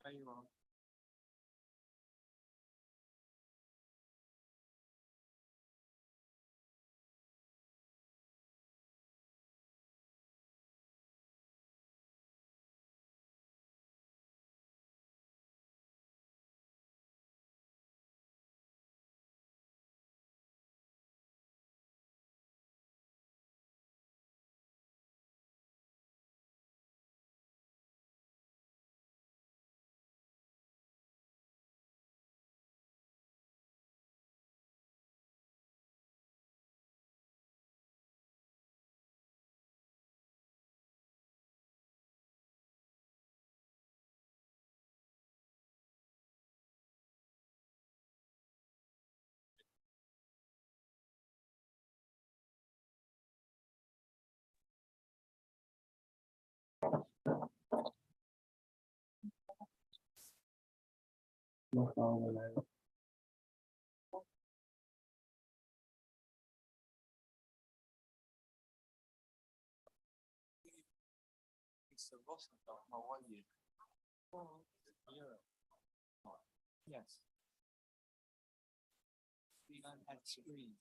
أيوه. No problem. It's a Rosenthal. How are you? Yeah. Yes. We don't have screen.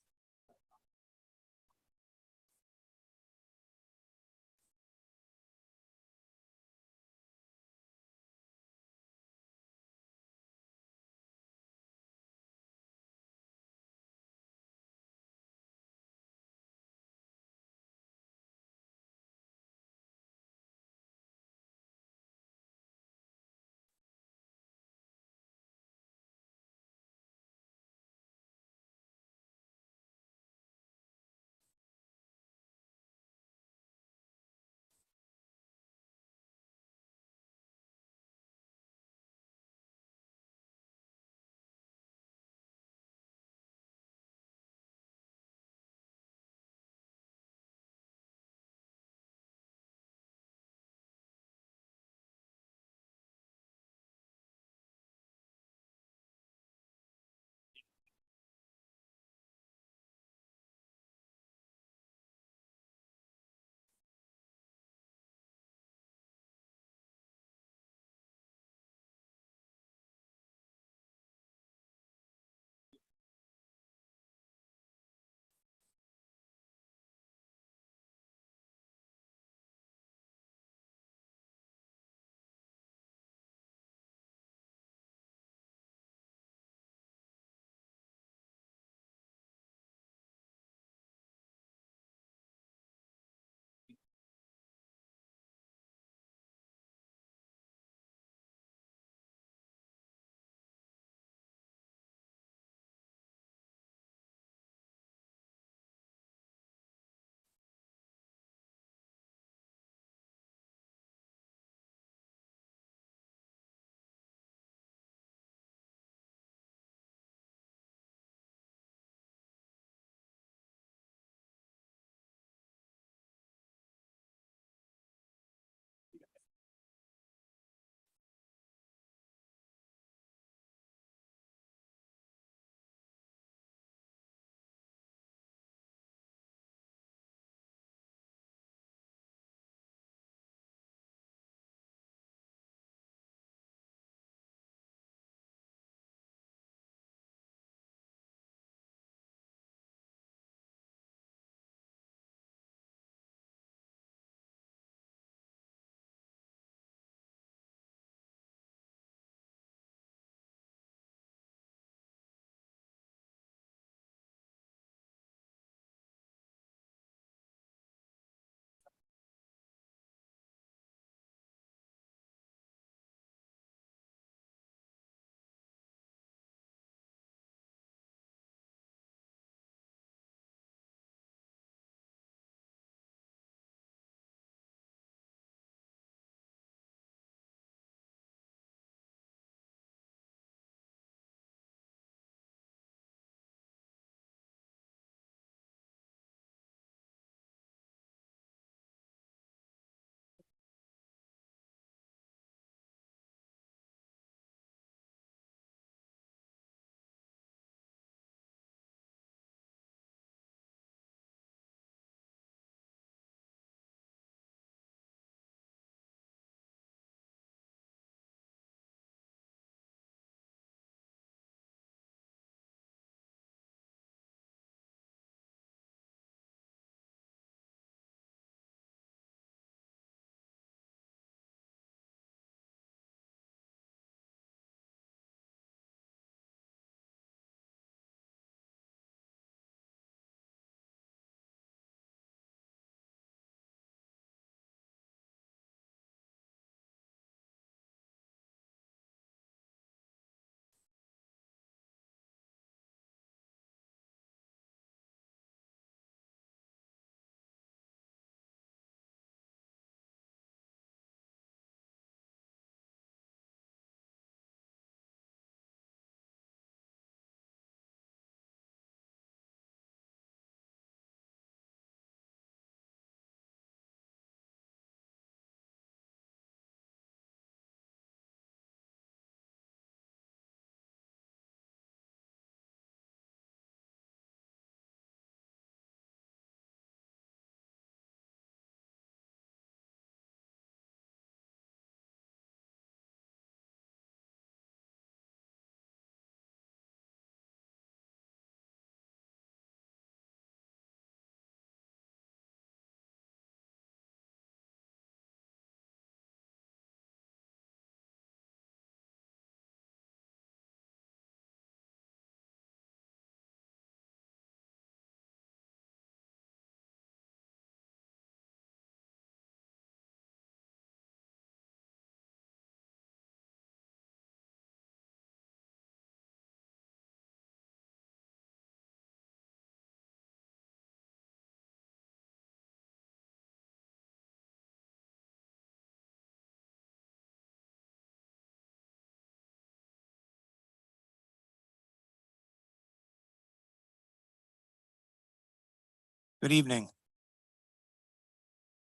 Good evening.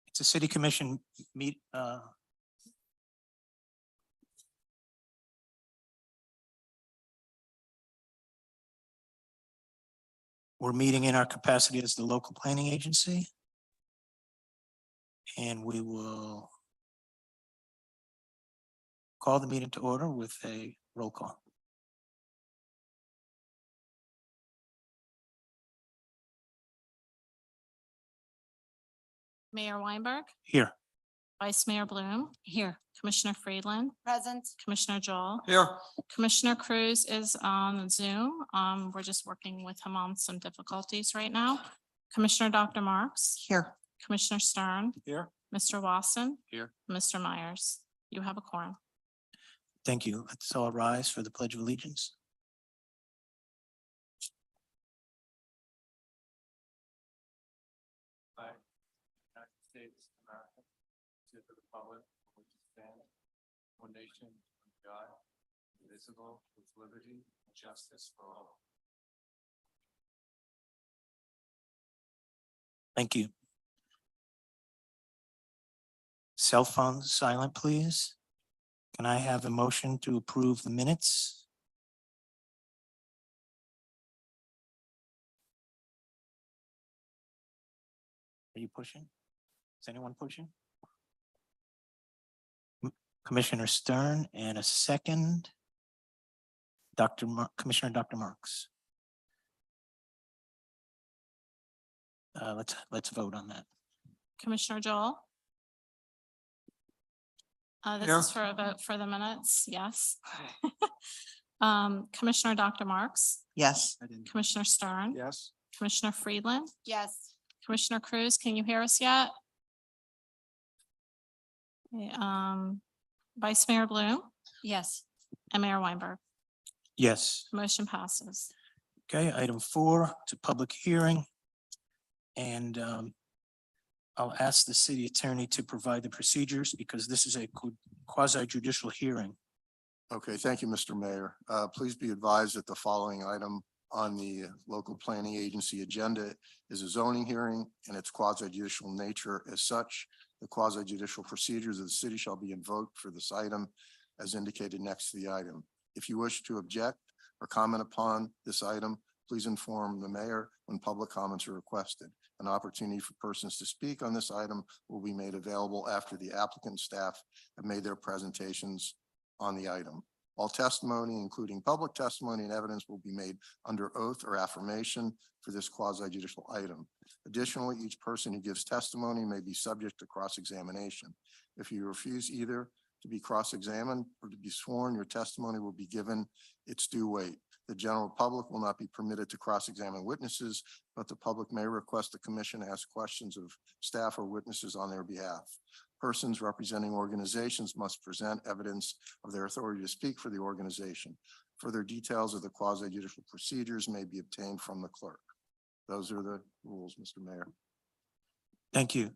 It's a city commission meet, we're meeting in our capacity as the local planning agency. And we will call the meeting to order with a roll call. Mayor Weinberg, Here. Vice Mayor Bloom. Here. Commissioner Friedland, Present. Commissioner Joel. Here. Commissioner Cruz is on Zoom. We're just working with him on some difficulties right now. Commissioner Dr. Marks. Here. Commissioner Stern, Here. Mr. Wasson. Here. Mr. Myers. You have a quorum. Thank you. Let's all rise for the Pledge of Allegiance. United States of America, to the republic for which it stands, one nation, under God, indivisible, with liberty and justice for all. Thank you. Cell phones silent, please. Can I have a motion to approve the minutes? Are you pushing? Is anyone pushing? Commissioner Stern, and a second. Commissioner Dr. Marks. Let's vote on that. Commissioner Joel. This Here. is for a vote for the minutes. Yes. Commissioner Dr. Marks, Yes. Commissioner Stern. Yes. Commissioner Friedland, Yes. Commissioner Cruz, can you hear us yet? Okay, Vice Mayor Bloom Yes. and Mayor Weinberg. Yes. Motion passes. Okay, item 4, it's a public hearing. And I'll ask the city attorney to provide the procedures because this is a quasi judicial hearing. Okay, thank you, Mr. Mayor. Please be advised that the following item on the local planning agency agenda is a zoning hearing and its quasi judicial nature. As such, the quasi judicial procedures of the city shall be invoked for this item as indicated next to the item. If you wish to object or comment upon this item, please inform the mayor when public comments are requested. An opportunity for persons to speak on this item will be made available after the applicant staff have made their presentations on the item. All testimony, including public testimony and evidence, will be made under oath or affirmation for this quasi judicial item. Additionally, each person who gives testimony may be subject to cross-examination. If you refuse either to be cross-examined or to be sworn, your testimony will be given its due weight. The general public will not be permitted to cross-examine witnesses, but the public may request the commission ask questions of staff or witnesses on their behalf. Persons representing organizations must present evidence of their authority to speak for the organization. Further details of the quasi-judicial procedures may be obtained from the clerk. Those are the rules, Mr. Mayor. Thank you.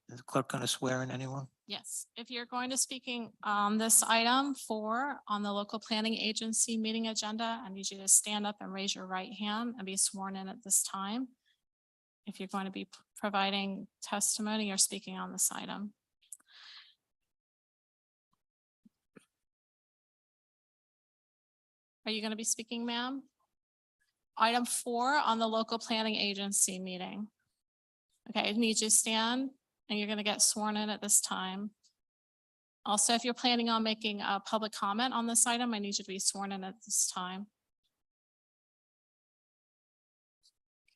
Is the clerk going to swear in anyone? Yes, if you're going to speaking on this item 4 on the local planning agency meeting agenda, I need you to stand up and raise your right hand and be sworn in at this time. If you're going to be providing testimony or speaking on this item. Are you going to be speaking, ma'am? Item 4 on the local planning agency meeting. Okay, I need you to stand and you're going to get sworn in at this time. Also, if you're planning on making a public comment on this item, I need you to be sworn in at this time.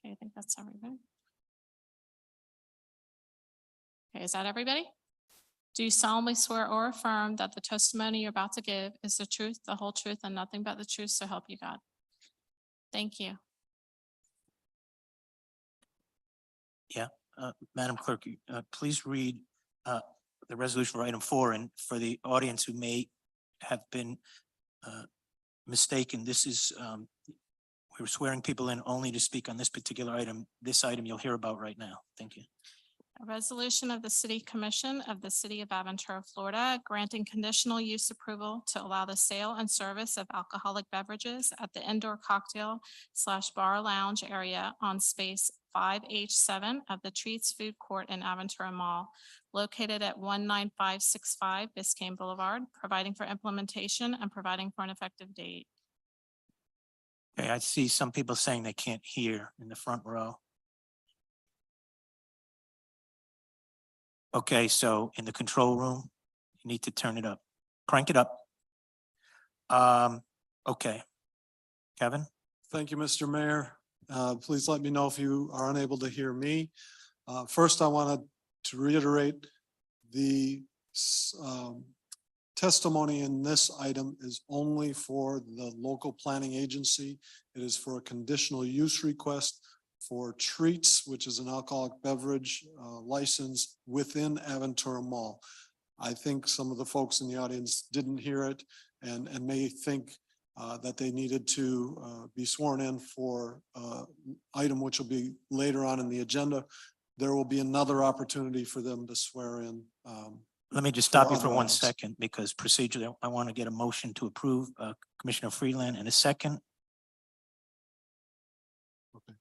Okay, I think that's everybody. Okay, is that everybody? Do you solemnly swear or affirm that the testimony you're about to give is the truth, the whole truth, and nothing but the truth, so help you God? Thank you. Madam Clerk, please read the resolution for item 4, and for the audience who may have been mistaken, this is, we're swearing people in only to speak on this particular item. This item you'll hear about right now. Thank you. A resolution of the City Commission of the City of Aventura, Florida, granting conditional use approval to allow the sale and service of alcoholic beverages at the indoor cocktail / bar lounge area on space 5H7 of the Treats Food Court in Aventura Mall, located at 19565 Biscayne Boulevard, providing for implementation and providing for an effective date. Okay, I see some people saying they can't hear in the front row. Okay, so in the control room, you need to turn it up, crank it up. Okay. Kevin? Thank you, Mr. Mayor. Please let me know if you are unable to hear me. First, I wanted to reiterate the testimony in this item is only for the local planning agency. It is for a conditional use request for Treats, which is an alcoholic beverage license within Aventura Mall. I think some of the folks in the audience didn't hear it and may think that they needed to be sworn in for item which will be later on in the agenda. There will be another opportunity for them to swear in. Let me just stop you for other one items. second because procedurally, I want to get a motion to approve Commissioner Freeland in a second. Okay.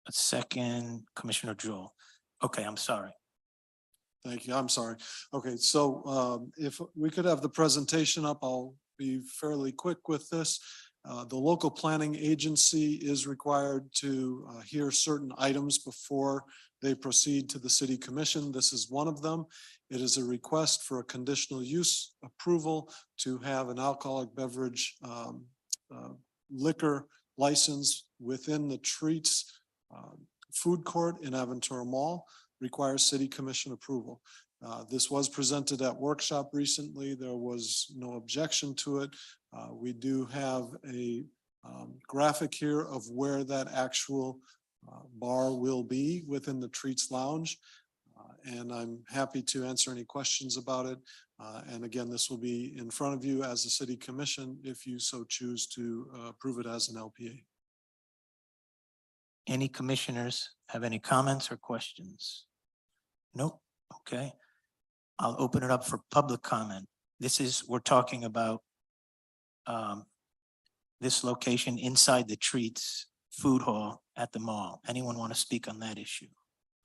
A second, Commissioner Joel. Okay, I'm sorry. Thank you. I'm sorry. Okay, so if we could have the presentation up, I'll be fairly quick with this. The local planning agency is required to hear certain items before they proceed to the city commission. This is one of them. It is a request for a conditional use approval to have an alcoholic beverage liquor license within the Treats food court in Aventura Mall. Requires city commission approval. This was presented at workshop recently. There was no objection to it. We do have a graphic here of where that actual bar will be within the Treats Lounge. And I'm happy to answer any questions about it. And again, this will be in front of you as a city commission if you so choose to approve it as an LPA. Any commissioners have any comments or questions? Nope. Okay. I'll open it up for public comment. We're talking about this location inside the Treats Food Hall at the mall. Anyone want to speak on that issue?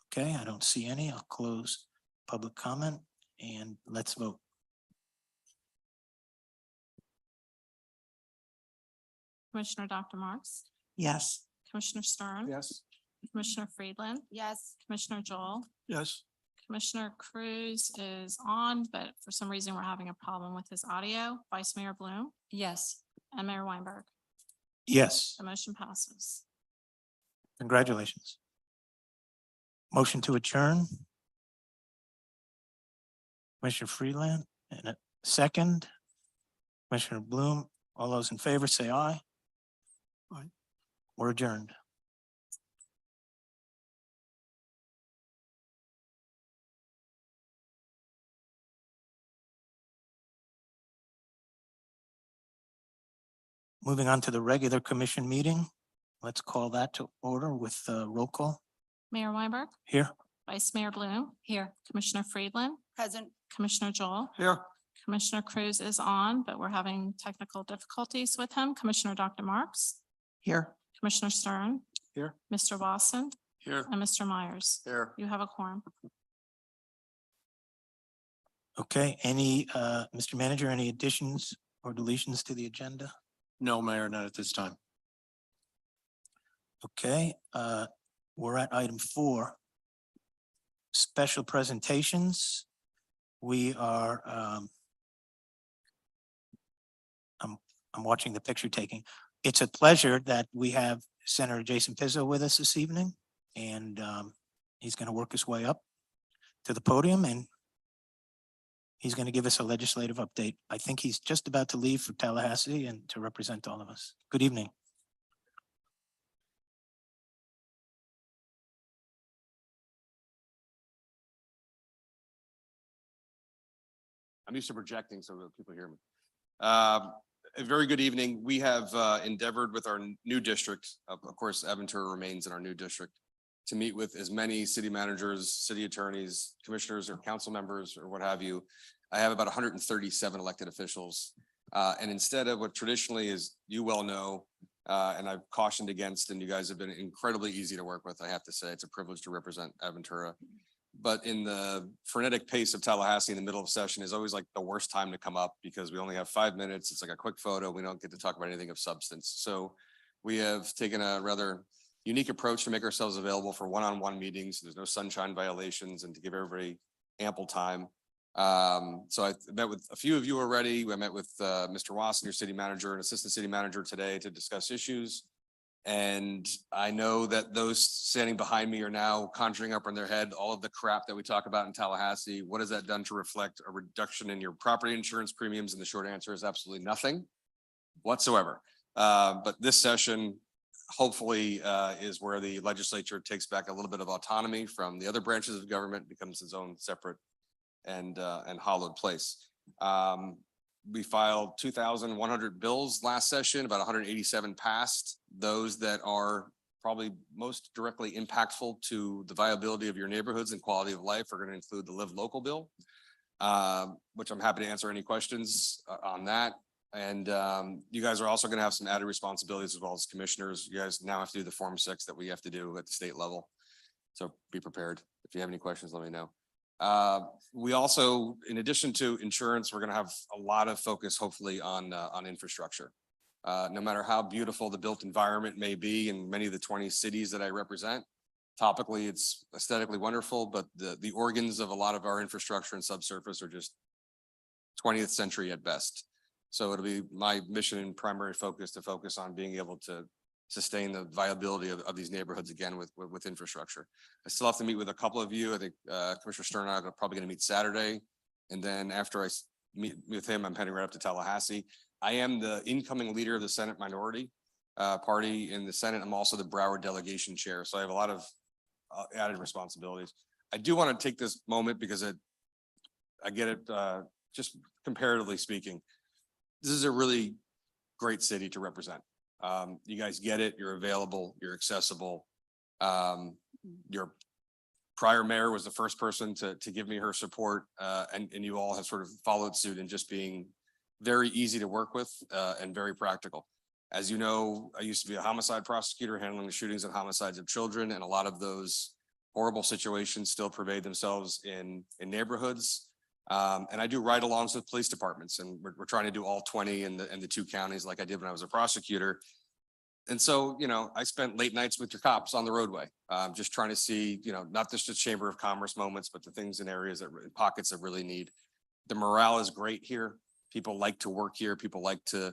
Okay, I don't see any. I'll close public comment and let's vote. Commissioner Dr. Marks, Yes. Commissioner Stern. Yes. Commissioner Friedland, Yes. Commissioner Joel, Yes. Commissioner Cruz is on, but for some reason we're having a problem with his audio. Vice Mayor Bloom Yes. and Mayor Weinberg. Yes. The motion passes. Congratulations. Motion to adjourn. Commissioner Freeland and a second. Commissioner Bloom, all those in favor say aye. Aye. We're adjourned. Moving on to the regular commission meeting. Let's call that to order with roll call Mayor Weinberg, here. Vice Mayor Bloom, Here. Commissioner Friedland, Present. Commissioner Joel, Here. Commissioner Cruz is on, but we're having technical difficulties with him. Commissioner Dr. Marks, Here. Commissioner Stern. Here. Mr. Wasson Here. and Mr. Myers. Here. You have a quorum. Okay, Mr. Manager, any additions or deletions to the agenda? No, Mayor, not at this time. Okay, we're at item 4. Special presentations. We are, I'm watching the picture taking. It's a pleasure that we have Senator Jason Pizzo with us this evening, and he's going to work his way up to the podium and he's going to give us a legislative update. I think he's just about to leave for Tallahassee and to represent all of us. Good evening. I'm used to projecting so that people hear me. A very good evening. We have endeavored with our new district, of course, Aventura remains in our new district, to meet with as many city managers, city attorneys, commissioners, or council members, or what have you. I have about 137 elected officials. And instead of what traditionally is, you well know, and I've cautioned against, and you guys have been incredibly easy to work with. I have to say, it's a privilege to represent Aventura. But in the frenetic pace of Tallahassee in the middle of session is always like the worst time to come up because we only have 5 minutes. It's like a quick photo. We don't get to talk about anything of substance. So we have taken a rather unique approach to make ourselves available for one-on-one meetings. There's no sunshine violations and to give everybody ample time. So I met with a few of you already. I met with Mr. Wasson, your city manager and assistant city manager today to discuss issues. And I know that those standing behind me are now conjuring up in their head all of the crap that we talk about in Tallahassee. What has that done to reflect a reduction in your property insurance premiums? And the short answer is absolutely nothing whatsoever. But this session hopefully is where the legislature takes back a little bit of autonomy from the other branches of government, becomes its own separate and hollowed place. We filed 2,100 bills last session, about 187 passed. Those that are probably most directly impactful to the viability of your neighborhoods and quality of life are going to include the Live Local bill, which I'm happy to answer any questions on that. And you guys are also going to have some added responsibilities as well as commissioners. You guys now have to do the Form 6 that we have to do at the state level. So be prepared. If you have any questions, let me know. We also, in addition to insurance, we're going to have a lot of focus, hopefully, on infrastructure. No matter how beautiful the built environment may be in many of the 20 cities that I represent, topically, it's aesthetically wonderful, but the organs of a lot of our infrastructure and subsurface are just 20th century at best. So it'll be my mission and primary focus to focus on being able to sustain the viability of these neighborhoods again with infrastructure. I still have to meet with a couple of you. I think Commissioner Stern and I are probably going to meet Saturday. And then after I meet with him, I'm heading right up to Tallahassee. I am the incoming leader of the Senate minority party in the Senate. I'm also the Broward delegation chair. So I have a lot of added responsibilities. I do want to take this moment because I get it, just comparatively speaking, this is a really great city to represent. You guys get it. You're available. You're accessible. Your prior mayor was the first person to give me her support, and you all have sort of followed suit in just being very easy to work with and very practical. As you know, I used to be a homicide prosecutor handling the shootings and homicides of children, and a lot of those horrible situations still pervade themselves in neighborhoods. And I do ride-alongs with police departments, and we're trying to do all 20 in the 2 counties like I did when I was a prosecutor. And so, you know, I spent late nights with your cops on the roadway, just trying to see, you know, not just the Chamber of Commerce moments, but the things in areas that pockets that really need. The morale is great here. People like to work here. People like to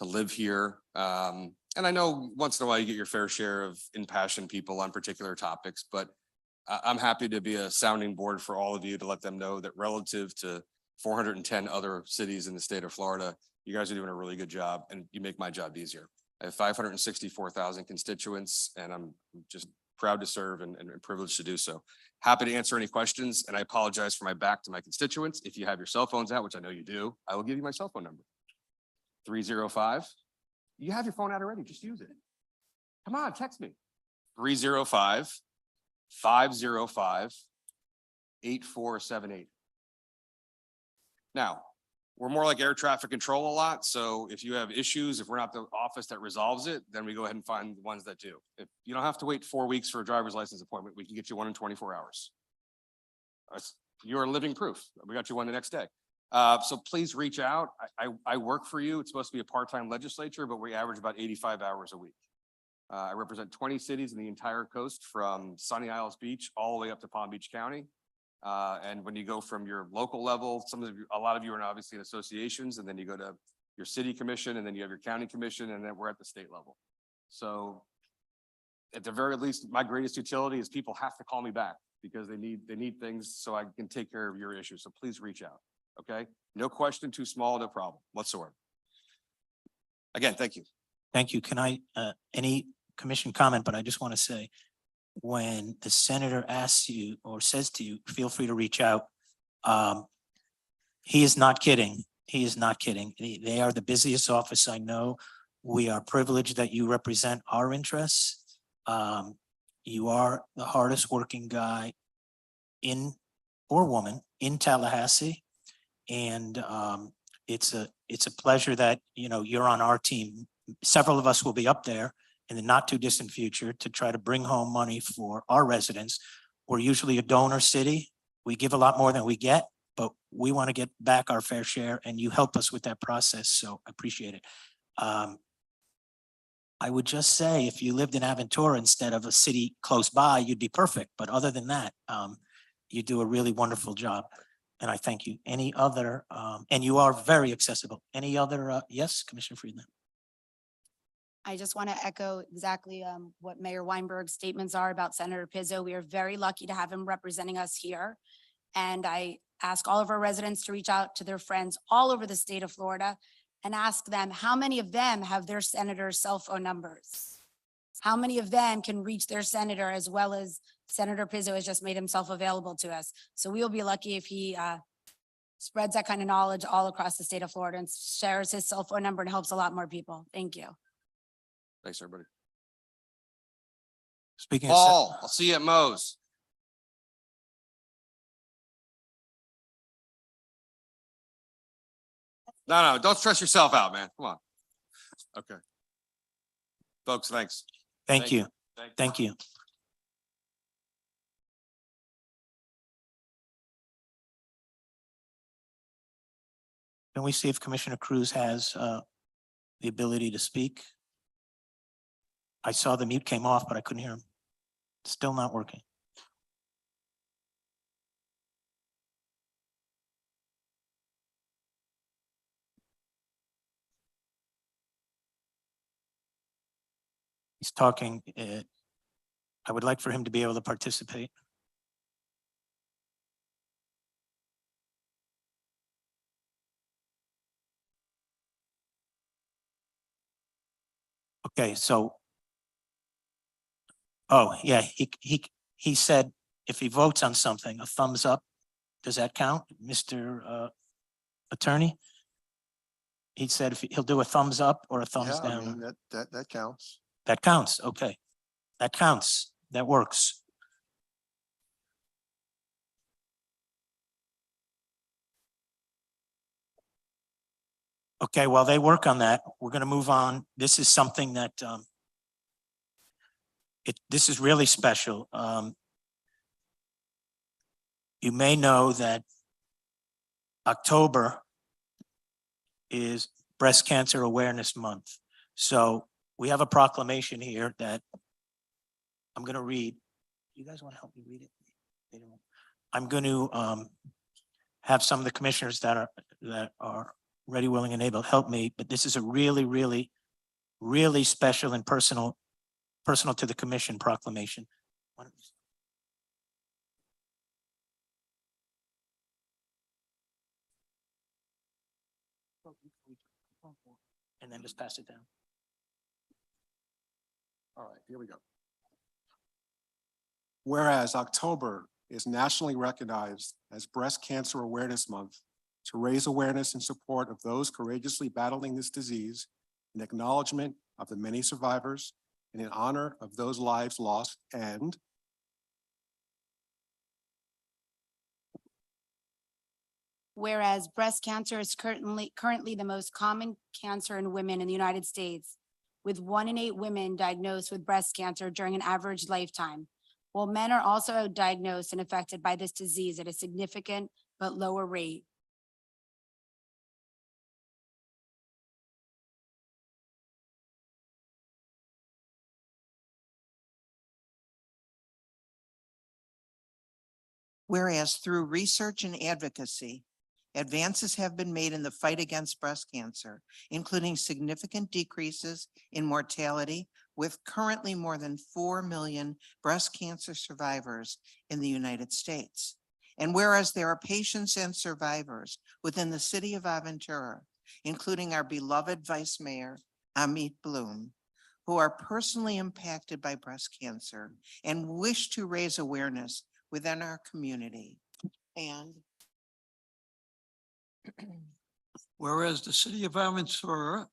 live here. And I know once in a while you get your fair share of impassioned people on particular topics, but I'm happy to be a sounding board for all of you to let them know that relative to 410 other cities in the state of Florida, you guys are doing a really good job and you make my job easier. I have 564,000 constituents and I'm just proud to serve and privileged to do so. Happy to answer any questions. And I apologize for my back to my constituents. If you have your cell phones out, which I know you do, I will give you my cell phone number. 305. You have your phone out already. Just use it. Come on, text me. 305-505-8478. Now, we're more like air traffic control a lot. So if you have issues, if we're not the office that resolves it, then we go ahead and find the ones that do. If you don't have to wait 4 weeks for a driver's license appointment, we can get you one in 24 hours. You're living proof. We got you one the next day. So please reach out. I work for you. It's supposed to be a part-time legislature, but we average about 85 hours a week. I represent 20 cities in the entire coast from Sunny Isles Beach all the way up to Palm Beach County. And when you go from your local level, a lot of you are obviously in associations, and then you go to your city commission, and then you have your county commission, and then we're at the state level. So at the very least, my greatest utility is people have to call me back because they need things so I can take care of your issues. So please reach out. Okay. No question too small, no problem whatsoever. Again, thank you. Thank you. Can I, any commission comment, but I just want to say, when the senator asks you or says to you, feel free to reach out. He is not kidding. He is not kidding. They are the busiest office I know. We are privileged that you represent our interests. You are the hardest working guy or woman in Tallahassee. And it's a pleasure that, you know, you're on our team several of us will be up there in the not too distant future to try to bring home money for our residents. We're usually a donor city. We give a lot more than we get, but we want to get back our fair share, and you help us with that process, so I appreciate it. I would just say, if you lived in Aventura instead of a city close by, you'd be perfect. But other than that, you do a really wonderful job. And I thank you. Any other, and you are very accessible. Any other, yes, Commissioner Friedland? I just want to echo exactly what Mayor Weinberg's statements are about Senator Pizzo. We are very lucky to have him representing us here. And I ask all of our residents to reach out to their friends all over the state of Florida and ask them, how many of them have their senator's cell phone numbers? How many of them can reach their senator, as well as Senator Pizzo has just made himself available to us? So we will be lucky if he spreads that kind of knowledge all across the state of Florida and shares his cell phone number and helps a lot more people. Thank you. Thanks, everybody. Speaking of, Paul, I'll see you at Mo's. No, don't stress yourself out, man. Come on. Okay. Folks, thanks. thank you, thank you. Can we see if Commissioner Cruz has the ability to speak? I saw the mute came off, but I couldn't hear him. Still not working. He's talking. I would like for him to be able to participate. Okay, so. Oh, yeah, he said if he votes on something, a thumbs up, does that count, Mr. Attorney? He said if he'll do a thumbs up or a thumbs Yeah, I down. mean, that counts. That counts, okay. That counts, that works. Okay, while they work on that, we're gonna move on. This is something that this is really special. You may know that October is Breast Cancer Awareness Month. So we have a proclamation here that I'm gonna read. You guys want to help me read it? They don't. I'm going to have some of the commissioners that are ready, willing, and able to help me, but this is a really, really, really special and personal to the commission proclamation. And then just pass it down. All right, here we go. Whereas October is nationally recognized as Breast Cancer Awareness Month to raise awareness in support of those courageously battling this disease, in acknowledgement of the many survivors, and in honor of those lives lost, and Whereas breast cancer is currently the most common cancer in women in the United States, with 1 in 8 women diagnosed with breast cancer during an average lifetime, while men are also diagnosed and affected by this disease at a significant but lower rate. Whereas through research and advocacy, advances have been made in the fight against breast cancer, including significant decreases in mortality, with currently more than 4 million breast cancer survivors in the United States. And whereas there are patients and survivors within the city of Aventura, including our beloved Vice Mayor, Amit Bloom, who are personally impacted by breast cancer and wish to raise awareness within our community. And whereas the city of Aventura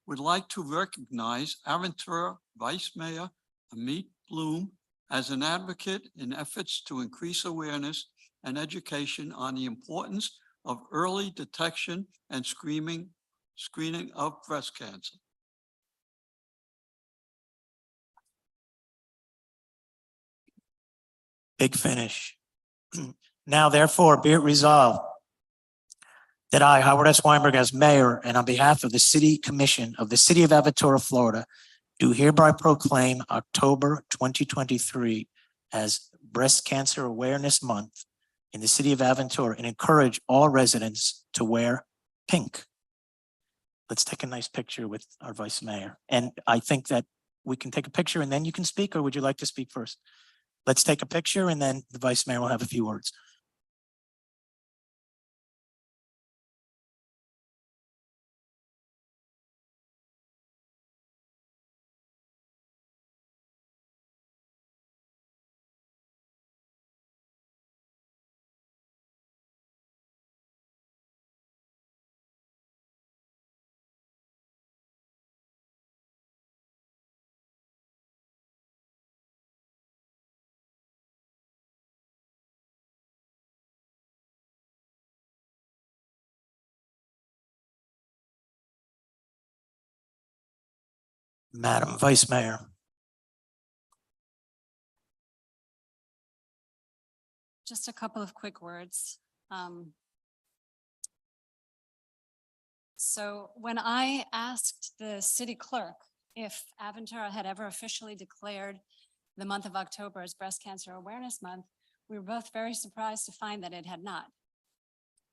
would like to recognize Aventura Vice Mayor Amit Bloom as an advocate in efforts to increase awareness and education on the importance of early detection and screening of breast cancer. Big finish. Now therefore be it resolved that I, Howard S. Weinberg, as mayor and on behalf of the City Commission of the City of Aventura, Florida, do hereby proclaim October 2023 as Breast Cancer Awareness Month in the City of Aventura and encourage all residents to wear pink. Let's take a nice picture with our vice mayor. And I think that we can take a picture and then you can speak, or would you like to speak first? Let's take a picture and then the vice mayor will have a few words. Madam Vice Mayor. Just a couple of quick words. So when I asked the city clerk if Aventura had ever officially declared the month of October as Breast Cancer Awareness Month, we were both very surprised to find that it had not.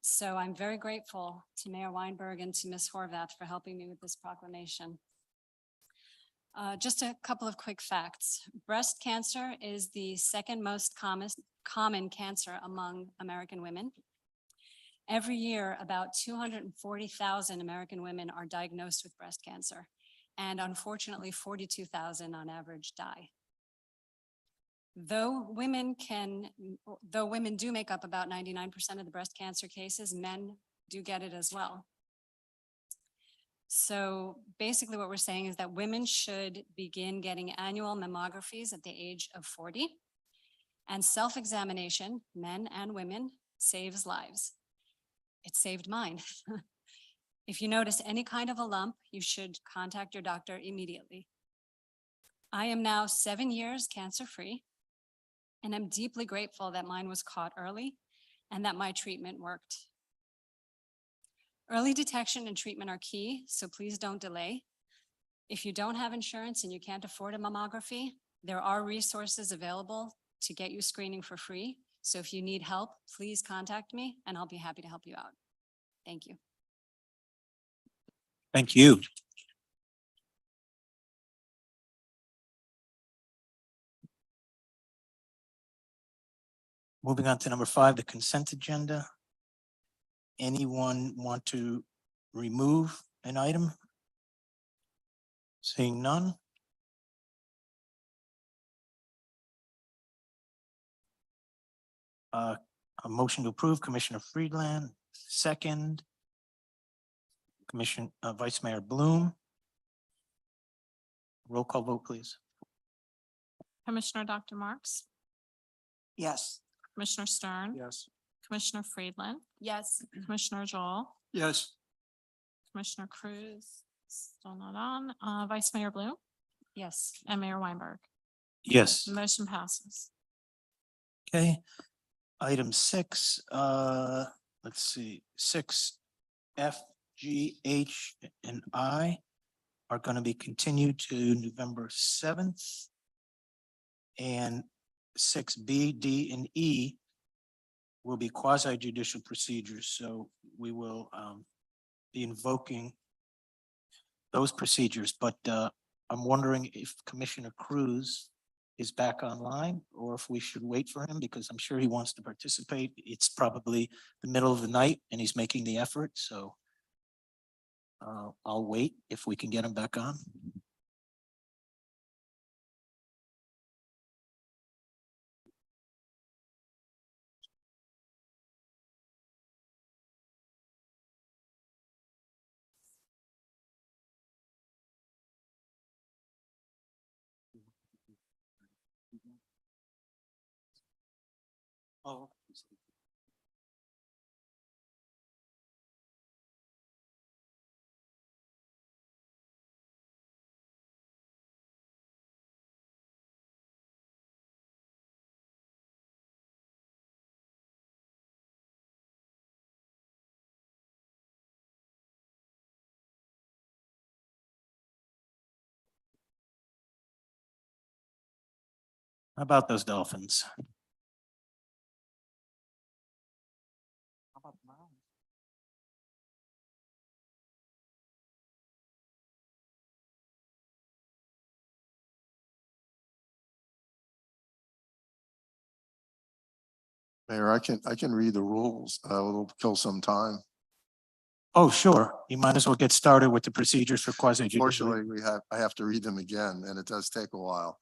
So I'm very grateful to Mayor Weinberg and to Ms. Horvath for helping me with this proclamation. Just a couple of quick facts. Breast cancer is the second most common cancer among American women. Every year, about 240,000 American women are diagnosed with breast cancer, and unfortunately, 42,000 on average die. Though women do make up about 99% of the breast cancer cases, men do get it as well. So basically what we're saying is that women should begin getting annual mammographies at the age of 40. And self-examination, men and women, saves lives. It saved mine. If you notice any kind of a lump, you should contact your doctor immediately. I am now 7 years cancer-free, and I'm deeply grateful that mine was caught early and that my treatment worked. Early detection and treatment are key, so please don't delay. If you don't have insurance and you can't afford a mammography, there are resources available to get you screening for free. So if you need help, please contact me and I'll be happy to help you out. Thank you. Thank you. Moving on to number 5, the consent agenda. Anyone want to remove an item? Seeing none. A motion to approve, Commissioner Friedland, second. Vice Mayor Bloom. Roll call vote, please. Commissioner Dr. Marks, Yes. Commissioner Stern, Yes. Commissioner Friedland, Yes. Commissioner Joel, Yes. Commissioner Cruz, still not on, Vice Mayor Bloom, Yes. and Mayor Weinberg. Yes. Motion passes. Okay. Item 6, let's see, 6, F, G, H, and I are going to be continued to November 7th. And 6B, D, and E will be quasi judicial procedures. So we will be invoking those procedures, but I'm wondering if Commissioner Cruz is back online or if we should wait for him because I'm sure he wants to participate. It's probably the middle of the night and he's making the effort. So I'll wait if we can get him back on. Oh. How about those Dolphins? Mayor, I can read the rules. It'll kill some time. Oh, sure. You might as well get started with the procedures for quasi judicial. Fortunately, I have to read them again, and it does take a while.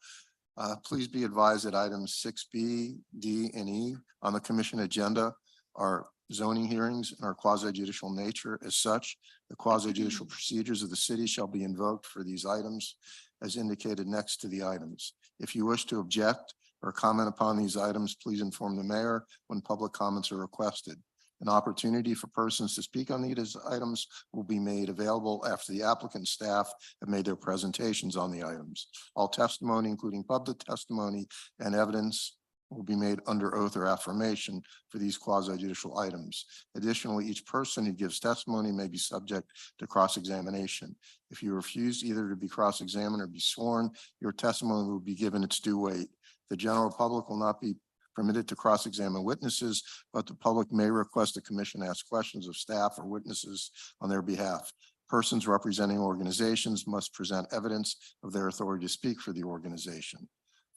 Please be advised that items 6B, D, and E on the commission agenda are zoning hearings and are quasi judicial nature. As such, the quasi judicial procedures of the city shall be invoked for these items as indicated next to the items. If you wish to object or comment upon these items, please inform the mayor when public comments are requested. An opportunity for persons to speak on these items will be made available after the applicant staff have made their presentations on the items. All testimony, including public testimony and evidence, will be made under oath or affirmation for these quasi judicial items. Additionally, each person who gives testimony may be subject to cross-examination. If you refuse either to be cross-examined or be sworn, your testimony will be given its due weight. The general public will not be permitted to cross-examine witnesses, but the public may request the commission ask questions of staff or witnesses on their behalf. Persons representing organizations must present evidence of their authority to speak for the organization.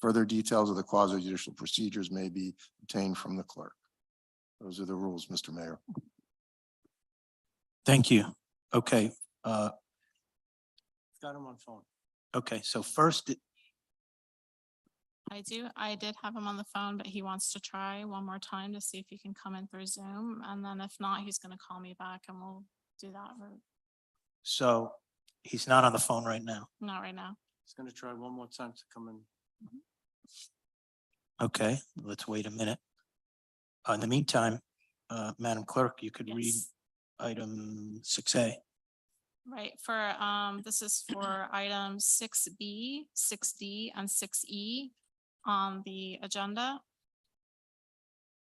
Further details of the quasi-judicial procedures may be obtained from the clerk. Those are the rules, Mr. Mayor. Thank you. Okay, Got him on phone. okay, so first, I did have him on the phone, but he wants to try one more time to see if he can come in through Zoom. And then if not, he's gonna call me back and we'll do that route. so he's not on the phone right now. Not right now. He's gonna try one more time to come in. Okay, let's wait a minute. In the meantime, Madam Clerk, you could read Yes. item 6A. Right, for, this is for items 6B, 6D, and 6E on the agenda.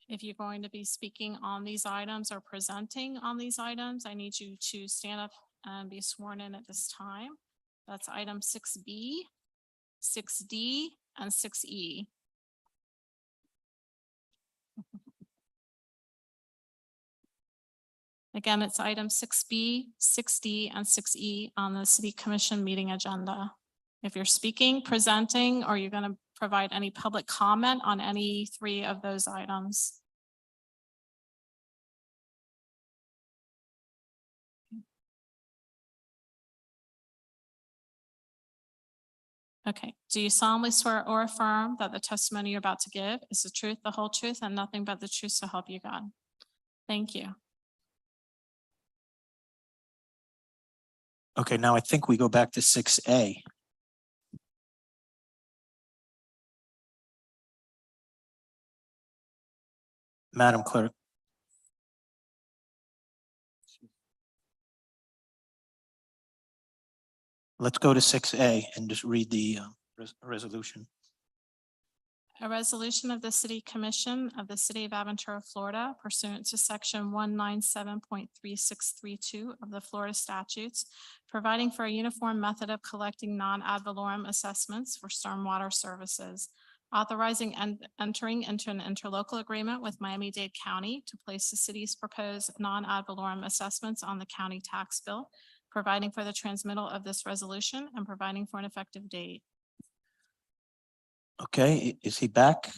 If you're going to be speaking on these items or presenting on these items, I need you to stand up and be sworn in at this time. That's item 6B, 6D, and 6E. Again, it's item 6B, 6D, and 6E on the city commission meeting agenda. If you're speaking, presenting, or you're going to provide any public comment on any three of those items. Okay, do you solemnly swear or affirm that the testimony you're about to give is the truth, the whole truth, and nothing but the truth, so help you God? Thank you. Okay, now I think we go back to 6A. Madam Clerk. Let's go to 6A and just read the resolution. A resolution of the City Commission of the City of Aventura, Florida pursuant to section 197.3632 of the Florida statutes, providing for a uniform method of collecting non-ad valorem assessments for stormwater services, authorizing and entering into an interlocal agreement with Miami-Dade County to place the city's proposed non-ad valorem assessments on the county tax bill, providing for the transmittal of this resolution and providing for an effective date. Okay, is he back?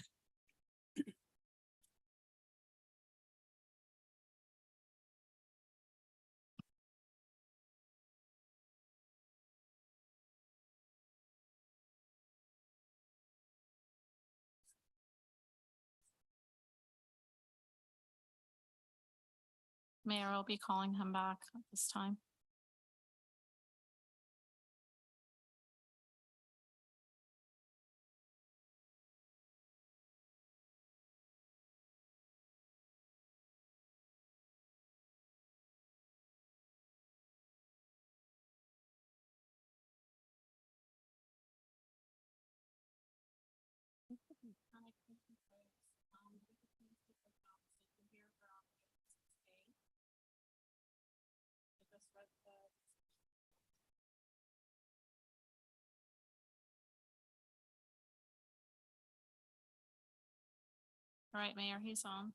Mayor will be calling him back at this time. All right, Mayor, he's on.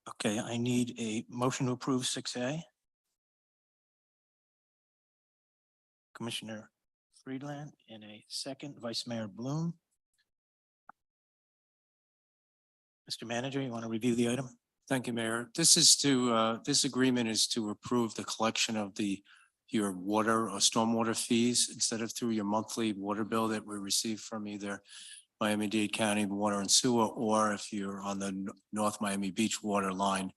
Okay, I need a motion to approve 6A. Commissioner Friedland and a second, Vice Mayor Bloom. Mr. Manager, you want to review the item? Thank you, Mayor. This is this agreement is to approve the collection of your water or stormwater fees instead of through your monthly water bill that we receive from either Miami-Dade County Water and Sewer, or if you're on the North Miami Beach water line,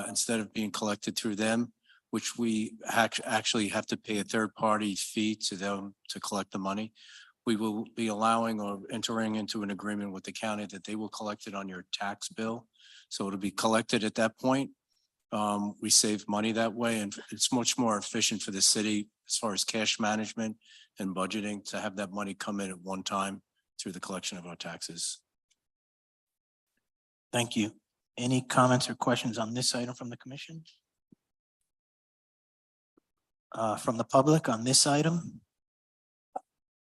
instead of being collected through them, which we actually have to pay a third-party fee to them to collect the money. We will be allowing or entering into an agreement with the county that they will collect it on your tax bill. So it'll be collected at that point. We save money that way, and it's much more efficient for the city as far as cash management and budgeting to have that money come in at one time through the collection of our taxes. Thank you. Any comments or questions on this item from the commission? From the public on this item?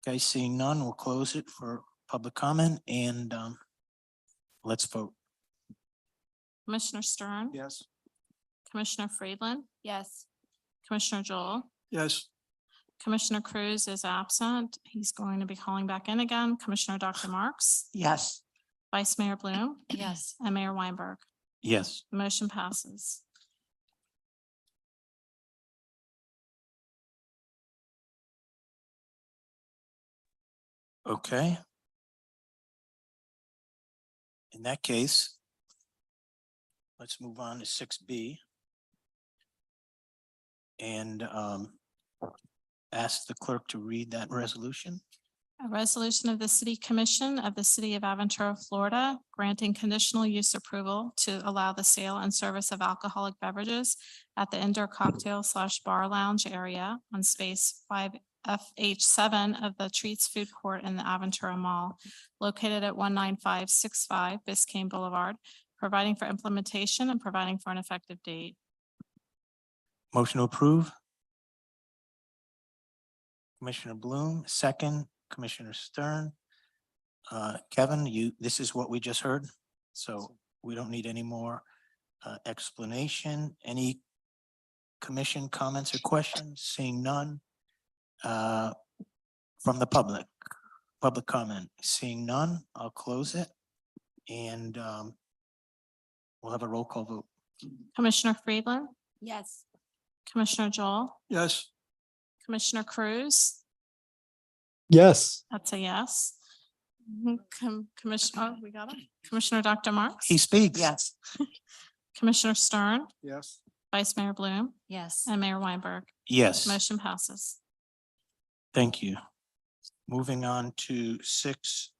Okay, seeing none, we'll close it for public comment and let's vote. Commissioner Stern, Yes. Commissioner Friedland, Yes. Commissioner Joel, Yes, Commissioner Cruz is absent. He's going to be calling back in again. Commissioner Dr. Marks, Yes. Vice Mayor Bloom, Yes. and Mayor Weinberg. Yes. The motion passes. Okay. In that case, let's move on to 6B. And ask the clerk to read that resolution. A resolution of the City Commission of the City of Aventura, Florida, granting conditional use approval to allow the sale and service of alcoholic beverages at the indoor cocktail / bar lounge area on space 5FH7 of the Treats Food Court in the Aventura Mall, located at 19565 Biscayne Boulevard, providing for implementation and providing for an effective date. Motion to approve. Commissioner Bloom, second, Commissioner Stern. Kevin, this is what we just heard, so we don't need any more explanation. Any commission comments or questions? Seeing none. From the public comment, seeing none, I'll close it. And we'll have a roll call vote. Commissioner Friedland, Yes. Commissioner Joel, yes, Commissioner Cruz, Yes. that's a yes. Commissioner, we got it. Commissioner Dr. Marks. He speaks. Yes. Commissioner Stern, Yes. Vice Mayor Bloom, Yes. and Mayor Weinberg. Yes. Motion passes. Thank you. Moving on to 6C.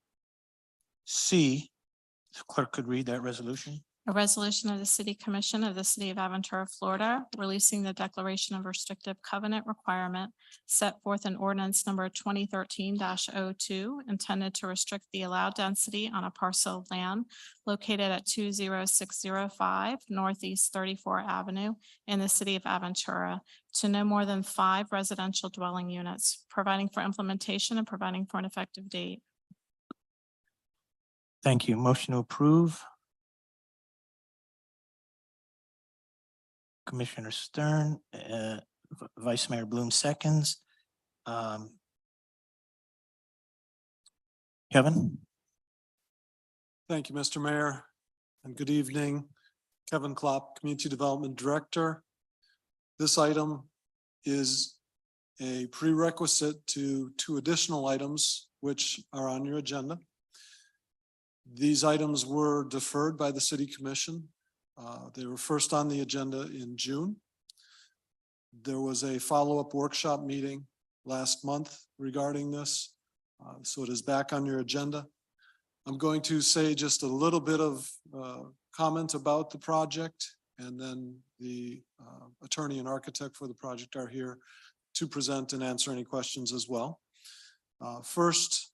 The clerk could read that resolution. A resolution of the City Commission of the City of Aventura, Florida, releasing the declaration of restrictive covenant requirement set forth in ordinance number 2013-02, intended to restrict the allowed density on a parcel of land located at 20605 Northeast 34th Avenue in the City of Aventura to no more than 5 residential dwelling units, providing for implementation and providing for an effective date. Thank you. Motion to approve. Commissioner Stern, Vice Mayor Bloom seconds. Kevin? Thank you, Mr. Mayor, and good evening. Kevin Klopp, Community Development Director. This item is a prerequisite to 2 additional items which are on your agenda. These items were deferred by the City Commission. They were first on the agenda in June. There was a follow-up workshop meeting last month regarding this, so it is back on your agenda. I'm going to say just a little bit of comment about the project, and then the attorney and architect for the project are here to present and answer any questions as well. First,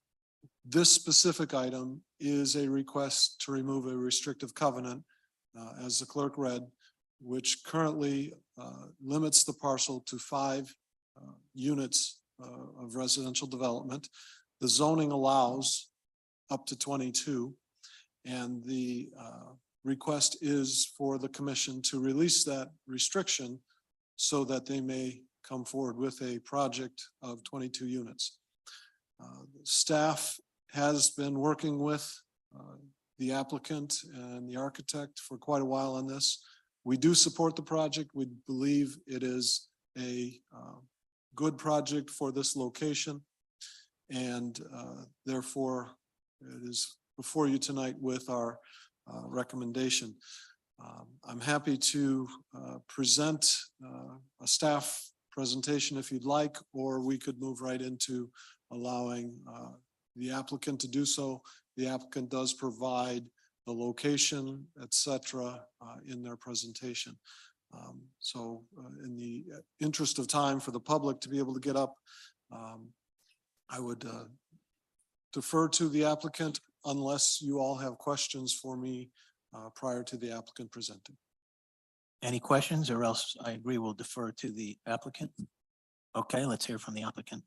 this specific item is a request to remove a restrictive covenant, as the clerk read, which currently limits the parcel to 5 units of residential development. The zoning allows up to 22, and the request is for the commission to release that restriction so that they may come forward with a project of 22 units. Staff has been working with the applicant and the architect for quite a while on this. We do support the project. We believe it is a good project for this location. And therefore, it is before you tonight with our recommendation. I'm happy to present a staff presentation if you'd like, or we could move right into allowing the applicant to do so. The applicant does provide the location, et cetera, in their presentation. So in the interest of time for the public to be able to get up, I would defer to the applicant unless you all have questions for me prior to the applicant presenting. Any questions, or else I agree we'll defer to the applicant? Okay, let's hear from the applicant.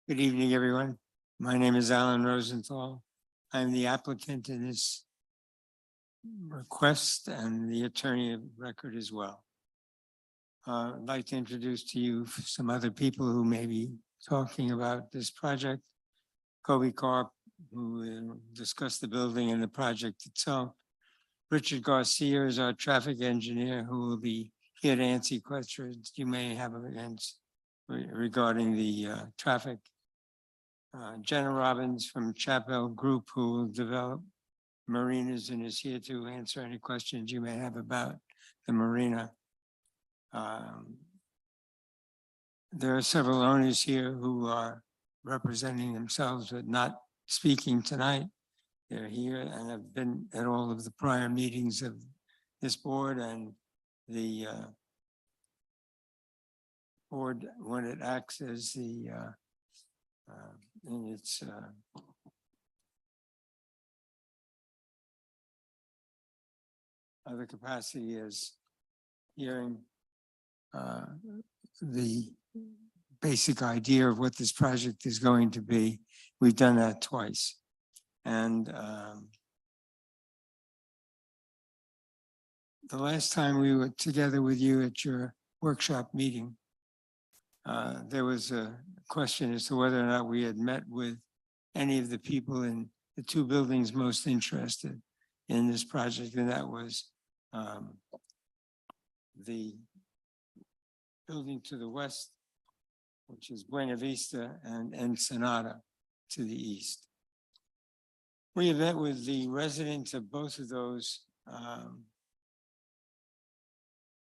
Good evening, everyone. My name is Alan Rosenthal. I'm the applicant in this request and the attorney of record as well. I'd like to introduce to you some other people who may be talking about this project. Kobe Karp, who will discuss the building and the project itself. Richard Garcia is our traffic engineer who will be here to answer questions you may have regarding the traffic. Jenna Robbins from Chapel Group, who will develop marinas and is here to answer any questions you may have about the marina. There are several owners here who are representing themselves but not speaking tonight. They're here and have been at all of the prior meetings of this board, and the board, when it acts as the in its other capacity as hearing the basic idea of what this project is going to be. We've done that twice. And the last time we were together with you at your workshop meeting, there was a question as to whether or not we had met with any of the people in the two buildings most interested in this project, and that was the building to the west, which is Buena Vista, and Ensenada to the east. We have met with the residents of both of those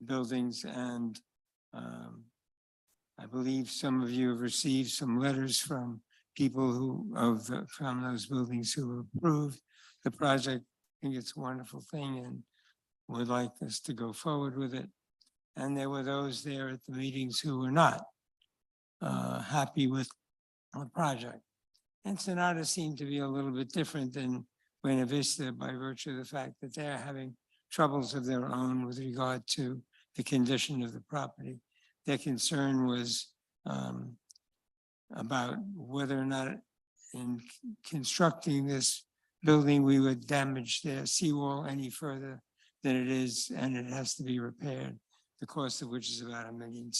buildings, and I believe some of you have received some letters from people from those buildings who approved the project. I think it's a wonderful thing and would like us to go forward with it. And there were those there at the meetings who were not happy with the project. Ensenada seemed to be a little bit different than Buena Vista by virtue of the fact that they're having troubles of their own with regard to the condition of the property. Their concern was about whether or not in constructing this building, we would damage their seawall any further than it is, and it has to be repaired, the cost of which is about $1.6 million.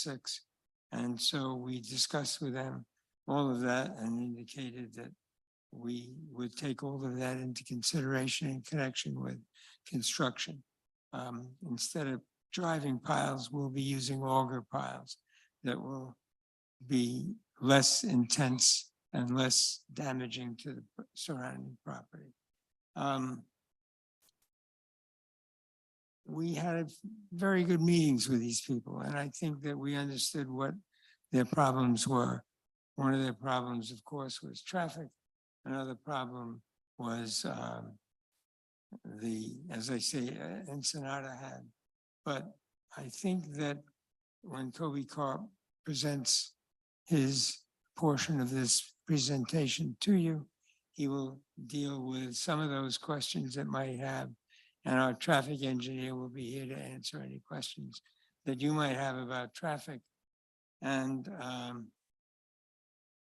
And so we discussed with them all of that and indicated that we would take all of that into consideration in connection with construction. Instead of driving piles, we'll be using auger piles that will be less intense and less damaging to the surrounding property. We had very good meetings with these people, and I think that we understood what their problems were. One of their problems, of course, was traffic. Another problem was as I say, Ensenada had. But I think that when Kobe Karp presents his portion of this presentation to you. He will deal with some of those questions that might have, and our traffic engineer will be here to answer any questions that you might have about traffic. And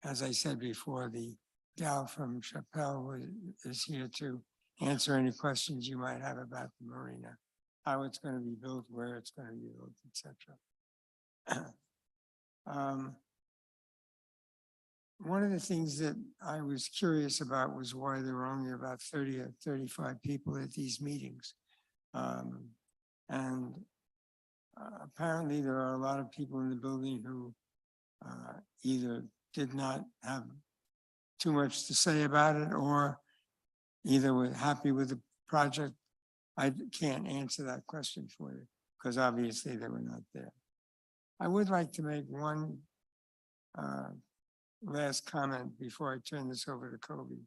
as I said before, the gal from Chappelle is here to answer any questions you might have about the marina, how it's going to be built, where it's going to be built, etc. One of the things that I was curious about was why there were only about 30 or 35 people at these meetings. Apparently there are a lot of people in the building who either did not have too much to say about it or either were happy with the project. I can't answer that question for you because obviously they were not there. I would like to make one last comment before I turn this over to Kobe.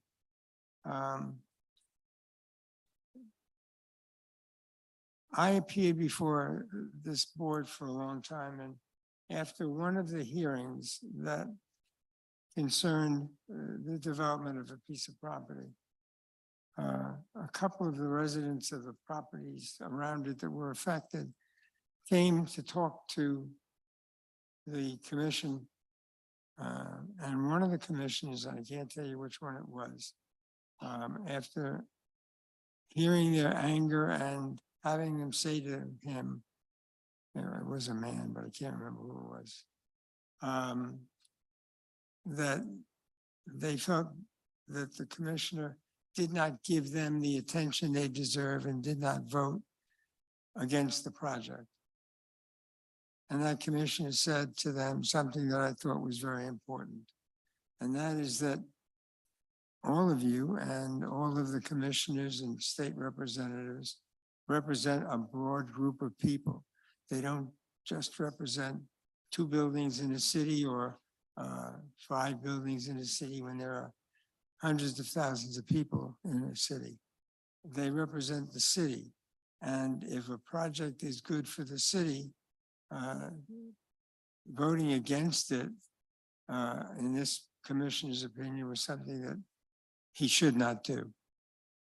I appeared before this board for a long time, and after one of the hearings that concerned the development of a piece of property, a couple of the residents of the properties around it that were affected came to talk to the commission. And one of the commissioners, I can't tell you which one it was, after hearing their anger and having them say to him, it was a man, but I can't remember who it was, that they felt that the commissioner did not give them the attention they deserve and did not vote against the project. And that commissioner said to them something that I thought was very important. And that is that all of you and all of the commissioners and state representatives represent a broad group of people. They don't just represent 2 buildings in a city or 5 buildings in a city when there are hundreds of thousands of people in a city. They represent the city. And if a project is good for the city, voting against it, in this commissioner's opinion, was something that he should not do.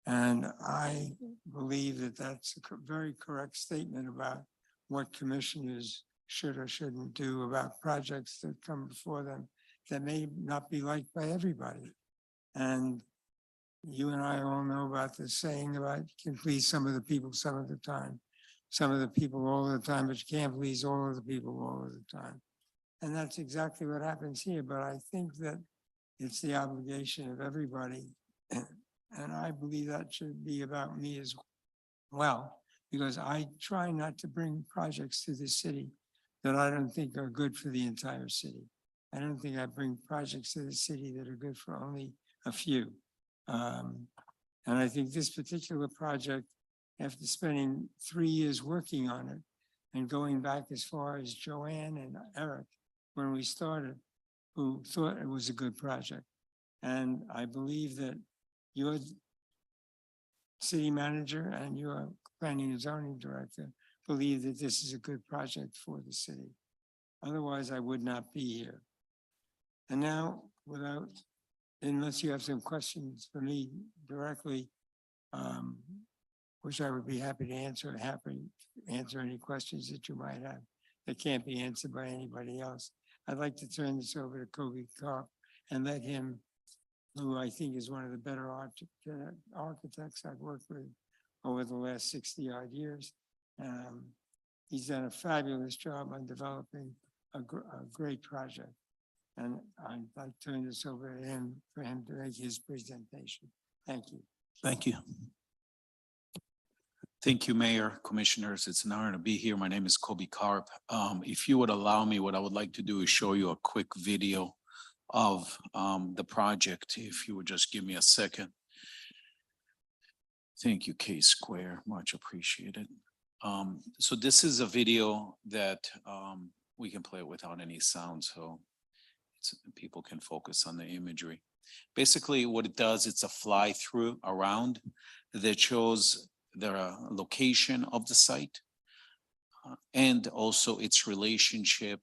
And I believe that that's a very correct statement about what commissioners should or shouldn't do about projects that come before them that may not be liked by everybody. And you and I all know about this saying about you can please some of the people some of the time, some of the people all the time, but you can't please all of the people all of the time. And that's exactly what happens here. But I think that it's the obligation of everybody. And I believe that should be about me as well, because I try not to bring projects to the city that I don't think are good for the entire city. I don't think I bring projects to the city that are good for only a few. And I think this particular project, after spending 3 years working on it and going back as far as Joanne and Eric when we started, who thought it was a good project. And I believe that your city manager and your planning and zoning director believe that this is a good project for the city. Otherwise, I would not be here. And now, unless you have some questions for me directly, which I would be happy to answer any questions that you might have that can't be answered by anybody else. I'd like to turn this over to Kobe Karp and let him, who I think is one of the better architects I've worked with over the last 60-odd years. He's done a fabulous job on developing a great project. And I'd like to turn this over to him for him to make his presentation. Thank you. Thank you. Thank you, Mayor, Commissioners. It's an honor to be here. My name is Kobe Karp. If you would allow me, what I would like to do is show you a quick video of the project. If you would just give me a second. Thank you, K Square. Much appreciated. So this is a video that we can play it without any sound, so people can focus on the imagery. Basically, what it does, it's a fly through around that shows the location of the site and also its relationship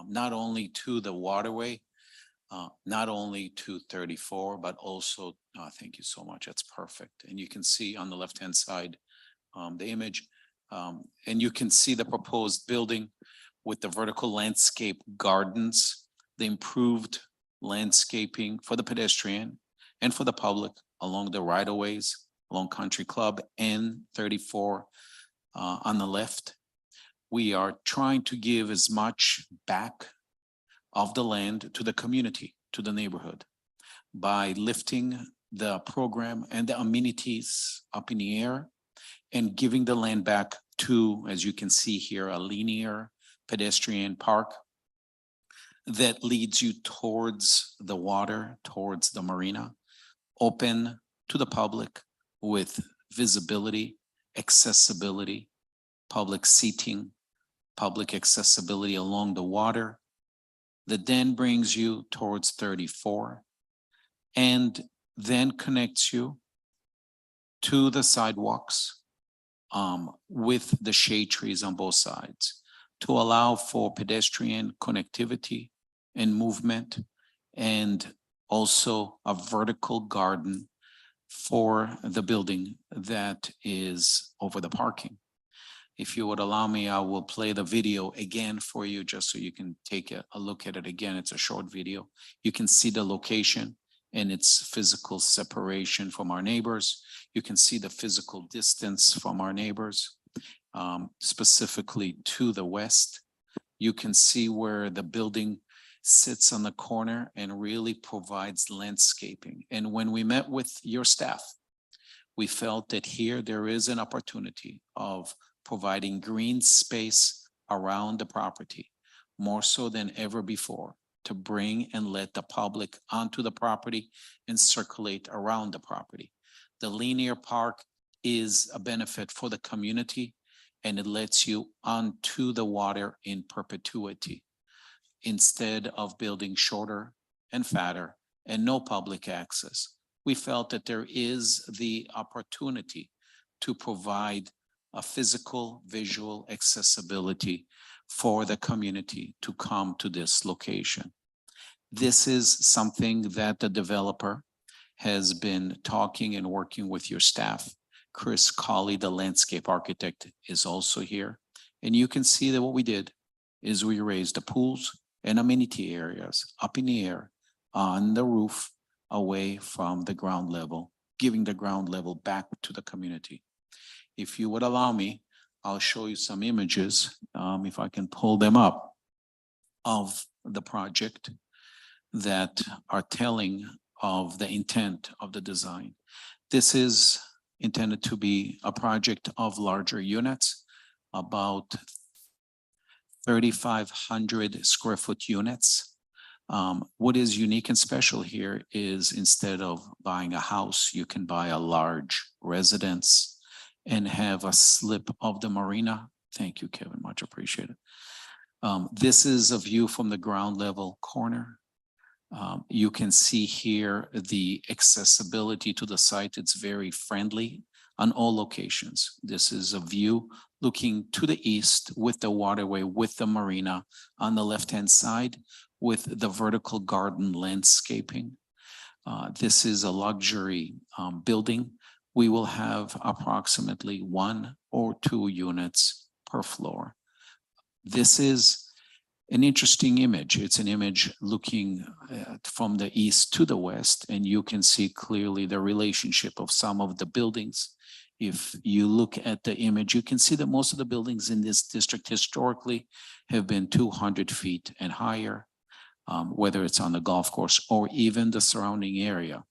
not only to the waterway, not only to 34, but also, thank you so much, that's perfect. And you can see on the left-hand side, the image, and you can see the proposed building with the vertical landscape gardens, the improved landscaping for the pedestrian and for the public along the right-of-ways, along Country Club and 34 on the left. We are trying to give as much back of the land to the community, to the neighborhood, by lifting the program and the amenities up in the air and giving the land back to, as you can see here, a linear pedestrian park that leads you towards the water, towards the marina, open to the public with visibility, accessibility, public seating, public accessibility along the water, that then brings you towards 34 and then connects you to the sidewalks with the shade trees on both sides to allow for pedestrian connectivity and movement, and also a vertical garden for the building that is over the parking. If you would allow me, I will play the video again for you just so you can take a look at it again. It's a short video. You can see the location and its physical separation from our neighbors. You can see the physical distance from our neighbors, specifically to the west. You can see where the building sits on the corner and really provides landscaping. And when we met with your staff, we felt that here there is an opportunity of providing green space around the property, more so than ever before, to bring and let the public onto the property and circulate around the property. The linear park is a benefit for the community, and it lets you onto the water in perpetuity instead of building shorter and fatter and no public access. We felt that there is the opportunity to provide a physical, visual accessibility for the community to come to this location. This is something that the developer has been talking and working with your staff. Chris Colley, the landscape architect, is also here. And you can see that what we did is we raised the pools and amenity areas up in the air on the roof away from the ground level, giving the ground level back to the community. If you would allow me, I'll show you some images, if I can pull them up, of the project that are telling of the intent of the design. This is intended to be a project of larger units, about 3,500 square foot units. What is unique and special here is instead of buying a house, you can buy a large residence and have a slip of the marina. Thank you, Kevin, much appreciated. This is a view from the ground level corner. You can see here the accessibility to the site. It's very friendly on all locations. This is a view looking to the east with the waterway, with the marina on the left-hand side, with the vertical garden landscaping. This is a luxury building. We will have approximately 1 or 2 units per floor. This is an interesting image. It's an image looking from the east to the west, and you can see clearly the relationship of some of the buildings. If you look at the image, you can see that most of the buildings in this district historically have been 200 feet and higher, whether it's on the golf course or even the surrounding area.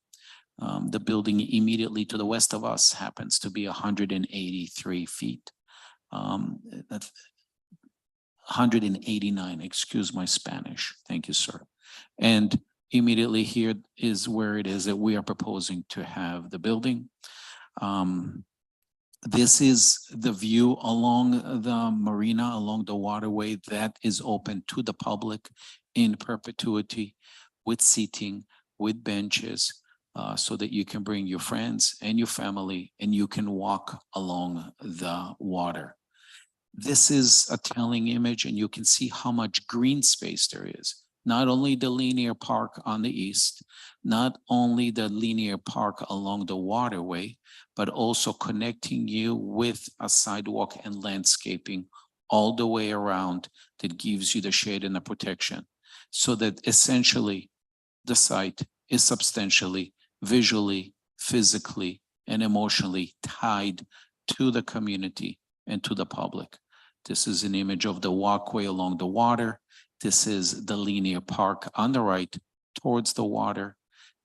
The building immediately to the west of us happens to be 183 feet. That's 189, excuse my Spanish. Thank you, sir. And immediately here is where it is that we are proposing to have the building. This is the view along the marina, along the waterway that is open to the public in perpetuity, with seating, with benches, so that you can bring your friends and your family and you can walk along the water. This is a telling image, and you can see how much green space there is. not only the linear park on the east, not only the linear park along the waterway, but also connecting you with a sidewalk and landscaping all the way around that gives you the shade and the protection. So that essentially the site is substantially, visually, physically, and emotionally tied to the community and to the public. This is an image of the walkway along the water. This is the linear park on the right towards the water.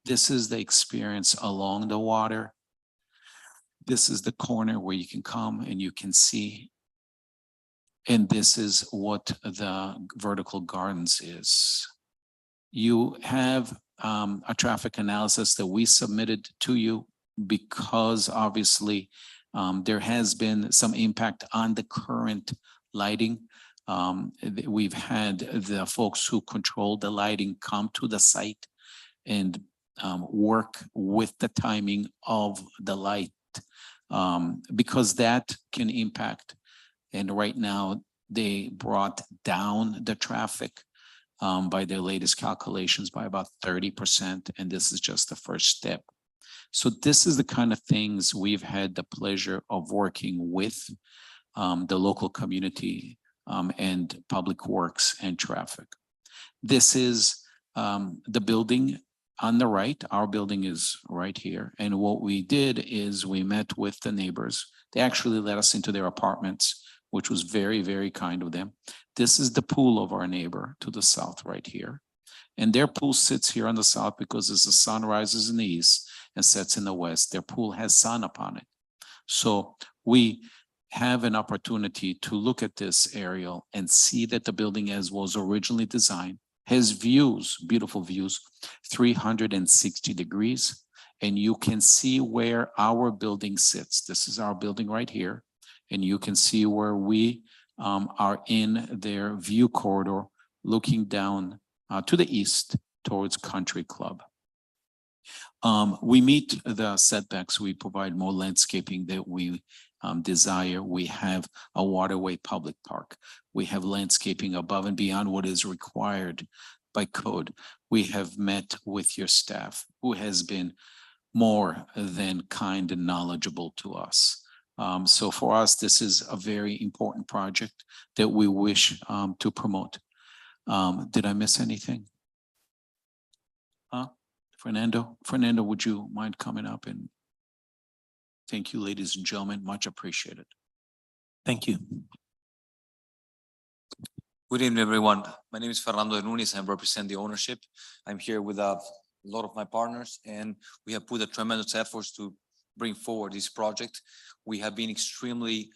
This is the experience along the water. This is the corner where you can come and you can see. And this is what the vertical gardens is. You have a traffic analysis that we submitted to you because obviously there has been some impact on the current lighting. We've had the folks who control the lighting come to the site and work with the timing of the light because that can impact. And right now they brought down the traffic by their latest calculations by about 30%. And this is just the first step. So this is the kind of things we've had the pleasure of working with the local community and public works and traffic. This is the building on the right. Our building is right here. And what we did is we met with the neighbors. They actually let us into their apartments, which was very, very kind of them. This is the pool of our neighbor to the south right here. And their pool sits here on the south because as the sun rises in the east and sets in the west, their pool has sun upon it. So we have an opportunity to look at this aerial and see that the building as was originally designed has views, beautiful views, 360 degrees. And you can see where our building sits. This is our building right here. And you can see where we are in their view corridor, looking down to the east towards Country Club. We meet the setbacks. We provide more landscaping that we desire. We have a waterway public park. We have landscaping above and beyond what is required by code. We have met with your staff who has been more than kind and knowledgeable to us. So for us, this is a very important project that we wish to promote. Did I miss anything? Fernando, would you mind coming up? And thank you, ladies and gentlemen, much appreciated. Thank you. Good evening, everyone. My name is Fernando Nunes. I represent the ownership. I'm here with a lot of my partners, and we have put a tremendous efforts to bring forward this project. We have been extremely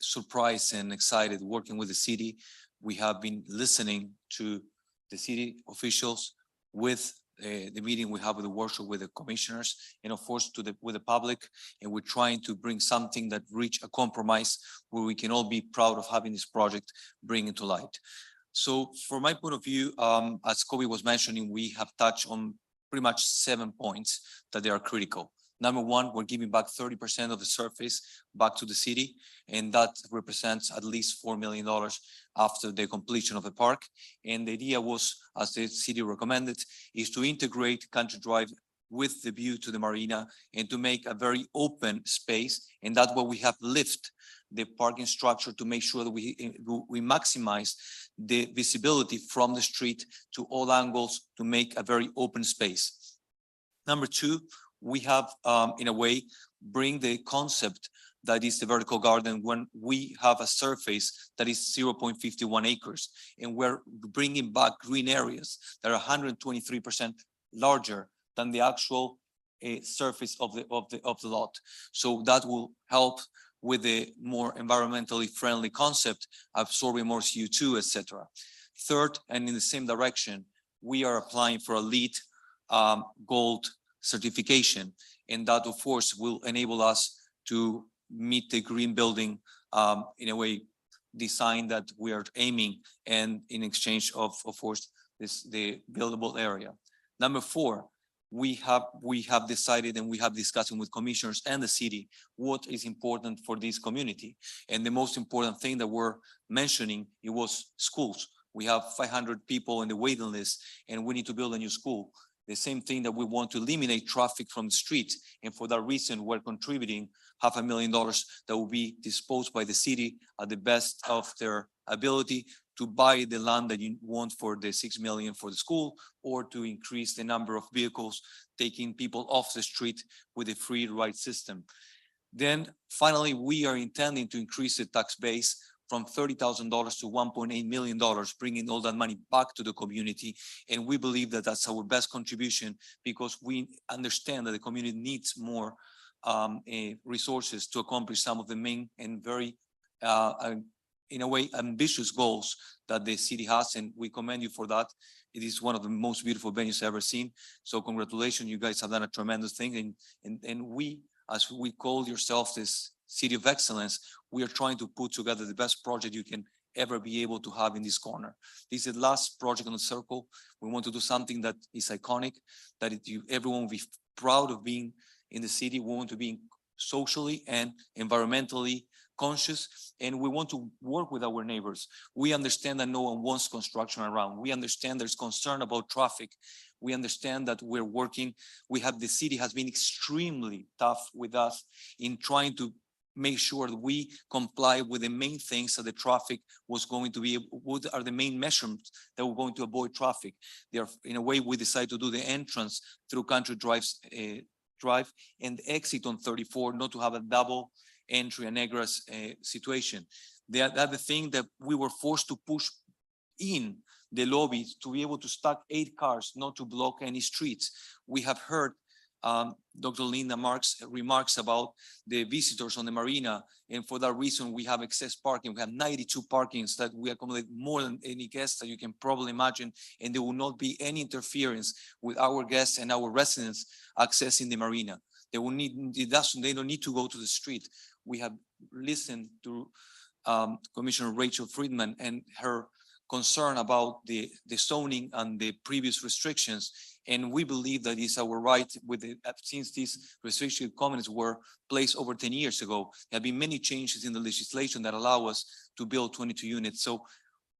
surprised and excited working with the city. We have been listening to the city officials with the meeting we have with the workshop with the commissioners and of course with the public, and we're trying to bring something that reach a compromise where we can all be proud of having this project bring it to light. So from my point of view, as Kobe was mentioning, we have touched on pretty much 7 points that they are critical. Number one, we're giving back 30% of the surface back to the city, and that represents at least $4 million after the completion of the park. And the idea was, as the city recommended, is to integrate Country Drive with the view to the marina and to make a very open space. And that's why we have lifted the parking structure to make sure that we maximize the visibility from the street to all angles to make a very open space. Number two, we have, in a way, bring the concept that is the vertical garden when we have a surface that is 0.51 acres, and we're bringing back green areas that are 123% larger than the actual surface of the lot. So that will help with the more environmentally friendly concept, absorbing more CO2, etc. Third, and in the same direction, we are applying for a LEED gold certification, and that of course will enable us to meet the green building in a way design that we are aiming, and in exchange of course the buildable area. Number four, we have decided and we have discussing with commissioners and the city what is important for this community, and the most important thing that we're mentioning, it was schools. We have 500 people in the waiting list and we need to build a new school. The same thing that we want to eliminate traffic from the street. And for that reason, we're contributing $500,000 that will be disposed by the city at the best of their ability to buy the land that you want for the 6 million for the school, or to increase the number of vehicles taking people off the street with a free ride system. Then finally, we are intending to increase the tax base from $30,000 to $1.8 million, bringing all that money back to the community. And we believe that that's our best contribution, because we understand that the community needs more resources to accomplish some of the main and very, in a way, ambitious goals that the city has. And we commend you for that. It is one of the most beautiful venues I've ever seen. So congratulations, you guys have done a tremendous thing. And we, as we call yourself this City of Excellence, we are trying to put together the best project you can ever be able to have in this corner. This is the last project on the circle. We want to do something that is iconic, that everyone will be proud of being in the city. We want to be socially and environmentally conscious, and we want to work with our neighbors. We understand that no one wants construction around. We understand there's concern about traffic. We understand that we're working. The city has been extremely tough with us in trying to make sure that we comply with the main things that the traffic was going to be, what are the main measurements that we're going to avoid traffic. There, in a way, we decided to do the entrance through Country Drive and the exit on 34, not to have a double entry and egress situation. The other thing that we were forced to push in the lobby to be able to stack 8 cars, not to block any streets. We have heard Dr. Linda Marks' remarks about the visitors on the marina, and for that reason, we have excess parking. We have 92 parkings that we accommodate more than any guest that you can probably imagine, and there will not be any interference with our guests and our residents accessing the marina. They don't need to go to the street. We have listened to Commissioner Rachel Friedman and her concern about the zoning and the previous restrictions. And we believe that it's our right since these restricted covenants were placed over 10 years ago. There have been many changes in the legislation that allow us to build 22 units. So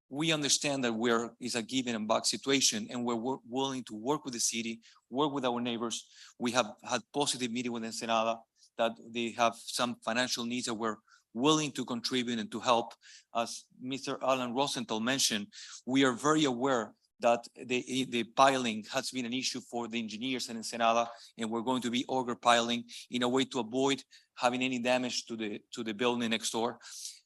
we understand that it's a give and back situation, and we're willing to work with the city, work with our neighbors. We have had positive meeting with Ensenada that they have some financial needs that we're willing to contribute and to help. As Mr. Alan Rosenthal mentioned, we are very aware that the piling has been an issue for the engineers in Ensenada, and we're going to be auger piling in a way to avoid having any damage to the building next door.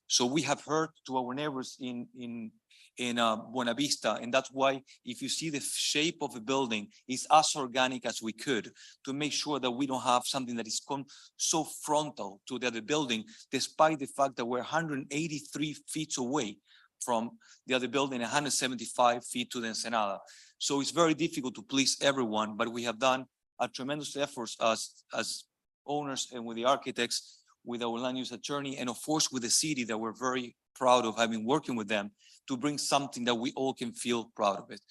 So we have heard to our neighbors in Buena Vista, and that's why if you see the shape of the building is as organic as we could, to make sure that we don't have something that is so frontal to the other building, despite the fact that we're 183 feet away from the other building, 175 feet to the Ensenada. So it's very difficult to please everyone, but we have done a tremendous effort as owners and with the architects, with our land use attorney, and of course with the city that we're very proud of having working with them to bring something that we all can feel proud of it.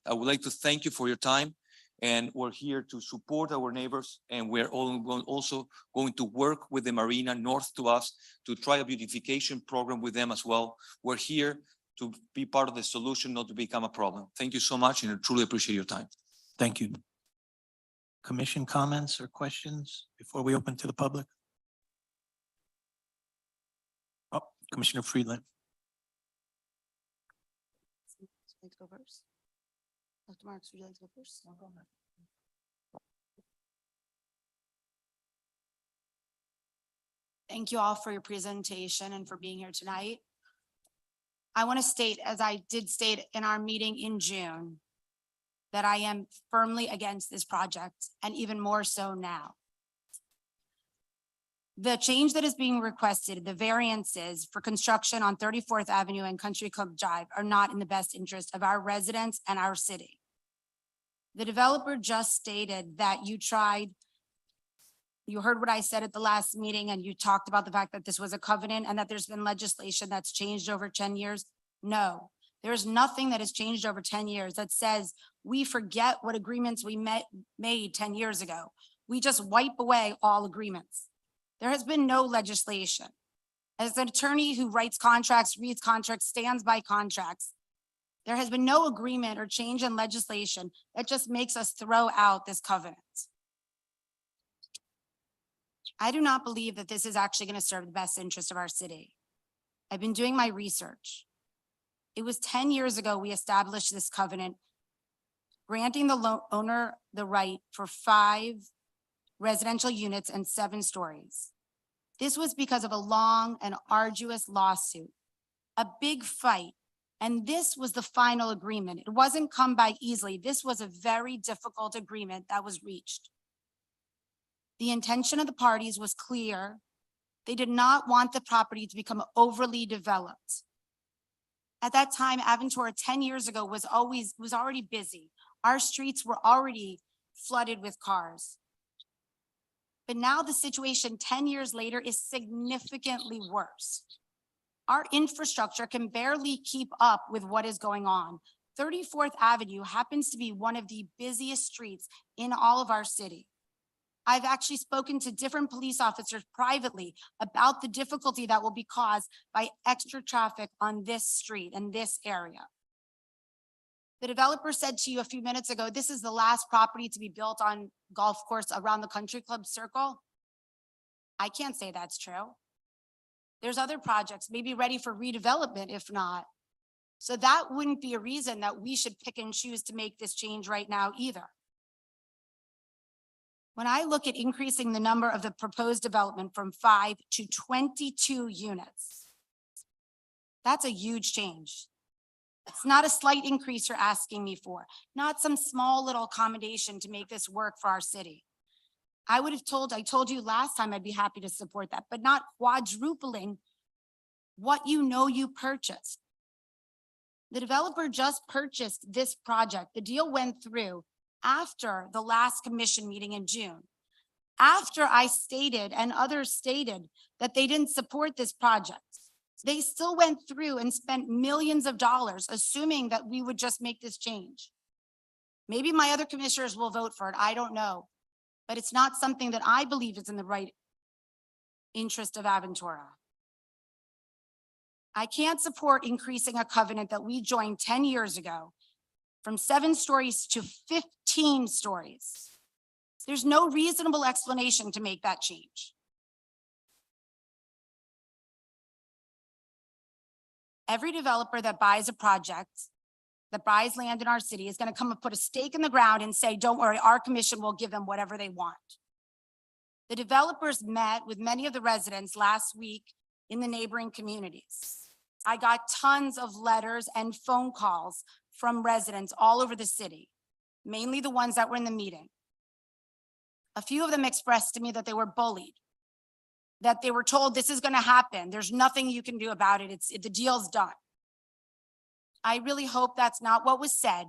I would like to thank you for your time, and we're here to support our neighbors, and we're also going to work with the marina north to us to try a beautification program with them as well. We're here to be part of the solution, not to become a problem. Thank you so much, and I truly appreciate your time. Thank you. Commission comments or questions before we open to the public? Oh, Commissioner Friedland. Would you like to go first? Dr. Marks, would you like to go first? No, go ahead. Thank you all for your presentation and for being here tonight. I want to state, as I did state in our meeting in June, that I am firmly against this project, and even more so now. The change that is being requested, the variances for construction on 34th Avenue and Country Club Drive, are not in the best interest of our residents and our city. The developer just stated that you heard what I said at the last meeting, and you talked about the fact that this was a covenant and that there's been legislation that's changed over 10 years. No, there's nothing that has changed over 10 years that says we forget what agreements we made 10 years ago. We just wipe away all agreements. There has been no legislation. As an attorney who writes contracts, reads contracts, stands by contracts, There has been no agreement or change in legislation that just makes us throw out this covenant. I do not believe that this is actually going to serve the best interest of our city. I've been doing my research. It was 10 years ago we established this covenant, granting the owner the right for 5 residential units and 7 stories. This was because of a long and arduous lawsuit, a big fight, and this was the final agreement. It wasn't come by easily. This was a very difficult agreement that was reached. The intention of the parties was clear. They did not want the property to become overly developed. At that time, Aventura 10 years ago was already busy. Our streets were already flooded with cars. But now the situation 10 years later is significantly worse. Our infrastructure can barely keep up with what is going on. 34th Avenue happens to be one of the busiest streets in all of our city. I've actually spoken to different police officers privately about the difficulty that will be caused by extra traffic on this street and this area. The developer said to you a few minutes ago, this is the last property to be built on golf course around the country club circle. I can't say that's true. There's other projects maybe ready for redevelopment, if not. So that wouldn't be a reason that we should pick and choose to make this change right now either. When I look at increasing the number of the proposed development from 5 to 22 units, that's a huge change. It's not a slight increase you're asking me for, not some small little accommodation to make this work for our city. I told you last time I'd be happy to support that, but not quadrupling what you know you purchased. The developer just purchased this project. The deal went through after the last commission meeting in June, after I stated and others stated that they didn't support this project. They still went through and spent millions of dollars assuming that we would just make this change. Maybe my other commissioners will vote for it, I don't know. But it's not something that I believe is in the right interest of Aventura. I can't support increasing a covenant that we joined 10 years ago from 7 stories to 15 stories. There's no reasonable explanation to make that change. Every developer that buys a project, that buys land in our city is going to come and put a stake in the ground and say, don't worry, our commission will give them whatever they want. The developers met with many of the residents last week in the neighboring communities. I got tons of letters and phone calls from residents all over the city, mainly the ones that were in the meeting. A few of them expressed to me that they were bullied, that they were told this is going to happen. There's nothing you can do about it. The deal's done. I really hope that's not what was said.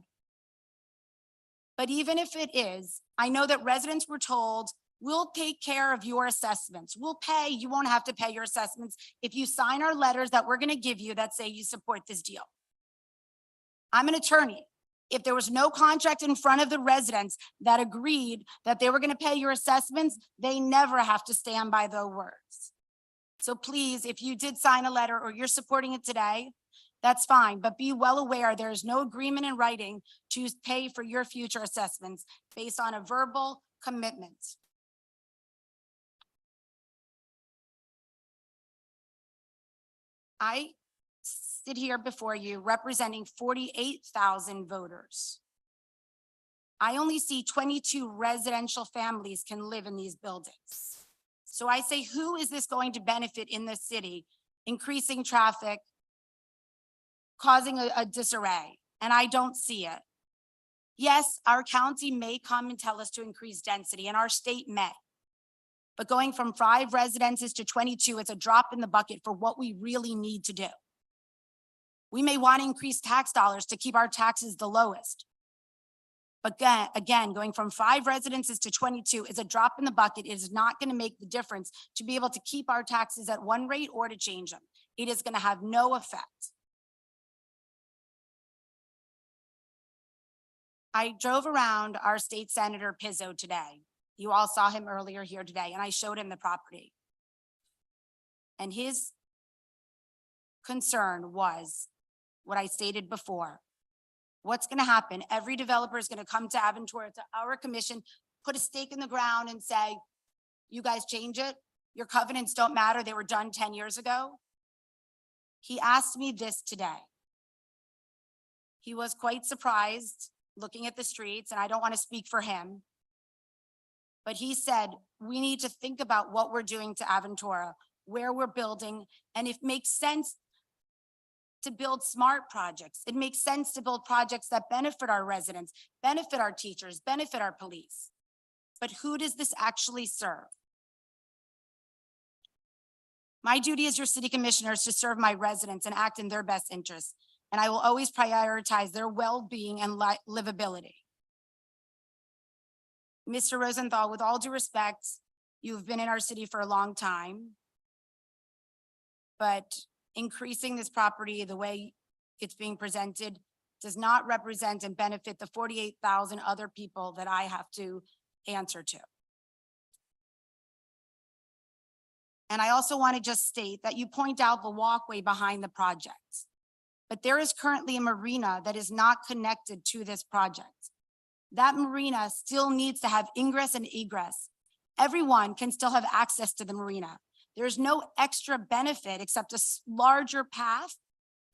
But even if it is, I know that residents were told, we'll take care of your assessments. We'll pay, you won't have to pay your assessments if you sign our letters that we're going to give you that say you support this deal. I'm an attorney. If there was no contract in front of the residents that agreed that they were going to pay your assessments, they never have to stand by those words. So please, if you did sign a letter or you're supporting it today, that's fine, but be well aware there is no agreement in writing to pay for your future assessments based on a verbal commitment. I sit here before you representing 48,000 voters. I only see 22 residential families can live in these buildings. So I say, who is this going to benefit in this city? Increasing traffic, causing a disarray, and I don't see it. Yes, our county may come and tell us to increase density, and our state may. But going from 5 residences to 22 is a drop in the bucket for what we really need to do. We may want to increase tax dollars to keep our taxes the lowest. But again, going from 5 residences to 22 is a drop in the bucket. It is not going to make the difference to be able to keep our taxes at one rate or to change them. It is going to have no effect. I drove around our state senator Pizzo today. You all saw him earlier here today, and I showed him the property. And his concern was what I stated before. What's gonna happen? Every developer is gonna come to Aventura, to our commission, put a stake in the ground and say, you guys change it. Your covenants don't matter. They were done 10 years ago. He asked me this today. He was quite surprised looking at the streets, and I don't want to speak for him. But he said, we need to think about what we're doing to Aventura, where we're building, and if it makes sense to build smart projects. It makes sense to build projects that benefit our residents, benefit our teachers, benefit our police. But who does this actually serve? My duty as your city commissioner is to serve my residents and act in their best interests. And I will always prioritize their well-being and livability. Mr. Rosenthal, with all due respect, you've been in our city for a long time. But increasing this property the way it's being presented does not represent and benefit the 48,000 other people that I have to answer to. And I also want to just state that you point out the walkway behind the project, but there is currently a marina that is not connected to this project. That marina still needs to have ingress and egress. Everyone can still have access to the marina. There's no extra benefit except a larger path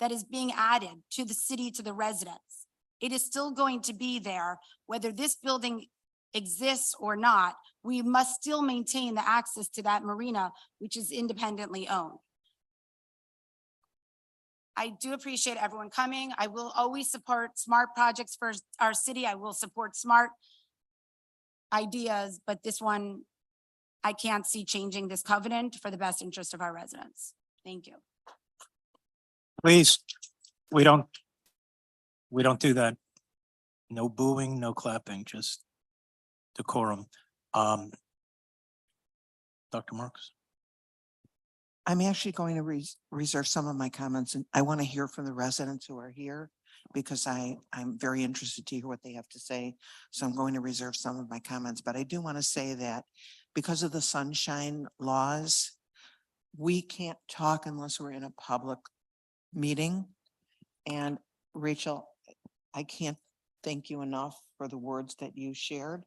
that is being added to the city, to the residents. It is still going to be there, whether this building exists or not. We must still maintain the access to that marina, which is independently owned. I do appreciate everyone coming. I will always support smart projects for our city. I will support smart ideas, but this one, I can't see changing this covenant for the best interest of our residents. Thank you. Please, we don't do that. No booing, no clapping, just decorum. Dr. Marks? I'm actually going to reserve some of my comments, and I want to hear from the residents who are here because I'm very interested to hear what they have to say. So I'm going to reserve some of my comments, but I do want to say that because of the sunshine laws, we can't talk unless we're in a public meeting. And Rachel, I can't thank you enough for the words that you shared,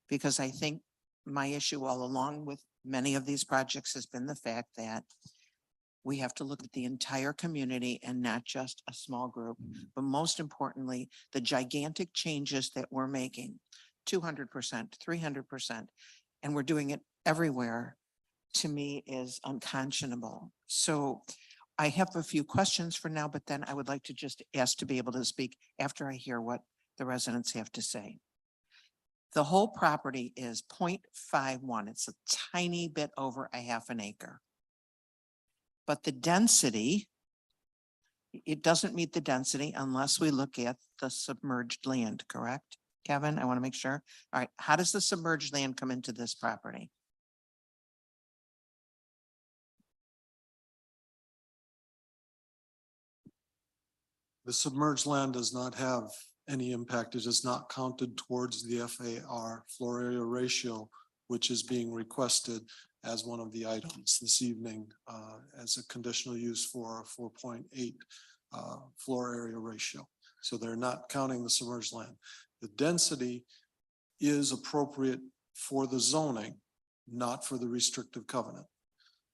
because I think my issue all along with many of these projects has been the fact that we have to look at the entire community and not just a small group. But most importantly, the gigantic changes that we're making, 200%, 300%, and we're doing it everywhere, to me is unconscionable. So I have a few questions for now, but then I would like to just ask to be able to speak after I hear what the residents have to say. The whole property is 0.51. It's a tiny bit over a half an acre. But the density, it doesn't meet the density unless we look at the submerged land, correct? Kevin, I want to make sure. All right, how does the submerged land come into this property? The submerged land does not have any impact. It is not counted towards the FAR, floor area ratio, which is being requested as one of the items this evening as a conditional use for a 4.8 floor area ratio. So they're not counting the submerged land. The density is appropriate for the zoning, not for the restrictive covenant.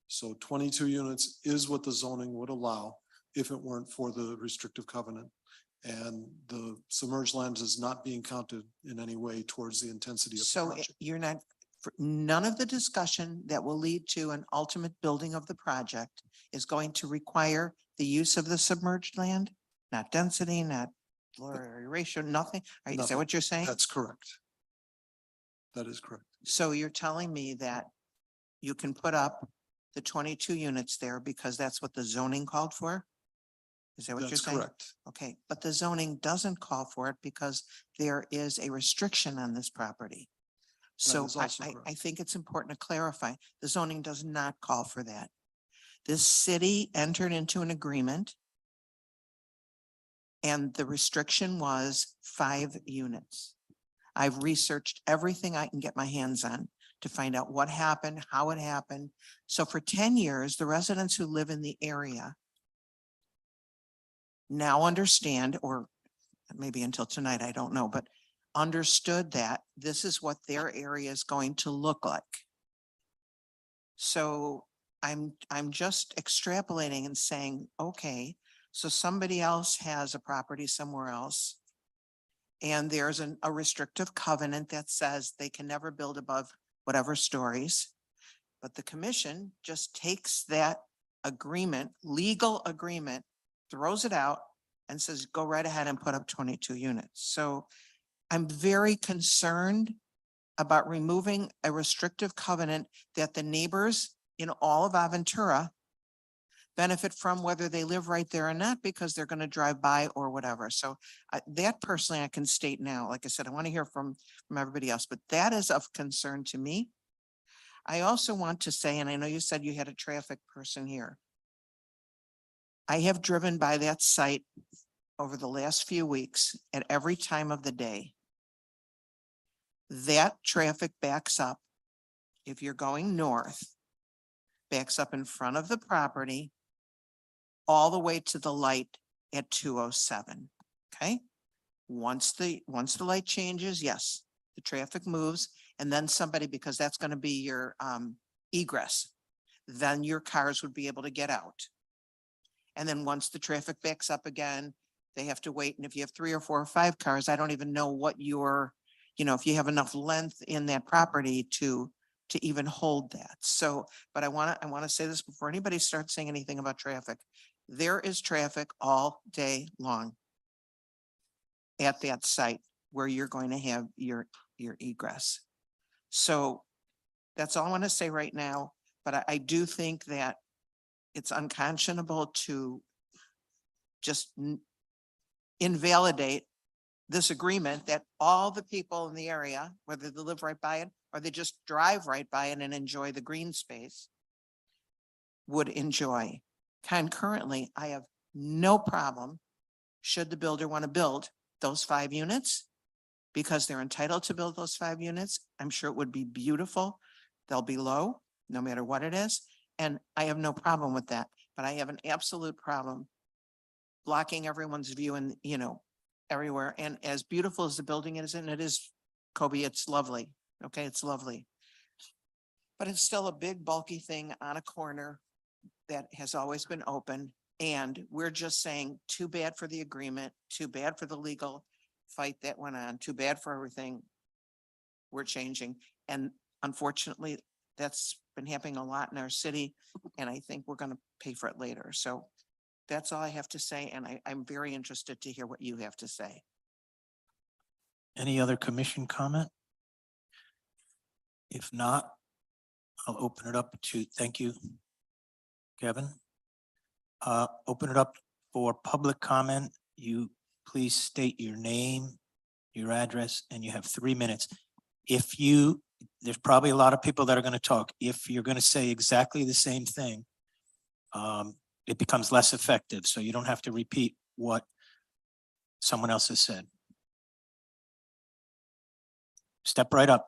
So 22 units is what the zoning would allow if it weren't for the restrictive covenant. And the submerged land is not being counted in any way towards the intensity of the So project. you're not, none of the discussion that will lead to an ultimate building of the project is going to require the use of the submerged land? Not density, not floor area ratio, nothing? Is that Nothing. what you're saying? That's correct. That is correct. So you're telling me that you can put up the 22 units there because that's what the zoning called for? Is that what you're That's saying? correct. Okay, but the zoning doesn't call for it because there is a restriction on this property. So is also correct. I think it's important to clarify, the zoning does not call for that. This city entered into an agreement and the restriction was 5 units. I've researched everything I can get my hands on to find out what happened, how it happened. So for 10 years, the residents who live in the area now understand, or maybe until tonight, I don't know, but understood that this is what their area is going to look like. So I'm just extrapolating and saying, okay, so somebody else has a property somewhere else. And there's a restrictive covenant that says they can never build above whatever stories. But the commission just takes that agreement, legal agreement, throws it out and says, go right ahead and put up 22 units. So I'm very concerned about removing a restrictive covenant that the neighbors in all of Aventura benefit from, whether they live right there or not, because they're going to drive by or whatever. So that personally I can state now. Like I said, I want to hear from everybody else, but that is of concern to me. I also want to say, and I know you said you had a traffic person here. I have driven by that site over the last few weeks at every time of the day. That traffic backs up. If you're going north, backs up in front of the property all the way to the light at 207. Okay. Once the light changes, yes, the traffic moves, and then somebody, because that's going to be your egress, then your cars would be able to get out. And then once the traffic backs up again, they have to wait. And if you have 3 or 4 or 5 cars, I don't even know what your, if you have enough length in that property to even hold that. So, but I want to say this before anybody starts saying anything about traffic. There is traffic all day long at that site where you're going to have your egress. So that's all I want to say right now. But I do think that it's unconscionable to just invalidate this agreement that all the people in the area, whether they live right by it or they just drive right by it and enjoy the green space, would enjoy. Concurrently, I have no problem, should the builder want to build those 5 units, because they're entitled to build those 5 units. I'm sure it would be beautiful. They'll be low, no matter what it is. And I have no problem with that, but I have an absolute problem blocking everyone's view and, everywhere. And as beautiful as the building is, and it is, Kobe, it's lovely. Okay, it's lovely. But it's still a big bulky thing on a corner that has always been open. And we're just saying, too bad for the agreement, too bad for the legal fight that went on, too bad for everything. We're changing. And unfortunately, that's been happening a lot in our city. And I think we're going to pay for it later. So that's all I have to say. And I'm very interested to hear what you have to say. Any other commission comment? If not, I'll open it up to, thank you, Kevin. Open it up for public comment. You please state your name, your address, and you have 3 minutes. There's probably a lot of people that are going to talk. If you're going to say exactly the same thing, it becomes less effective. So you don't have to repeat what someone else has said. Step right up.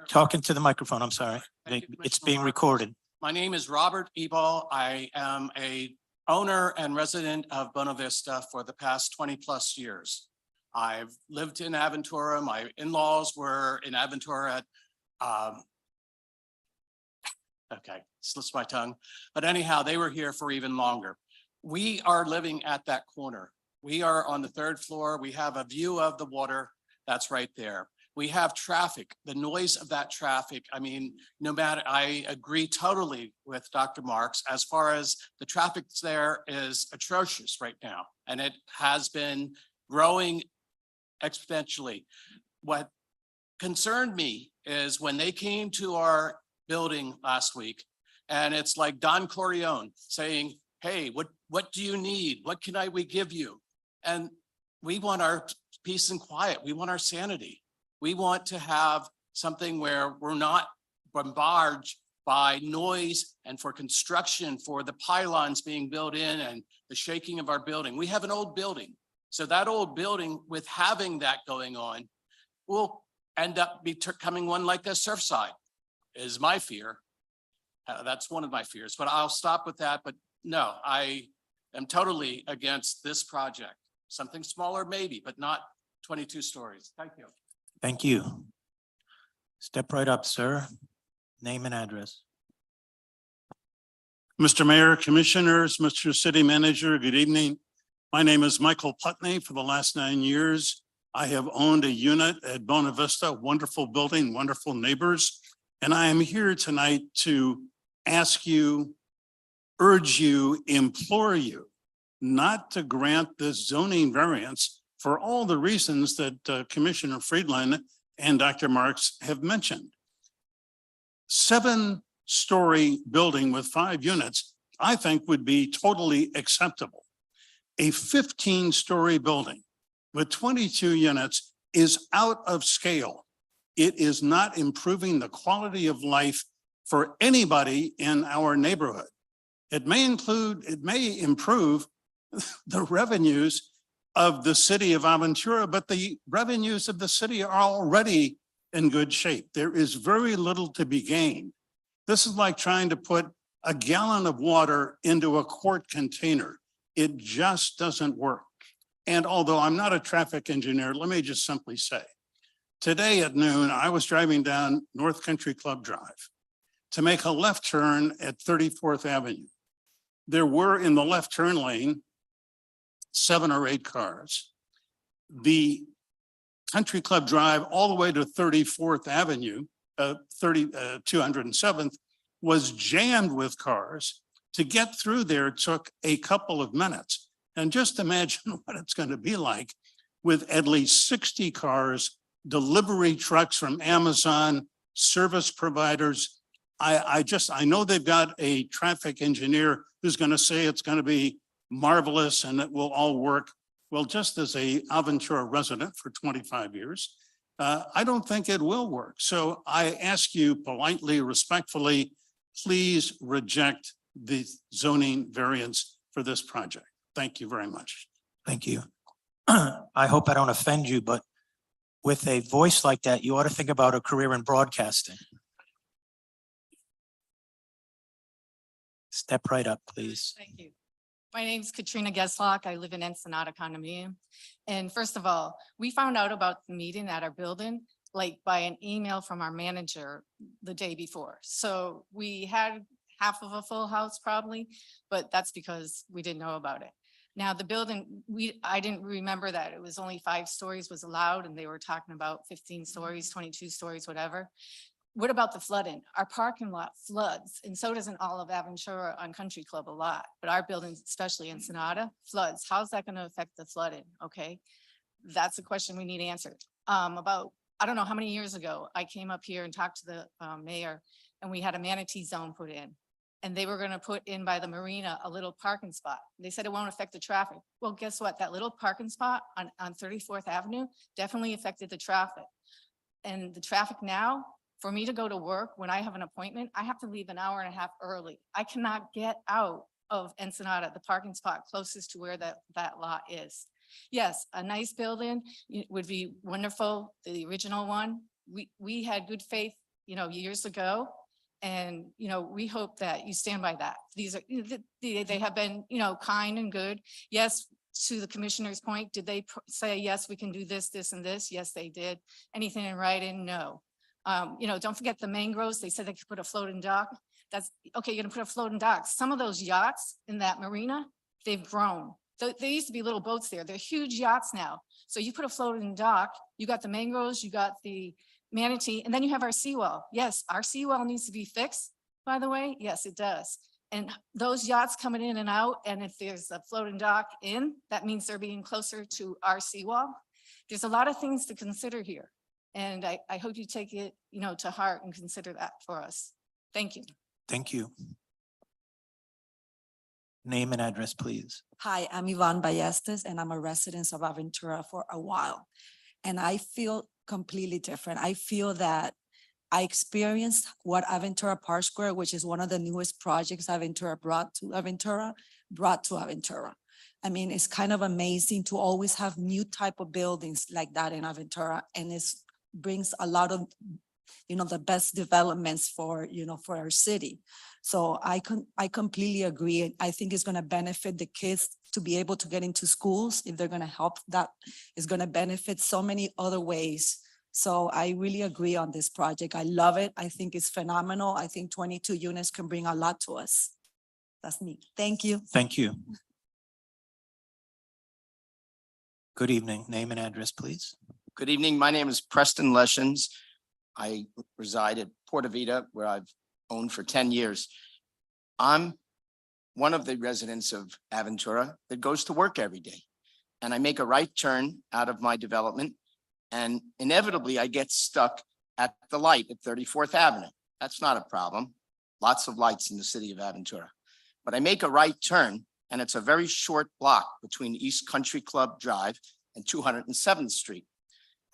Talking to the microphone, I'm sorry. It's being recorded. My name is Robert Ebal. I am a owner and resident of Buena Vista for the past 20+ years. I've lived in Aventura. My in-laws were in Aventura at, okay, slips my tongue. But anyhow, they were here for even longer. We are living at that corner. We are on the 3rd floor. We have a view of the water that's right there. We have traffic, the noise of that traffic. I mean, I agree totally with Dr. Marks as far as the traffic there is atrocious right now. And it has been growing exponentially. What concerned me is when they came to our building last week, and it's like Don Corleone saying, hey, what do you need? What can we give you? And we want our peace and quiet. We want our sanity. We want to have something where we're not bombarded by noise and for construction, for the pylons being built in and the shaking of our building. We have an old building. So that old building, with having that going on, will end up becoming one like the Surfside, is my fear. That's one of my fears, but I'll stop with that. But no, am totally against this project. Something smaller maybe, but not 22 stories. Thank you. Thank you. Step right up, sir. Name and address. Mr. Mayor, Commissioners, Mr. City Manager, good evening. My name is Michael Putney. For the last 9 years, I have owned a unit at Bona Vista, wonderful building, wonderful neighbors. And I am here tonight to ask you, urge you, implore you not to grant this zoning variance for all the reasons that Commissioner Friedland and Dr. Marks have mentioned. 7-story building with 5 units, I think would be totally acceptable. A 15-story building with 22 units is out of scale. It is not improving the quality of life for anybody in our neighborhood. It may improve the revenues of the city of Aventura, but the revenues of the city are already in good shape. There is very little to be gained. This is like trying to put a gallon of water into a quart container. It just doesn't work. And although I'm not a traffic engineer, let me just simply say, today at noon, I was driving down North Country Club Drive to make a left turn at 34th Avenue. There were in the left turn lane 7 or 8 cars. The Country Club Drive all the way to 34th Avenue, 207th, was jammed with cars. To get through there took a couple of minutes. And just imagine what it's going to be like with at least 60 cars, delivery trucks from Amazon, service providers. I know they've got a traffic engineer who's going to say it's going to be marvelous and it will all work. Well, just as a Aventura resident for 25 years, I don't think it will work. So I ask you politely, respectfully, please reject the zoning variance for this project. Thank you very much. Thank you. I hope I don't offend you, but with a voice like that, you ought to think about a career in broadcasting. Step right up, please. Thank you. My name is Katrina Geslock. I live in Ensenada condominium. And first of all, we found out about the meeting at our building, like by an email from our manager the day before. So we had half of a full house probably, but that's because we didn't know about it. Now the building, I didn't remember that it was only 5 stories was allowed and they were talking about 15 stories, 22 stories, whatever. What about the flooding? Our parking lot floods, and so doesn't all of Aventura on Country Club a lot, but our buildings, especially in Ensenada, floods. How's that going to affect the flooding? Okay, that's a question we need answered. About, I don't know how many years ago, I came up here and talked to the mayor, and we had a manatee zone put in. And they were going to put in by the marina a little parking spot. They said it won't affect the traffic. Well, guess what? That little parking spot on 34th Avenue definitely affected the traffic. And the traffic now, for me to go to work when I have an appointment, I have to leave an hour and a half early. I cannot get out of Ensenada, the parking spot closest to where that lot is. Yes, a nice building would be wonderful. The original one, we had good faith, years ago. And, we hope that you stand by that. These are, they have been, kind and good. Yes, to the commissioner's point, did they say, yes, we can do this, this, and this? Yes, they did. Anything in writing? No. Don't forget the mangroves. They said they could put a floating dock. That's okay. You're gonna put a floating dock. Some of those yachts in that marina, they've grown. There used to be little boats there. They're huge yachts now. So you put a floating dock, you got the mangroves, you got the manatee, and then you have our seawall. Yes, our seawall needs to be fixed, by the way. Yes, it does. And those yachts coming in and out, and if there's a floating dock in, that means they're being closer to our seawall. There's a lot of things to consider here. And I hope you take it, to heart and consider that for us. Thank you. Thank you. Name and address, please. Hi, I'm Yvonne Ballestes, and I'm a resident of Aventura for a while. And I feel completely different. I feel that I experienced what Aventura Park Square, which is one of the newest projects Aventura brought to Aventura. I mean, it's kind of amazing to always have new type of buildings like that in Aventura, and it brings a lot of the best developments for, for our city. So I completely agree. And I think it's going to benefit the kids to be able to get into schools. If they're going to help, that is going to benefit so many other ways. So I really agree on this project. I love it. I think it's phenomenal. I think 22 units can bring a lot to us. That's me. Thank you. Thank you. Good evening. Name and address, please. Good evening. My name is Preston Leshens. I reside at Porta Vita, where I've owned for 10 years. I'm one of the residents of Aventura that goes to work every day. And I make a right turn out of my development, and inevitably I get stuck at the light at 34th Avenue. That's not a problem. Lots of lights in the city of Aventura. But I make a right turn, and it's a very short block between East Country Club Drive and 207th Street.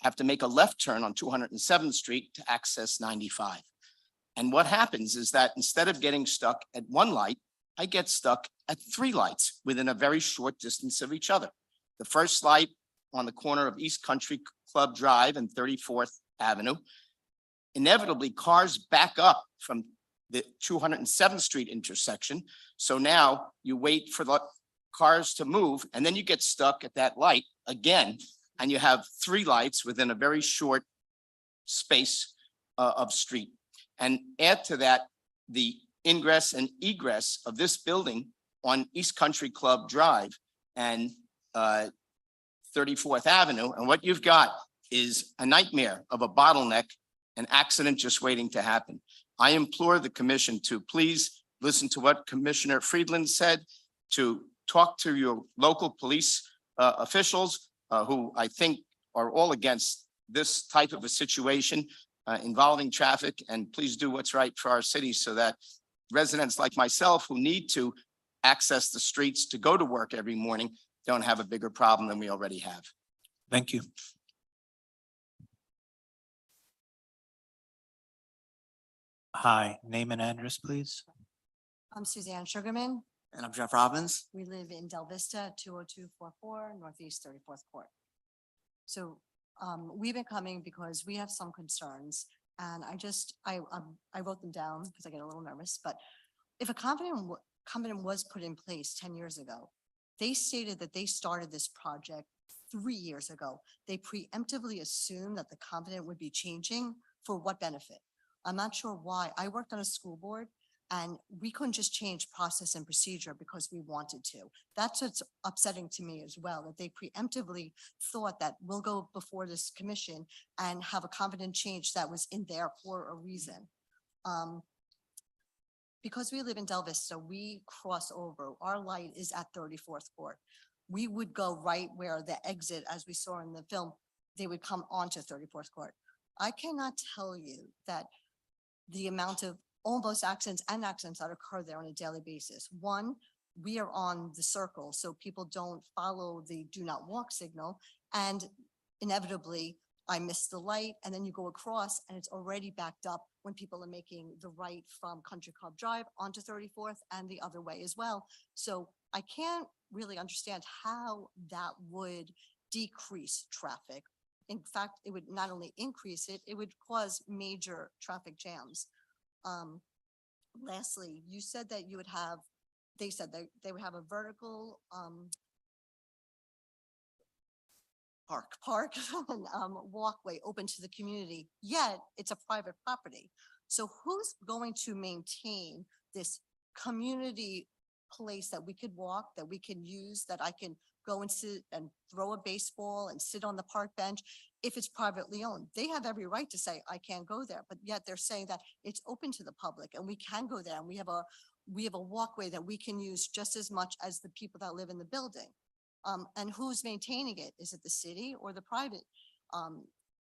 I have to make a left turn on 207th Street to access 95. And what happens is that instead of getting stuck at one light, I get stuck at 3 lights within a very short distance of each other. The first light on the corner of East Country Club Drive and 34th Avenue. Inevitably, cars back up from the 207th Street intersection. So now you wait for the cars to move, and then you get stuck at that light again, and you have 3 lights within a very short space of street. And add to that the ingress and egress of this building on East Country Club Drive and 34th Avenue. And what you've got is a nightmare of a bottleneck, an accident just waiting to happen. I implore the commission to please listen to what Commissioner Friedland said, to talk to your local police officials who I think are all against this type of a situation involving traffic, and please do what's right for our city so that residents like myself who need to access the streets to go to work every morning don't have a bigger problem than we already have. Thank you. Hi, name and address, please. I'm Suzanne Sugarman. And I'm Jeff Robbins. We live in Del Vista, 20244 Northeast 34th Court. So we've been coming because we have some concerns, and I wrote them down because I get a little nervous, but if a covenant was put in place 10 years ago, they stated that they started this project 3 years ago. They preemptively assumed that the covenant would be changing. For what benefit? I'm not sure why. I worked on a school board, and we couldn't just change process and procedure because we wanted to. That's what's upsetting to me as well, that they preemptively thought that we'll go before this commission and have a covenant change that was in there for a reason. Because we live in Del Vista, we cross over. Our light is at 34th Court. We would go right where the exit, as we saw in the film, they would come onto 34th Court. I cannot tell you that the amount of almost accidents and accidents that occur there on a daily basis. One, we are on the circle, so people don't follow the do not walk signal. And inevitably, I miss the light, and then you go across and it's already backed up when people are making the right from Country Club Drive onto 34th and the other way as well. So I can't really understand how that would decrease traffic. In fact, it would not only increase it, it would cause major traffic jams. Lastly, you said that you would have, they said that they would have a vertical park walkway open to the community, yet it's a private property. So who's going to maintain this community place that we could walk, that we can use, that I can go and sit and throw a baseball and sit on the park bench if it's privately owned? They have every right to say, I can't go there, but yet they're saying that it's open to the public and we can go there, and we have a walkway that we can use just as much as the people that live in the building. And who's maintaining it? Is it the city or the private,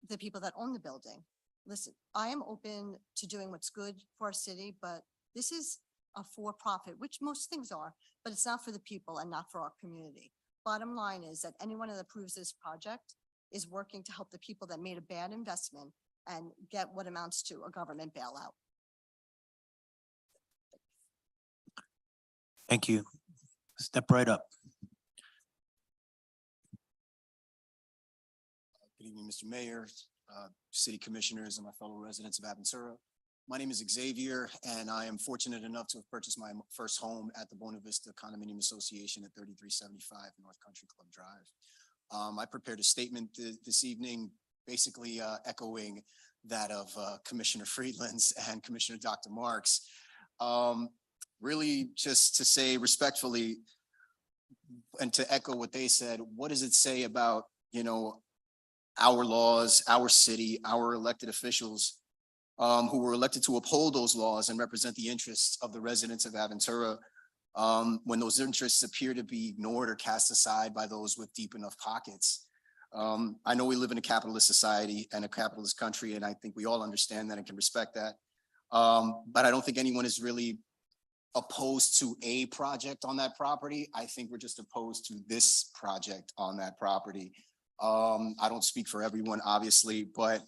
the people that own the building? Listen, I am open to doing what's good for our city, but this is a for-profit, which most things are, but it's not for the people and not for our community. Bottom line is that anyone that approves this project is working to help the people that made a bad investment and get what amounts to a government bailout. Thank you. Step right up. Good evening, Mr. Mayor, city commissioners, and my fellow residents of Aventura. My name is Xavier, and I am fortunate enough to have purchased my first home at the Buena Vista Condominium Association at 3375 North Country Club Drive. I prepared a statement this evening, basically echoing that of Commissioner Friedland's and Commissioner Dr. Marks. Really just to say respectfully, and to echo what they said, what does it say about, our laws, our city, our elected officials who were elected to uphold those laws and represent the interests of the residents of Aventura when those interests appear to be ignored or cast aside by those with deep enough pockets. I know we live in a capitalist society and a capitalist country, and I think we all understand that and can respect that. But I don't think anyone is really opposed to a project on that property. I think we're just opposed to this project on that property. I don't speak for everyone, obviously, but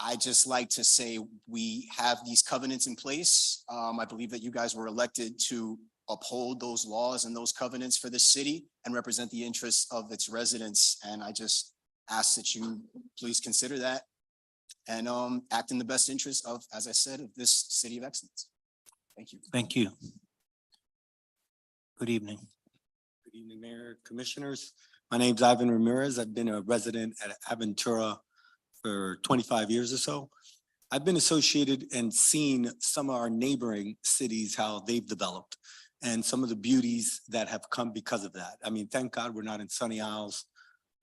I just like to say we have these covenants in place. I believe that you guys were elected to uphold those laws and those covenants for this city and represent the interests of its residents. And I just ask that you please consider that and act in the best interest of, as I said, of this city of excellence. Thank you. Thank you. Good evening. Good evening, Mayor, Commissioners. My name's Ivan Ramirez. I've been a resident at Aventura for 25 years or so. I've been associated and seen some of our neighboring cities, how they've developed and some of the beauties that have come because of that. I mean, thank God we're not in Sunny Isles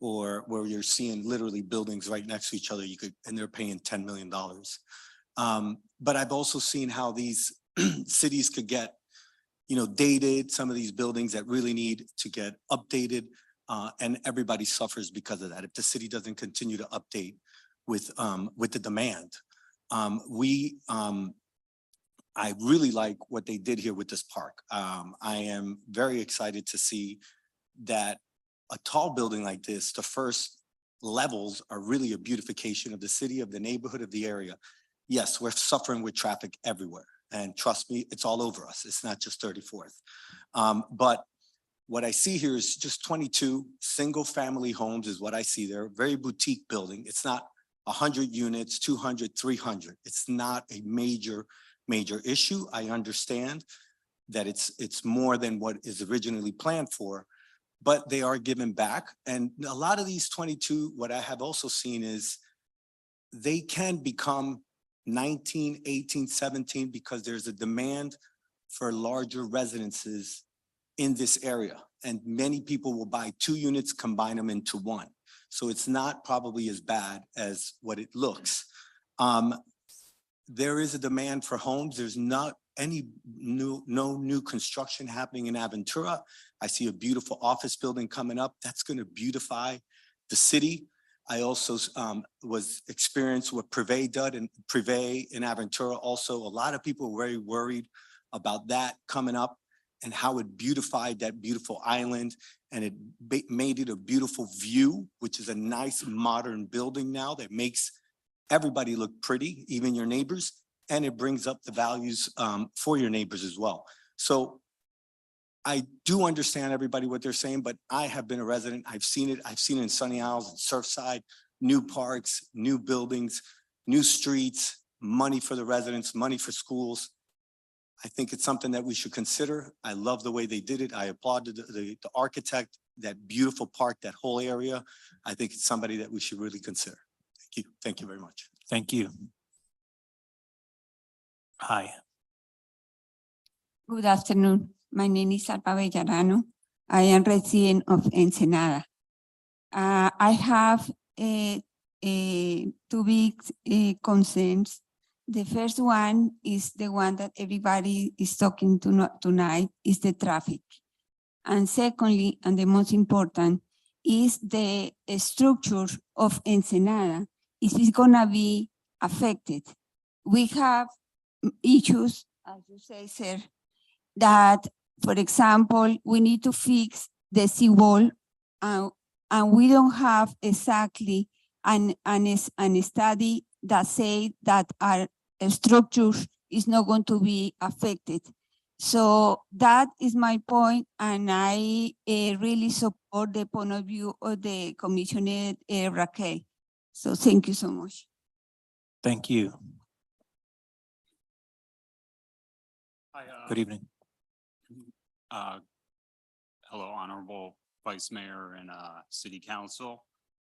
or where you're seeing literally buildings right next to each other. And they're paying $10 million. But I've also seen how these cities could get, dated, some of these buildings that really need to get updated. And everybody suffers because of that. If the city doesn't continue to update with the demand, I really like what they did here with this park. I am very excited to see that a tall building like this, the first levels are really a beautification of the city, of the neighborhood, of the area. Yes, we're suffering with traffic everywhere. And trust me, it's all over us. It's not just 34th. But what I see here is just 22 single family homes is what I see there. Very boutique building. It's not 100 units, 200, 300. It's not a major issue. I understand that it's more than what is originally planned for, but they are giving back. And a lot of these 22, what I have also seen is they can become 19, 18, 17 because there's a demand for larger residences in this area. And many people will buy 2 units, combine them into 1. So it's not probably as bad as what it looks. There is a demand for homes. There's not no new construction happening in Aventura. I see a beautiful office building coming up. That's going to beautify the city. I also was experienced what Privé did and Privé in Aventura. Also, a lot of people were very worried about that coming up and how it beautified that beautiful island. And it made it a beautiful view, which is a nice modern building now that makes everybody look pretty, even your neighbors. And it brings up the values for your neighbors as well. So I do understand everybody what they're saying, but I have been a resident. I've seen it. I've seen it in Sunny Isles and Surfside, new parks, new buildings, new streets, money for the residents, money for schools. I think it's something that we should consider. I love the way they did it. I applauded the architect, that beautiful park, that whole area. I think it's somebody that we should really consider. Thank you. Thank you very much. Thank you. Hi. Good afternoon. My name is Alba Bellarano. I am resident of Ensenada. I have 2 big concerns. The first one is the one that everybody is talking to tonight, is the traffic. And secondly, and the most important, is the structure of Ensenada. Is it gonna be affected? We have issues, as you say, sir, that, for example, we need to fix the seawall, and we don't have exactly an study that say that our structure is not going to be affected. So that is my point, and I really support the point of view of the Commissioner Raquel. So thank you so much. Thank you. Hi, Good evening. hello, Honorable Vice Mayor and City Council.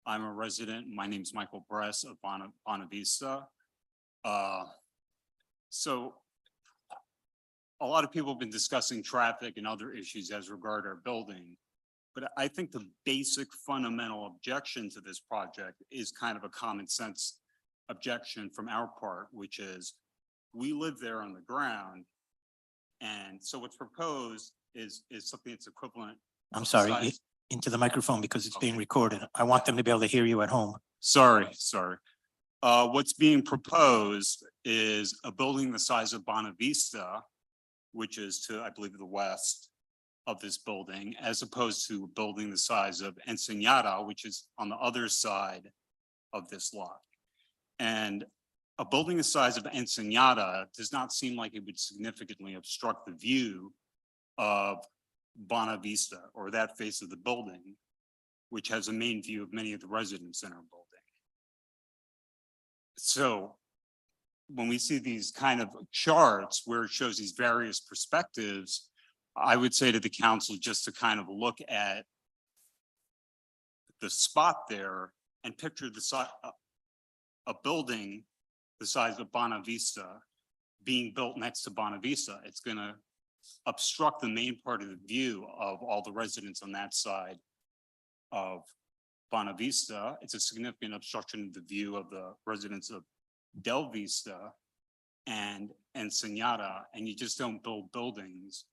I'm a resident. My name is Michael Bress of Bona Vista. So a lot of people have been discussing traffic and other issues as regard our building. But I think the basic fundamental objection to this project is kind of a common sense objection from our part, which is we live there on the ground. And so what's proposed is something that's equivalent. I'm of the sorry, size- into the microphone because it's being Okay. recorded. I want them to be able to hear you at home. Sorry. What's being proposed is a building the size of Bona Vista, which is to, I believe, the west of this building, as opposed to a building the size of Ensenada, which is on the other side of this lot. And a building the size of Ensenada does not seem like it would significantly obstruct the view of Bona Vista or that face of the building, which has a main view of many of the residents in our building. So when we see these kind of charts where it shows these various perspectives, I would say to the council just to kind of look at the spot there and picture the size, a building the size of Bona Vista being built next to Bona Vista. It's gonna obstruct the main part of the view of all the residents on that side of Bona Vista. It's a significant obstruction of the view of the residents of Del Vista and Ensenada, and you just don't build buildings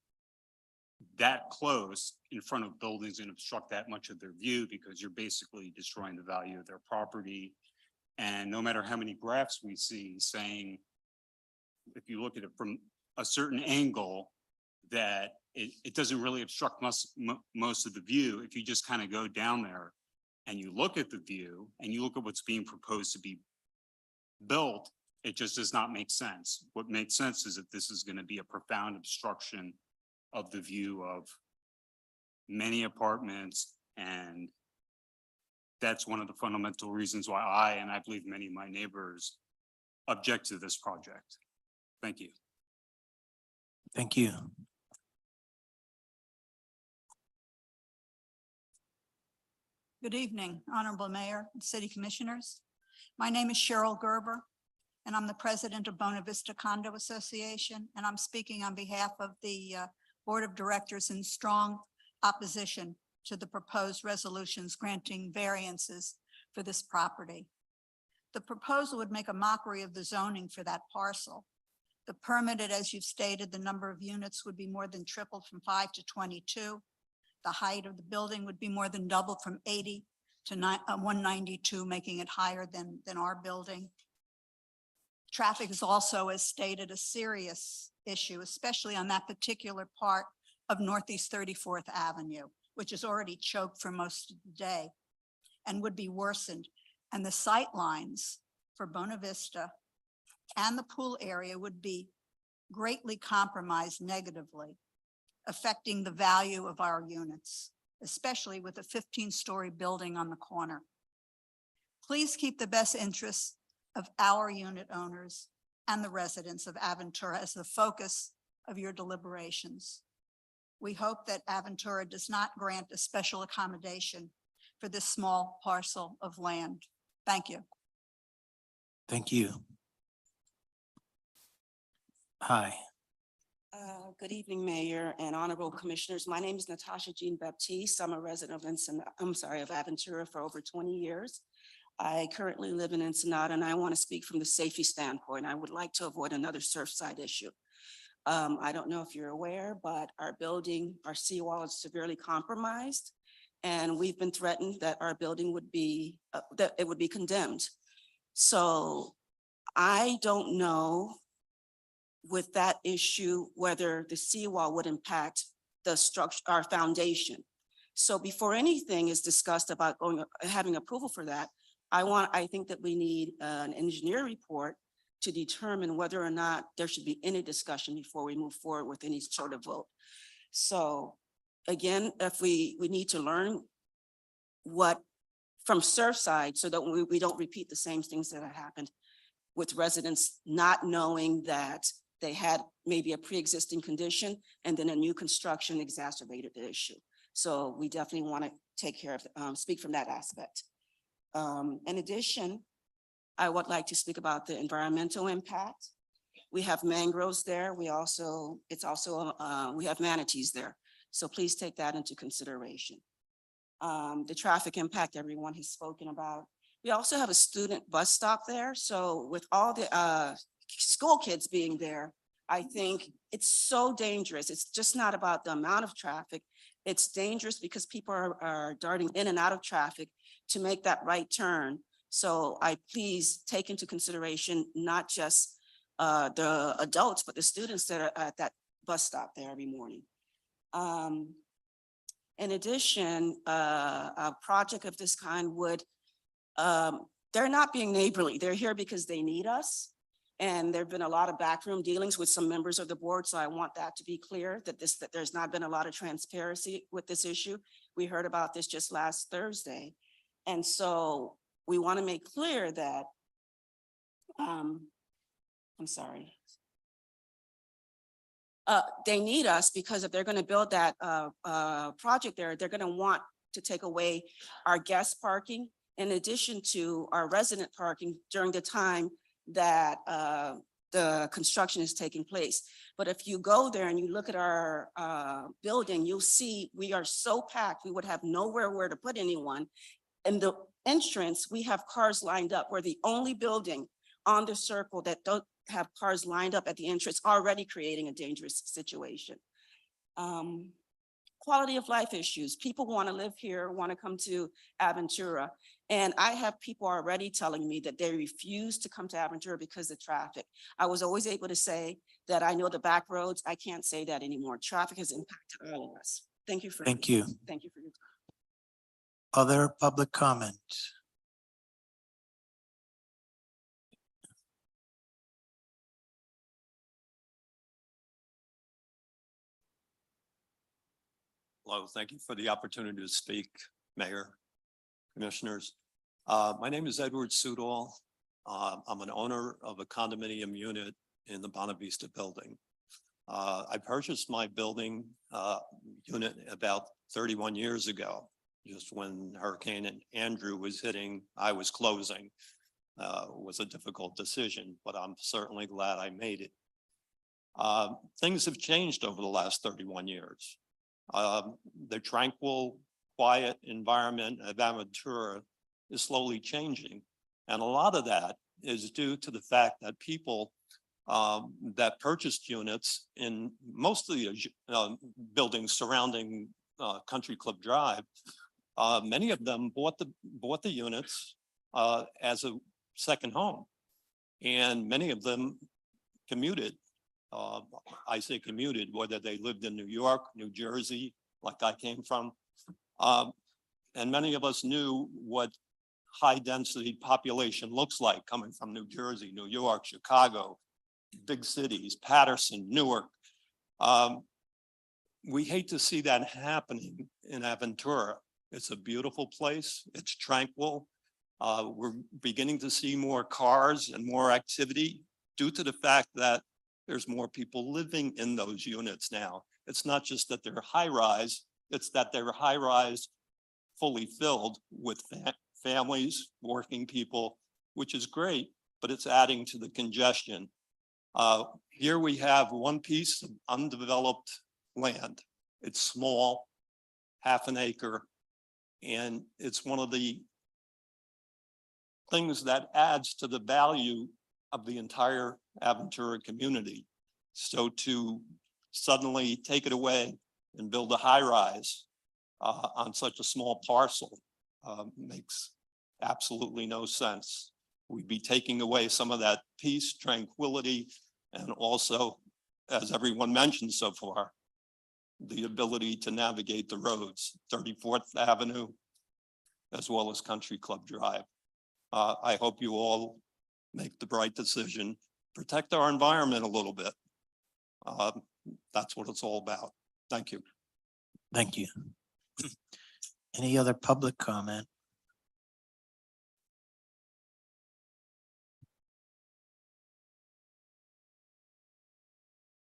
that close in front of buildings and obstruct that much of their view, because you're basically destroying the value of their property. And no matter how many graphs we see saying, if you look at it from a certain angle, that it doesn't really obstruct most of the view. If you just kind of go down there and you look at the view and you look at what's being proposed to be built, it just does not make sense. What makes sense is that this is going to be a profound obstruction of the view of many apartments, and that's one of the fundamental reasons why I, and I believe many of my neighbors, object to this project. Thank you. Thank you. Good evening, Honorable Mayor and City Commissioners. My name is Cheryl Gerber, and I'm the president of Bona Vista Condo Association, and I'm speaking on behalf of the Board of Directors in strong opposition to the proposed resolutions granting variances for this property. The proposal would make a mockery of the zoning for that parcel. The permitted, as you've stated, the number of units would be more than tripled from 5 to 22. The height of the building would be more than doubled from 80 to 192, making it higher than our building. Traffic is also, as stated, a serious issue, especially on that particular part of Northeast 34th Avenue, which is already choked for most of the day and would be worsened. And the sight lines for Bona Vista and the pool area would be greatly compromised negatively, affecting the value of our units, especially with a 15-story building on the corner. Please keep the best interests of our unit owners and the residents of Aventura as the focus of your deliberations. We hope that Aventura does not grant a special accommodation for this small parcel of land. Thank you. Thank you. Hi. Good evening, Mayor and Honorable Commissioners. My name is Natasha Jean Baptiste. I'm a resident of Aventura for over 20 years. I currently live in Ensenada, and I want to speak from the safety standpoint. I would like to avoid another Surfside issue. I don't know if you're aware, but our building, our seawall is severely compromised, and we've been threatened that our building would be, that it would be condemned. So I don't know with that issue whether the seawall would impact the structure, our foundation. So before anything is discussed about having approval for that, I think that we need an engineer report to determine whether or not there should be any discussion before we move forward with any sort of vote. So again, if we need to learn what from Surfside so that we don't repeat the same things that have happened with residents not knowing that they had maybe a pre-existing condition and then a new construction exacerbated the issue. So we definitely want to take care of, speak from that aspect. In addition, I would like to speak about the environmental impact. We have mangroves there. We also, we have manatees there. So please take that into consideration. The traffic impact everyone has spoken about. We also have a student bus stop there. So with all the school kids being there, I think it's so dangerous. It's just not about the amount of traffic. It's dangerous because people are darting in and out of traffic to make that right turn. So I please take into consideration not just the adults, but the students that are at that bus stop there every morning. In addition, a project of this kind would, they're not being neighborly. They're here because they need us. And there've been a lot of backroom dealings with some members of the board. So I want that to be clear that there's not been a lot of transparency with this issue. We heard about this just last Thursday. And so we want to make clear that, I'm sorry. They need us because if they're going to build that project there, they're going to want to take away our guest parking in addition to our resident parking during the time that the construction is taking place. But if you go there and you look at our building, you'll see we are so packed, we would have nowhere where to put anyone. In the entrance, we have cars lined up. We're the only building on the circle that don't have cars lined up at the entrance, already creating a dangerous situation. Quality of life issues. People want to live here, want to come to Aventura. And I have people already telling me that they refuse to come to Aventura because of traffic. I was always able to say that I know the back roads. I can't say that anymore. Traffic has impacted all of us. Thank you for. Thank you. Thank you for your time. Other public comment? Hello, thank you for the opportunity to speak, Mayor, Commissioners. My name is Edward Sudol. I'm an owner of a condominium unit in the Bonavista building. I purchased my building unit about 31 years ago, just when Hurricane Andrew was hitting, I was closing. It was a difficult decision, but I'm certainly glad I made it. Things have changed over the last 31 years. The tranquil, quiet environment of Aventura is slowly changing. And a lot of that is due to the fact that people that purchased units in most of the buildings surrounding Country Club Drive, many of them bought the units as a second home. And many of them commuted. I say commuted, whether they lived in New York, New Jersey, like I came from. And many of us knew what high density population looks like coming from New Jersey, New York, Chicago, big cities, Patterson, Newark. We hate to see that happening in Aventura. It's a beautiful place. It's tranquil. We're beginning to see more cars and more activity due to the fact that there's more people living in those units now. It's not just that they're high rise, it's that they're high rise fully filled with families, working people, which is great, but it's adding to the congestion. Here we have one piece of undeveloped land. It's small, half an acre, and it's one of the things that adds to the value of the entire Aventura community. So to suddenly take it away and build a high rise on such a small parcel makes absolutely no sense. We'd be taking away some of that peace, tranquility, and also, as everyone mentioned so far, the ability to navigate the roads, 34th Avenue, as well as Country Club Drive. I hope you all make the right decision, protect our environment a little bit. That's what it's all about. Thank you. Thank you. Any other public comment?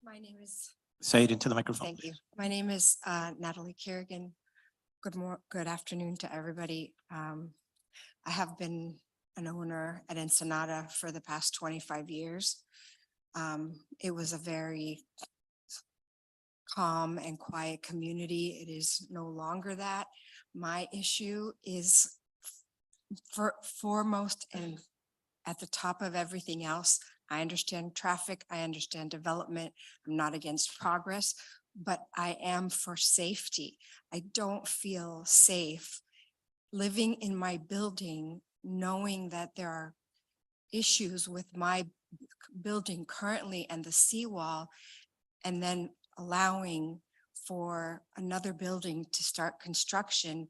My name is, Say it into the microphone. thank you. please. My name is Natalie Kerrigan. Good afternoon to everybody. I have been an owner at Ensenada for the past 25 years. It was a very calm and quiet community. It is no longer that. My issue is foremost and at the top of everything else. I understand traffic, I understand development, I'm not against progress, but I am for safety. I don't feel safe living in my building, knowing that there are issues with my building currently and the seawall, and then allowing for another building to start construction.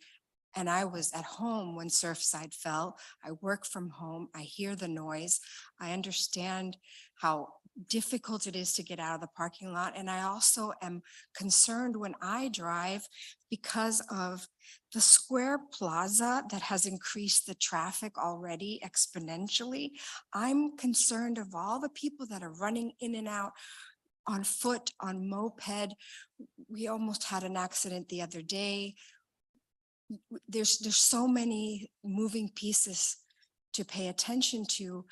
And I was at home when Surfside fell. I work from home. I hear the noise. I understand how difficult it is to get out of the parking lot. And I also am concerned when I drive because of the square plaza that has increased the traffic already exponentially. I'm concerned of all the people that are running in and out on foot, on moped. We almost had an accident the other day. There's so many moving pieces to pay attention to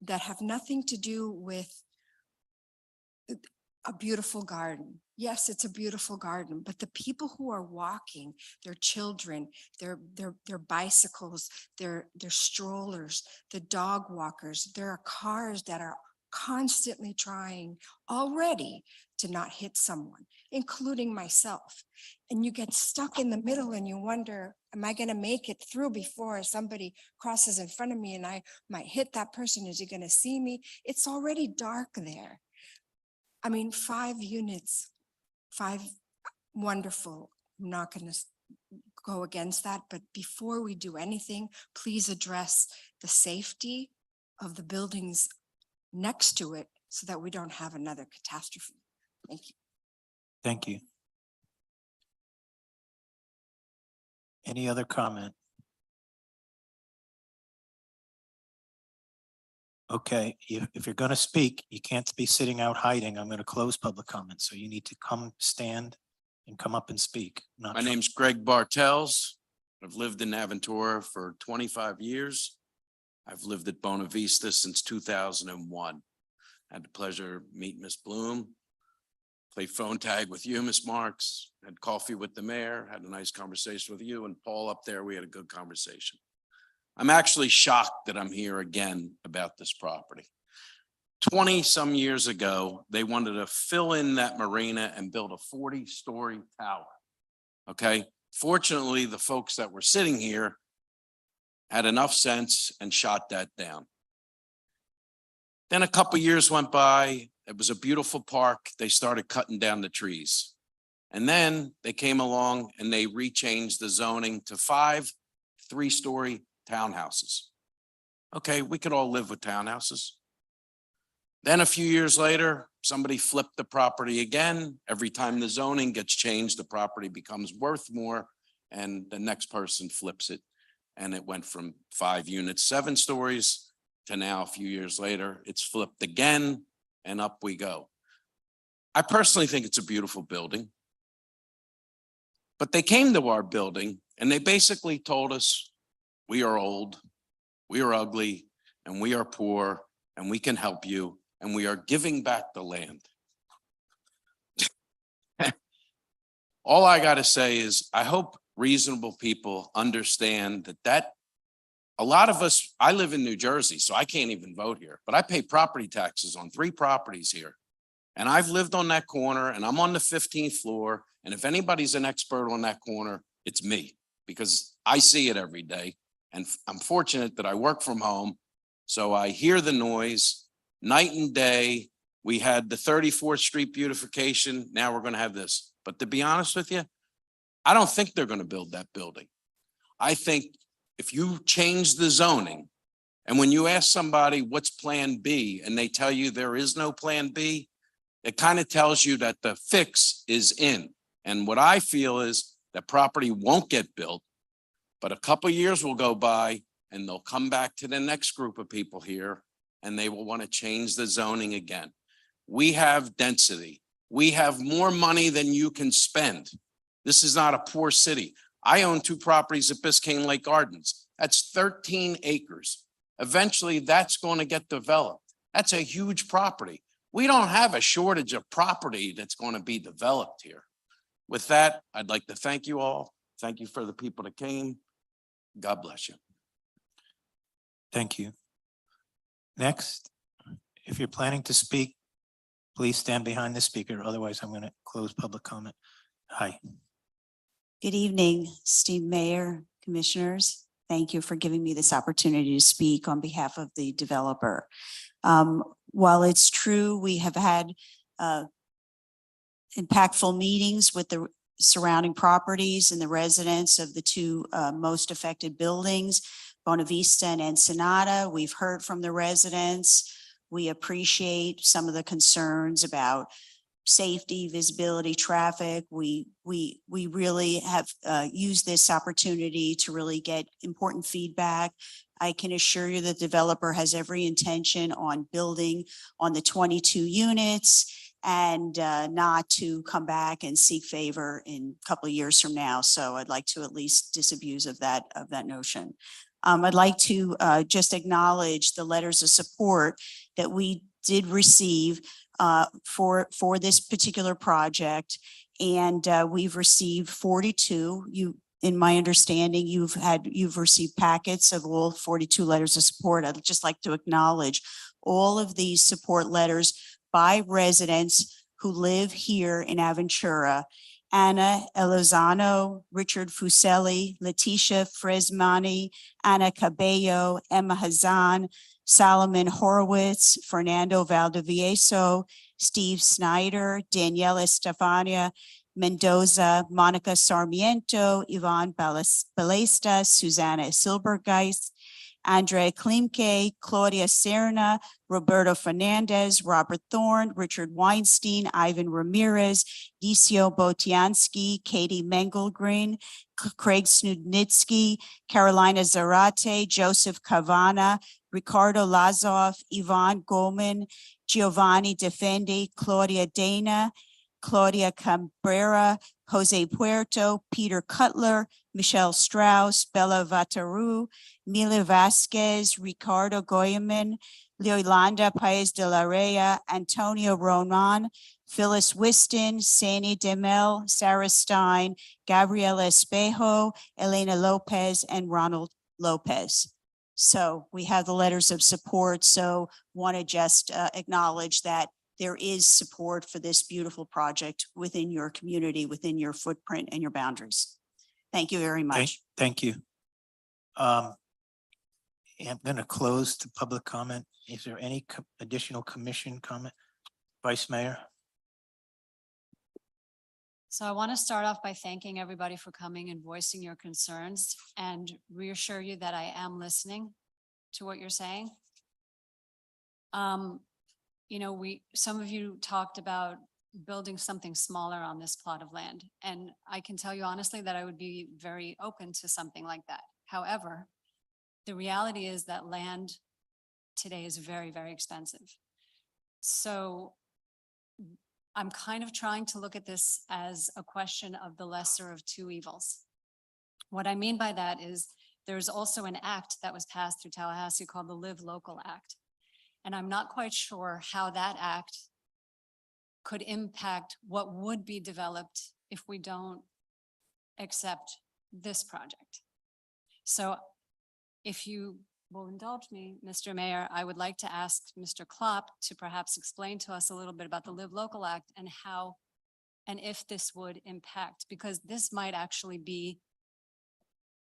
that have nothing to do with a beautiful garden. Yes, it's a beautiful garden, but the people who are walking, their children, their bicycles, their strollers, the dog walkers, there are cars that are constantly trying already to not hit someone, including myself. And you get stuck in the middle and you wonder, am I going to make it through before somebody crosses in front of me and I might hit that person? Is he going to see me? It's already dark there. I mean, 5 units, 5, wonderful. I'm not going to go against that, but before we do anything, please address the safety of the buildings next to it so that we don't have another catastrophe. Thank you. Thank you. Any other comment? Okay, if you're going to speak, you can't be sitting out hiding. I'm going to close public comment. So you need to stand and come up and speak. My name's Greg Bartels. I've lived in Aventura for 25 years. I've lived at Bona Vista since 2001. Had the pleasure of meeting Miss Bloom, played phone tag with you, Miss Marks, had coffee with the mayor, had a nice conversation with you and Paul up there. We had a good conversation. I'm actually shocked that I'm here again about this property. 20 some years ago, they wanted to fill in that marina and build a 40-story tower. Okay. Fortunately, the folks that were sitting here had enough sense and shot that down. Then a couple years went by. It was a beautiful park. They started cutting down the trees. And then they came along and they rechanged the zoning to 5 3-story townhouses. Okay, we could all live with townhouses. Then a few years later, somebody flipped the property again. Every time the zoning gets changed, the property becomes worth more and the next person flips it. And it went from 5 units, 7 stories to now a few years later, it's flipped again and up we go. I personally think it's a beautiful building. But they came to our building and they basically told us, we are old, we are ugly, and we are poor, and we can help you, and we are giving back the land. All I got to say is I hope reasonable people understand that a lot of us, I live in New Jersey, so I can't even vote here, but I pay property taxes on 3 properties here. And I've lived on that corner and I'm on the 15th floor. And if anybody's an expert on that corner, it's me because I see it every day. And I'm fortunate that I work from home. So I hear the noise night and day. We had the 34th Street beautification. Now we're going to have this. But to be honest with you, I don't think they're going to build that building. I think if you change the zoning and when you ask somebody what's plan B and they tell you there is no plan B, it kind of tells you that the fix is in. And what I feel is that property won't get built, but a couple of years will go by and they'll come back to the next group of people here and they will want to change the zoning again. We have density. We have more money than you can spend. This is not a poor city. I own 2 properties at Biscayne Lake Gardens. That's 13 acres. Eventually, that's going to get developed. That's a huge property. We don't have a shortage of property that's going to be developed here. With that, I'd like to thank you all. Thank you for the people that came. God bless you. Thank you. Next, if you're planning to speak, please stand behind the speaker. Otherwise, I'm going to close public comment. Hi. Good evening, esteemed Mayor, Commissioners. Thank you for giving me this opportunity to speak on behalf of the developer. While it's true, we have had impactful meetings with the surrounding properties and the residents of the 2 most affected buildings, Bona Vista and Ensenada. We've heard from the residents. We appreciate some of the concerns about safety, visibility, traffic. We really have used this opportunity to really get important feedback. I can assure you the developer has every intention on building on the 22 units and not to come back and seek favor in a couple of years from now. So I'd like to at least disabuse of that notion. I'd like to just acknowledge the letters of support that we did receive for this particular project. And we've received 42. In my understanding, you've received packets of all 42 letters of support. I'd just like to acknowledge all of these support letters by residents who live here in Aventura. Anna Elozano, Richard Fuselli, Leticia Fresmani, Anna Cabello, Emma Hazan, Solomon Horowitz, Fernando Valdivieso, Steve Snyder, Daniela Stefania Mendoza, Monica Sarmiento, Yvonne Balesta, Susanna Silbergeist, Andre Klimke, Claudia Serna, Roberto Fernandez, Robert Thorne, Richard Weinstein, Ivan Ramirez, Gisio Botiansky, Katie Mengelgreen, Craig Snudnitsky, Carolina Zarate, Joseph Cavana, Ricardo Lazoff, Yvonne Goldman, Giovanni Defendi, Claudia Dana, Claudia Cabrera, Jose Puerto, Peter Cutler, Michelle Strauss, Bella Vataru, Mila Vasquez, Ricardo Goyeman, Leolanda Paez de la Rea, Antonio Ronan, Phyllis Whiston, Sani Demel, Sarah Stein, Gabriela Espejo, Elena Lopez, and Ronald Lopez. So we have the letters of support. So want to just acknowledge that there is support for this beautiful project within your community, within your footprint and your boundaries. Thank you very much. Thank you. I'm going to close the public comment. Is there any additional commission comment? Vice Mayor? So I want to start off by thanking everybody for coming and voicing your concerns and reassure you that I am listening to what you're saying. You know, some of you talked about building something smaller on this plot of land. And I can tell you honestly that I would be very open to something like that. However, the reality is that land today is very, very expensive. So I'm kind of trying to look at this as a question of the lesser of 2 evils. What I mean by that is there's also an act that was passed through Tallahassee called the Live Local Act. And I'm not quite sure how that act could impact what would be developed if we don't accept this project. So if you will indulge me, Mr. Mayor, I would like to ask Mr. Klopp to perhaps explain to us a little bit about the Live Local Act and how and if this would impact, because this might actually be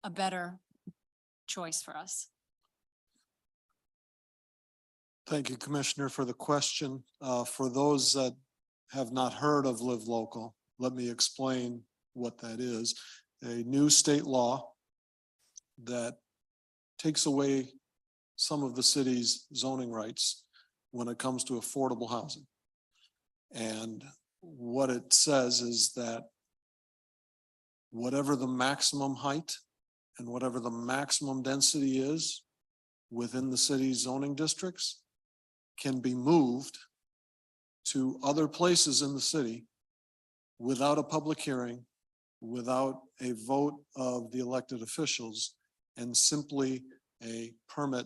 a better choice for us. Thank you, Commissioner, for the question. For those that have not heard of Live Local, let me explain what that is. A new state law that takes away some of the city's zoning rights when it comes to affordable housing. And what it says is that whatever the maximum height and whatever the maximum density is within the city's zoning districts can be moved to other places in the city without a public hearing, without a vote of the elected officials, and simply a permit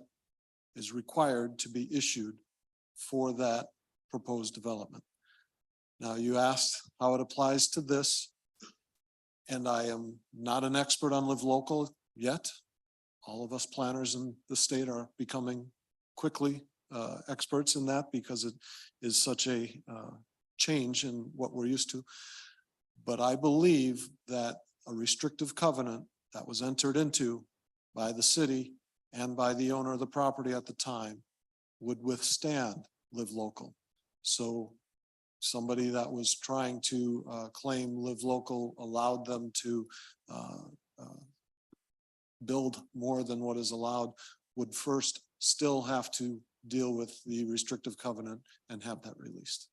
is required to be issued for that proposed development. Now, you asked how it applies to this, and I am not an expert on Live Local yet. All of us planners in the state are becoming quickly experts in that because it is such a change in what we're used to. But I believe that a restrictive covenant that was entered into by the city and by the owner of the property at the time would withstand Live Local. So somebody that was trying to claim Live Local allowed them to build more than what is allowed would first still have to deal with the restrictive covenant and have that released.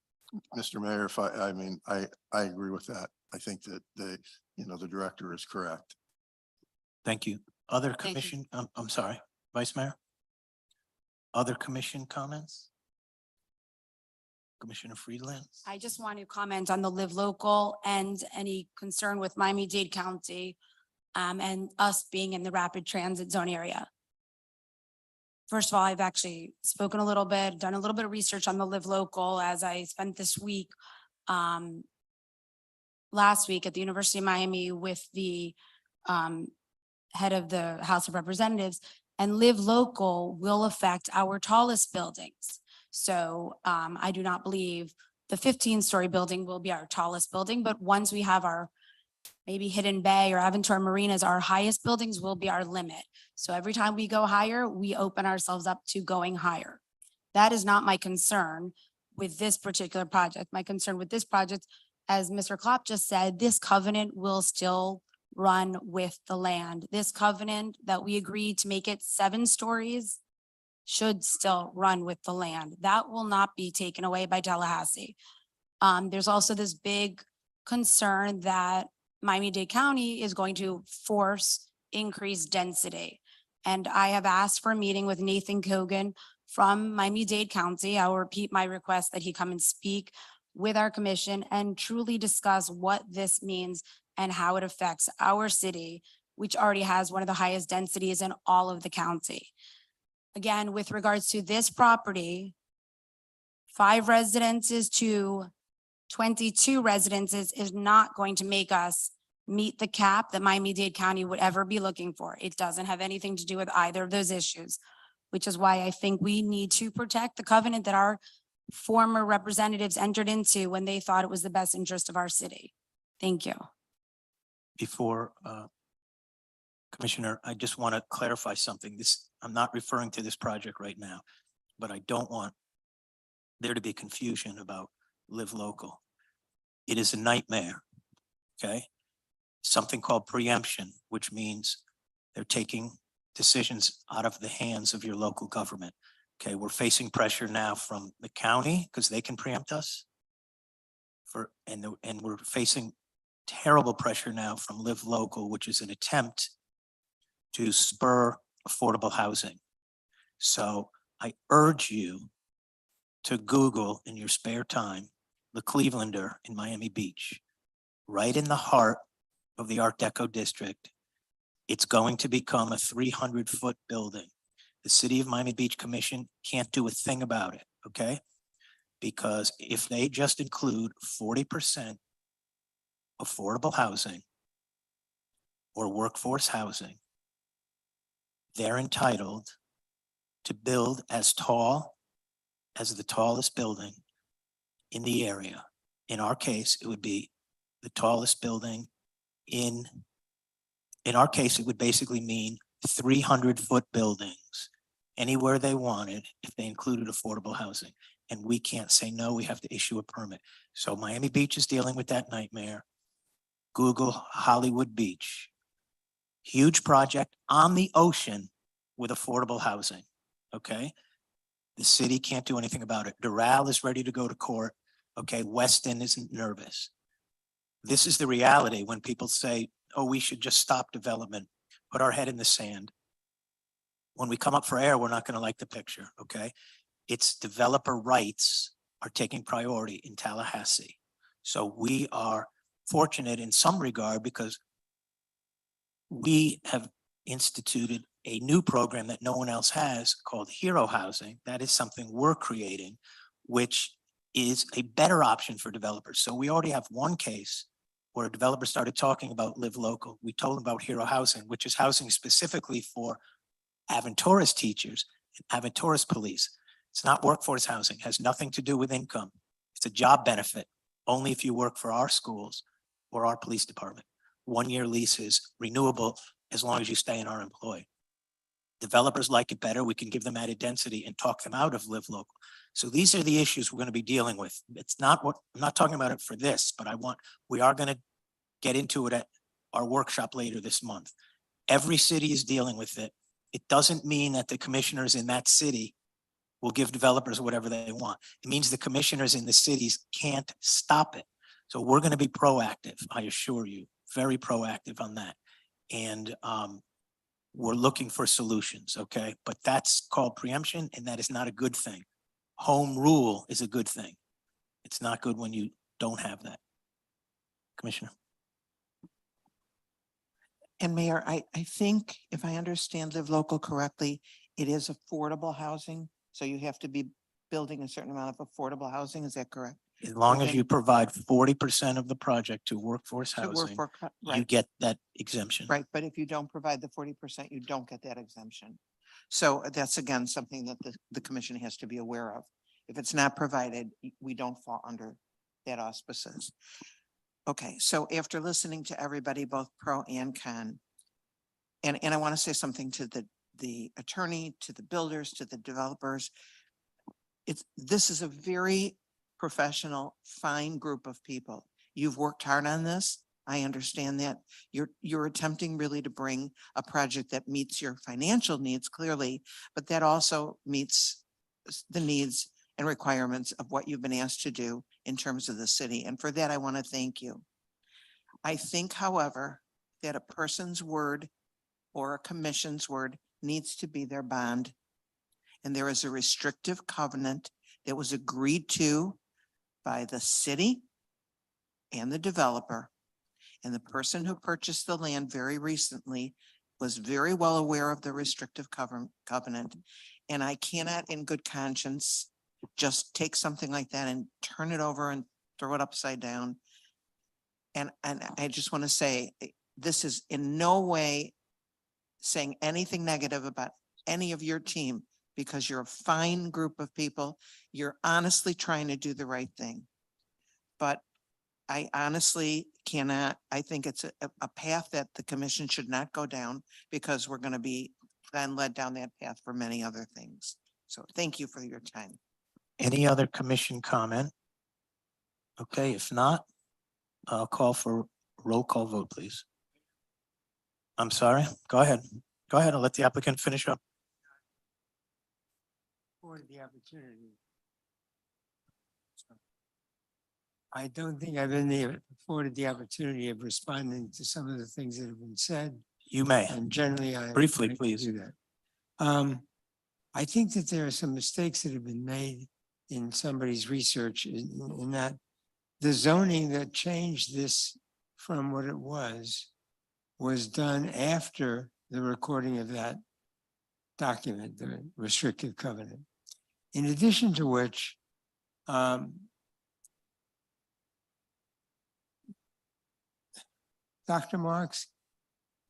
Mr. Mayor, if I agree with that. I think that the director is correct. Thank you. Other Thank you. commission, I'm sorry, Vice Mayor? Other commission comments? Commissioner Friedland? I just want to comment on the Live Local and any concern with Miami-Dade County and us being in the rapid transit zone area. First of all, I've actually spoken a little bit, done a little bit of research on the Live Local as I spent this week, last week at the University of Miami with the head of the House of Representatives, and Live Local will affect our tallest buildings. So I do not believe the 15-story building will be our tallest building, but once we have our maybe Hidden Bay or Aventura Marinas, our highest buildings will be our limit. So every time we go higher, we open ourselves up to going higher. That is not my concern with this particular project. My concern with this project, as Mr. Klopp just said, this covenant will still run with the land. This covenant that we agreed to make it 7 stories should still run with the land. That will not be taken away by Tallahassee. There's also this big concern that Miami-Dade County is going to force increased density. And I have asked for a meeting with Nathan Kogan from Miami-Dade County. I will repeat my request that he come and speak with our commission and truly discuss what this means and how it affects our city, which already has one of the highest densities in all of the county. Again, with regards to this property, 5 residences to 22 residences is not going to make us meet the cap that Miami-Dade County would ever be looking for. It doesn't have anything to do with either of those issues, which is why I think we need to protect the covenant that our former representatives entered into when they thought it was the best interest of our city. Thank you. Before, Commissioner, I just want to clarify something. I'm not referring to this project right now, but I don't want there to be confusion about Live Local. It is a nightmare, okay? Something called preemption, which means they're taking decisions out of the hands of your local government. Okay, we're facing pressure now from the county because they can preempt us. And we're facing terrible pressure now from Live Local, which is an attempt to spur affordable housing. So I urge you to Google in your spare time the Clevelander in Miami Beach, right in the heart of the Art Deco district. It's going to become a 300-foot building. The City of Miami Beach Commission can't do a thing about it, okay? Because if they just include 40% affordable housing or workforce housing, they're entitled to build as tall as the tallest building in the area. In our case, it would be the tallest building in our case, it would basically mean 300-foot buildings anywhere they wanted if they included affordable housing. And we can't say no, we have to issue a permit. So Miami Beach is dealing with that nightmare. Google Hollywood Beach. Huge project on the ocean with affordable housing, okay? The city can't do anything about it. Doral is ready to go to court. Okay, Weston isn't nervous. This is the reality when people say, oh, we should just stop development, put our head in the sand. When we come up for air, we're not going to like the picture, okay? It's developer rights are taking priority in Tallahassee. So we are fortunate in some regard because we have instituted a new program that no one else has called Hero Housing. That is something we're creating, which is a better option for developers. So we already have one case where a developer started talking about Live Local. We told them about Hero Housing, which is housing specifically for Aventura's teachers and Aventura's police. It's not workforce housing, has nothing to do with income. It's a job benefit, only if you work for our schools or our police department. 1-year leases, renewable, as long as you stay in our employ. Developers like it better. We can give them added density and talk them out of Live Local. So these are the issues we're going to be dealing with. It's not what, I'm not talking about it for this, but we are going to get into it at our workshop later this month. Every city is dealing with it. It doesn't mean that the commissioners in that city will give developers whatever they want. It means the commissioners in the cities can't stop it. So we're going to be proactive, I assure you, very proactive on that. And we're looking for solutions, okay? But that's called preemption, and that is not a good thing. Home rule is a good thing. It's not good when you don't have that. Commissioner. And Mayor, I think if I understand Live Local correctly, it is affordable housing. So you have to be building a certain amount of affordable housing. Is that correct? As long as Within- you provide 40% of the project to workforce To work housing, for you right, get that exemption. right. But if you don't provide the 40%, you don't get that exemption. So that's again, something that the commission has to be aware of. If it's not provided, we don't fall under that auspices. Okay, so after listening to everybody, both pro and con, and I want to say something to the attorney, to the builders, to the developers. This is a very professional, fine group of people. You've worked hard on this. I understand that. You're attempting really to bring a project that meets your financial needs clearly, but that also meets the needs and requirements of what you've been asked to do in terms of the city. And for that, I want to thank you. I think, however, that a person's word or a commission's word needs to be their bond. And there is a restrictive covenant that was agreed to by the city and the developer. And the person who purchased the land very recently was very well aware of the restrictive covenant. And I cannot in good conscience just take something like that and turn it over and throw it upside down. And I just want to say, this is in no way saying anything negative about any of your team, because you're a fine group of people. You're honestly trying to do the right thing. But I honestly cannot, I think it's a path that the commission should not go down, because we're going to be then led down that path for many other things. So thank you for your time. Any other commission comment? Okay, if not, I'll call for roll call vote, please. I'm sorry, go ahead. Go ahead, I'll let the applicant finish up. For the opportunity. I don't think I've been afforded the opportunity of responding to some of the things that have been said. You may. And generally, I. Briefly, I please. Do that. I think that there are some mistakes that have been made in somebody's research in that the zoning that changed this from what it was done after the recording of that document, the restrictive covenant. In addition to which, Dr. Marks,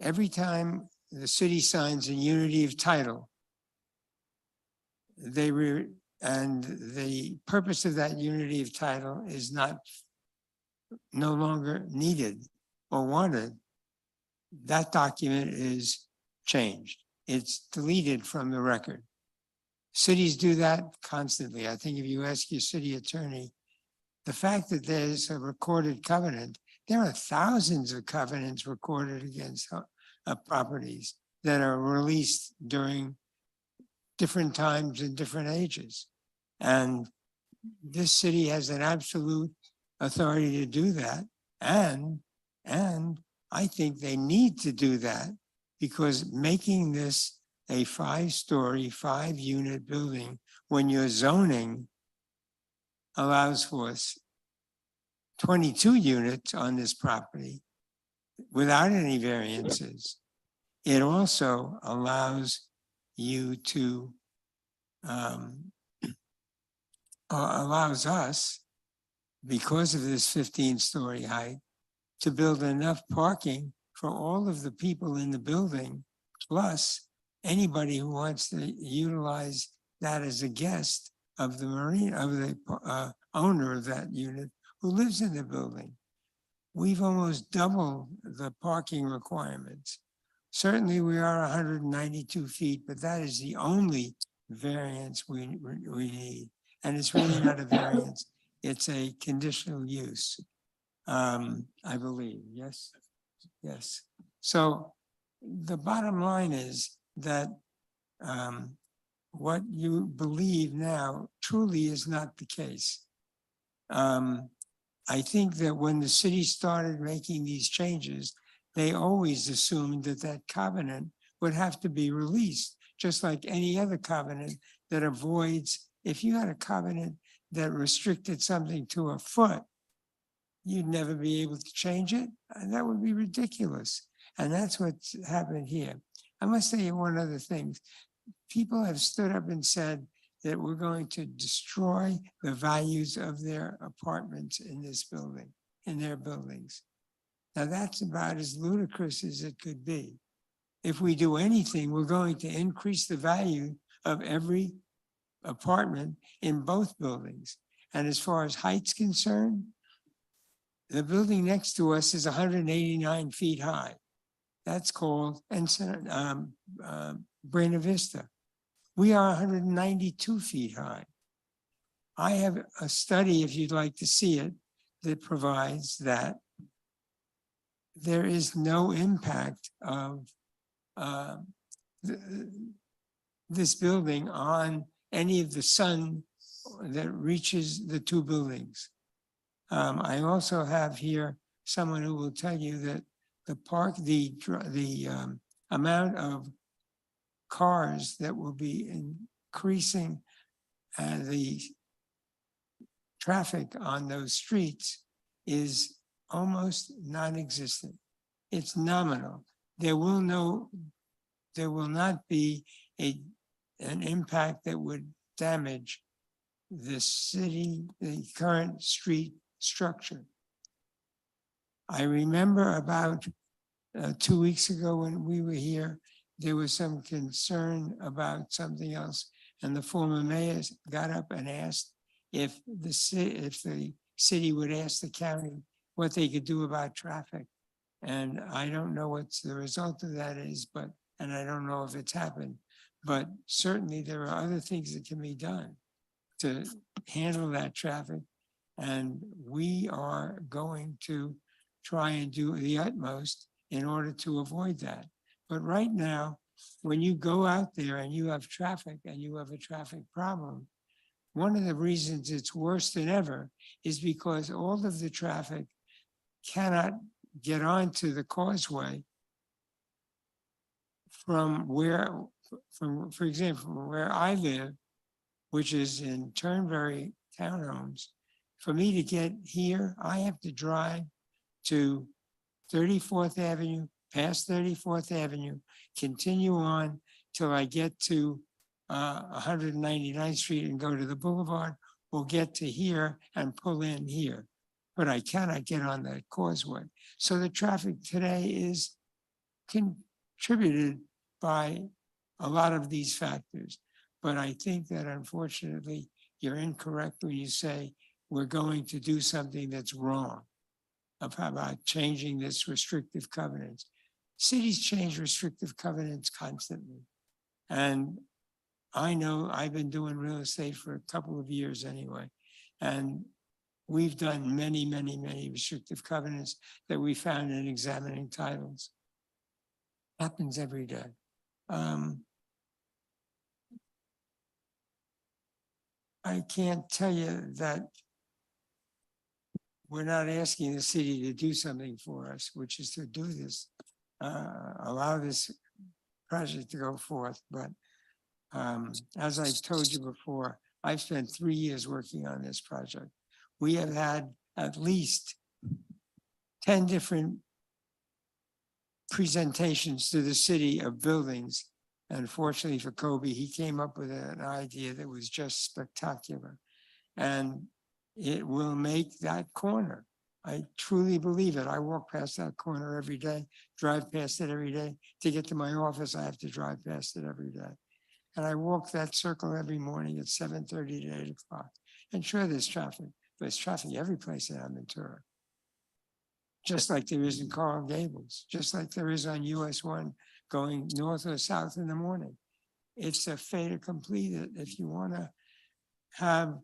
every time the city signs a unity of title, and the purpose of that unity of title is no longer needed or wanted, that document is changed. It's deleted from the record. Cities do that constantly. I think if you ask your city attorney, the fact that there's a recorded covenant, there are thousands of covenants recorded against properties that are released during different times and different ages. And this city has an absolute authority to do that. And I think they need to do that, because making this a 5-story, 5-unit building when you're zoning allows for 22 units on this property without any variances. It also allows you to, allows us, because of this 15-story height, to build enough parking for all of the people in the building, plus anybody who wants to utilize that as a guest of the marine, of the owner of that unit who lives in the building. We've almost doubled the parking requirements. Certainly, we are 192 feet, but that is the only variance we need. And it's really not a variance, it's a conditional use, I believe, yes? Yes. So the bottom line is that what you believe now truly is not the case. I think that when the city started making these changes, they always assumed that that covenant would have to be released, just like any other covenant that avoids, if you had a covenant that restricted something to a foot, you'd never be able to change it. And that would be ridiculous. And that's what's happened here. I must tell you one other thing. People have stood up and said that we're going to destroy the values of their apartments in this building, in their buildings. Now that's about as ludicrous as it could be. If we do anything, we're going to increase the value of every apartment in both buildings. And as far as height's concerned, the building next to us is 189 feet high. That's called Buena Vista. We are 192 feet high. I have a study, if you'd like to see it, that provides that there is no impact of this building on any of the sun that reaches the two buildings. I also have here someone who will tell you that the amount of cars that will be increasing the traffic on those streets is almost non-existent. It's nominal. There will not be an impact that would damage the city, the current street structure. I remember about 2 weeks ago when we were here, there was some concern about something else. And the former mayor got up and asked if the city would ask the county what they could do about traffic. And I don't know what the result of that is, and I don't know if it's happened, but certainly there are other things that can be done to handle that traffic. And we are going to try and do the utmost in order to avoid that. But right now, when you go out there and you have traffic and you have a traffic problem, one of the reasons it's worse than ever is because all of the traffic cannot get onto the causeway from for example, where I live, which is in Turnberry Townhomes. For me to get here, I have to drive to 34th Avenue, past 34th Avenue, continue on till I get to 199th Street and go to the boulevard, or get to here and pull in here. But I cannot get on that causeway. So the traffic today is contributed by a lot of these factors. But I think that unfortunately, you're incorrect when you say we're going to do something that's wrong about changing this restrictive covenants. Cities change restrictive covenants constantly. And I know I've been doing real estate for a couple of years anyway. And we've done many, many, many restrictive covenants that we found in examining titles. Happens every day. I can't tell you that we're not asking the city to do something for us, which is to do this, allow this project to go forth. But as I told you before, I've spent 3 years working on this project. We have had at least 10 different presentations to the city of buildings. And fortunately for Kobe, he came up with an idea that was just spectacular. And it will make that corner. I truly believe it. I walk past that corner every day, drive past it every day. To get to my office, I have to drive past it every day. And I walk that circle every morning at 7:30 to 8 o'clock. And sure, there's traffic, but there's traffic every place in Aventura. Just like there is in Coral Gables, just like there is on US 1 going north or south in the morning. It's a fait accompli that if you want to have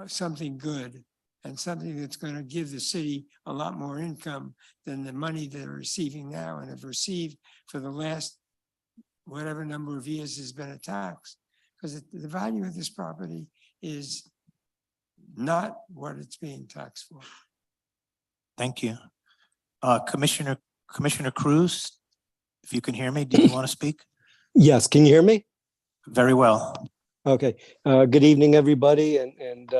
something good and something that's going to give the city a lot more income than the money they're receiving now and have received for the last whatever number of years has been a tax. Because the value of this property is not what it's being taxed for. Thank you. Commissioner Cruz, if you can hear me, do you want to speak? Yes, can you hear me? Very well. Okay, good evening, everybody, and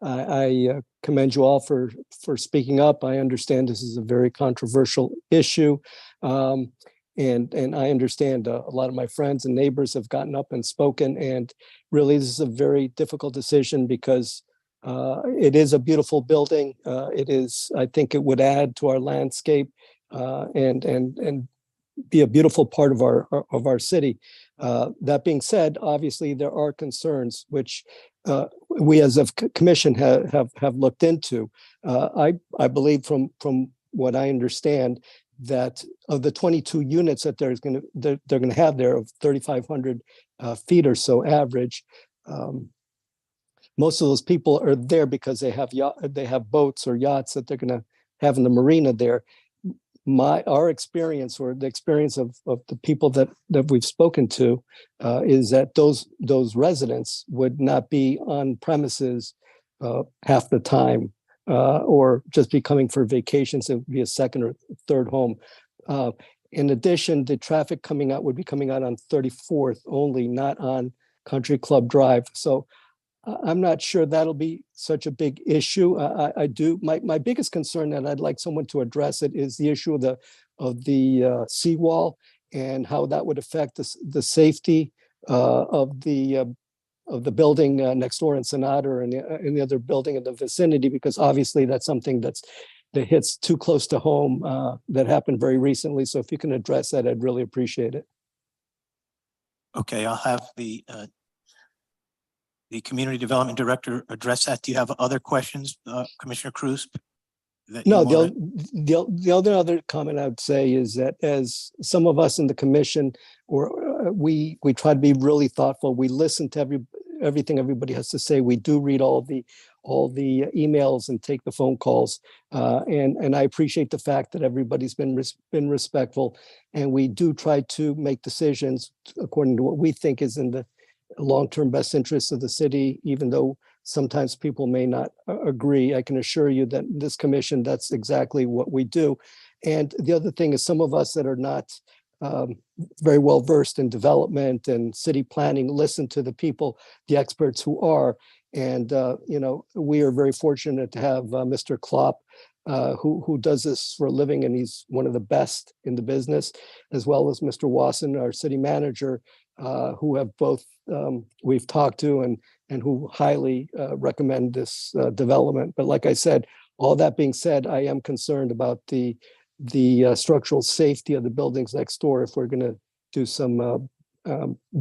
I commend you all for speaking up. I understand this is a very controversial issue, and I understand a lot of my friends and neighbors have gotten up and spoken, and really this is a very difficult decision because it is a beautiful building. It is, I think it would add to our landscape and be a beautiful part of our city. That being said, obviously there are concerns which we as a commission have looked into. I believe from what I understand that of the 22 units that they're going to have there of 3,500 feet or so average. Most of those people are there because they have boats or yachts that they're going to have in the marina there. Our experience, or the experience of the people that we've spoken to, is that those residents would not be on premises half the time, or just be coming for vacations. It would be a second or third home. In addition, the traffic coming out would be coming out on 34th only, not on Country Club Drive. So I'm not sure that'll be such a big issue. My biggest concern, that I'd like someone to address it, is the issue of the seawall and how that would affect the safety of the building next door in Sonata and in the other building in the vicinity, because obviously that's something that hits too close to home, that happened very recently. So if you can address that, I'd really appreciate it. Okay, I'll have the Community Development Director address that. Do you have other questions, Commissioner Cruz? No, the other comment I would say is that as some of us in the commission, or we try to be really thoughtful. We listen to everything everybody has to say. We do read all the emails and take the phone calls. And I appreciate the fact that everybody's been respectful, and we do try to make decisions according to what we think is in the long-term best interests of the city, even though sometimes people may not agree. I can assure you that in this commission, that's exactly what we do. And the other thing is, some of us that are not very well versed in development and city planning listen to the people, the experts who are. And we are very fortunate to have Mr. Klopp, who does this for a living, and he's one of the best in the business, as well as Mr. Wasson, our city manager, who have both we've talked to and who highly recommend this development. But like I said, all that being said, I am concerned about the structural safety of the buildings next door if we're going to do some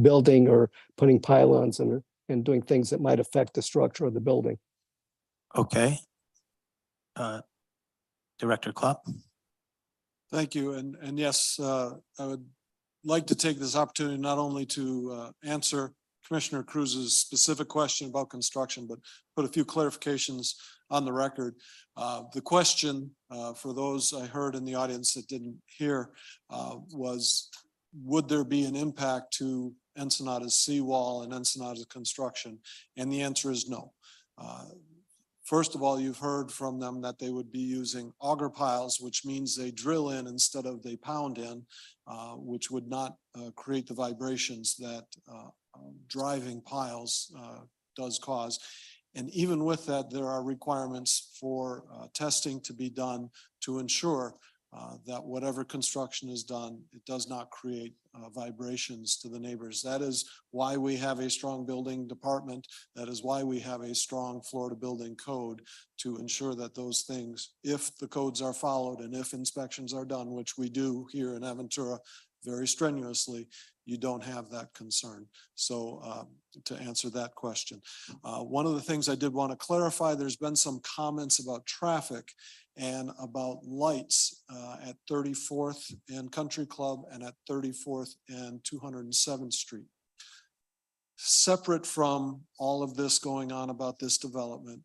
building or putting pylons and doing things that might affect the structure of the building. Okay. Director Klopp. Thank you. And yes, I would like to take this opportunity not only to answer Commissioner Cruz's specific question about construction, but put a few clarifications on the record. The question for those I heard in the audience that didn't hear was, would there be an impact to Ensenada's seawall and Ensenada's construction? And the answer is no. First of all, you've heard from them that they would be using auger piles, which means they drill in instead of they pound in, which would not create the vibrations that driving piles does cause. And even with that, there are requirements for testing to be done to ensure that whatever construction is done, it does not create vibrations to the neighbors. That is why we have a strong building department. That is why we have a strong Florida building code to ensure that those things, if the codes are followed and if inspections are done, which we do here in Aventura very strenuously, you don't have that concern. So to answer that question, one of the things I did want to clarify, there's been some comments about traffic and about lights at 34th and Country Club and at 34th and 207th Street. Separate from all of this going on about this development,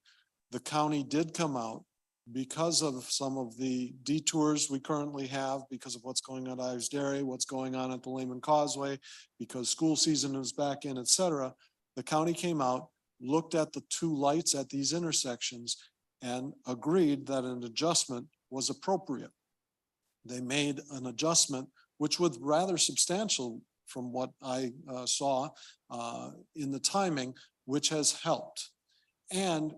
the county did come out because of some of the detours we currently have, because of what's going on at Ives Dairy, what's going on at the Lehman Causeway, because school season is back in, et cetera. The county came out, looked at the two lights at these intersections and agreed that an adjustment was appropriate. They made an adjustment, which was rather substantial from what I saw in the timing, which has helped. And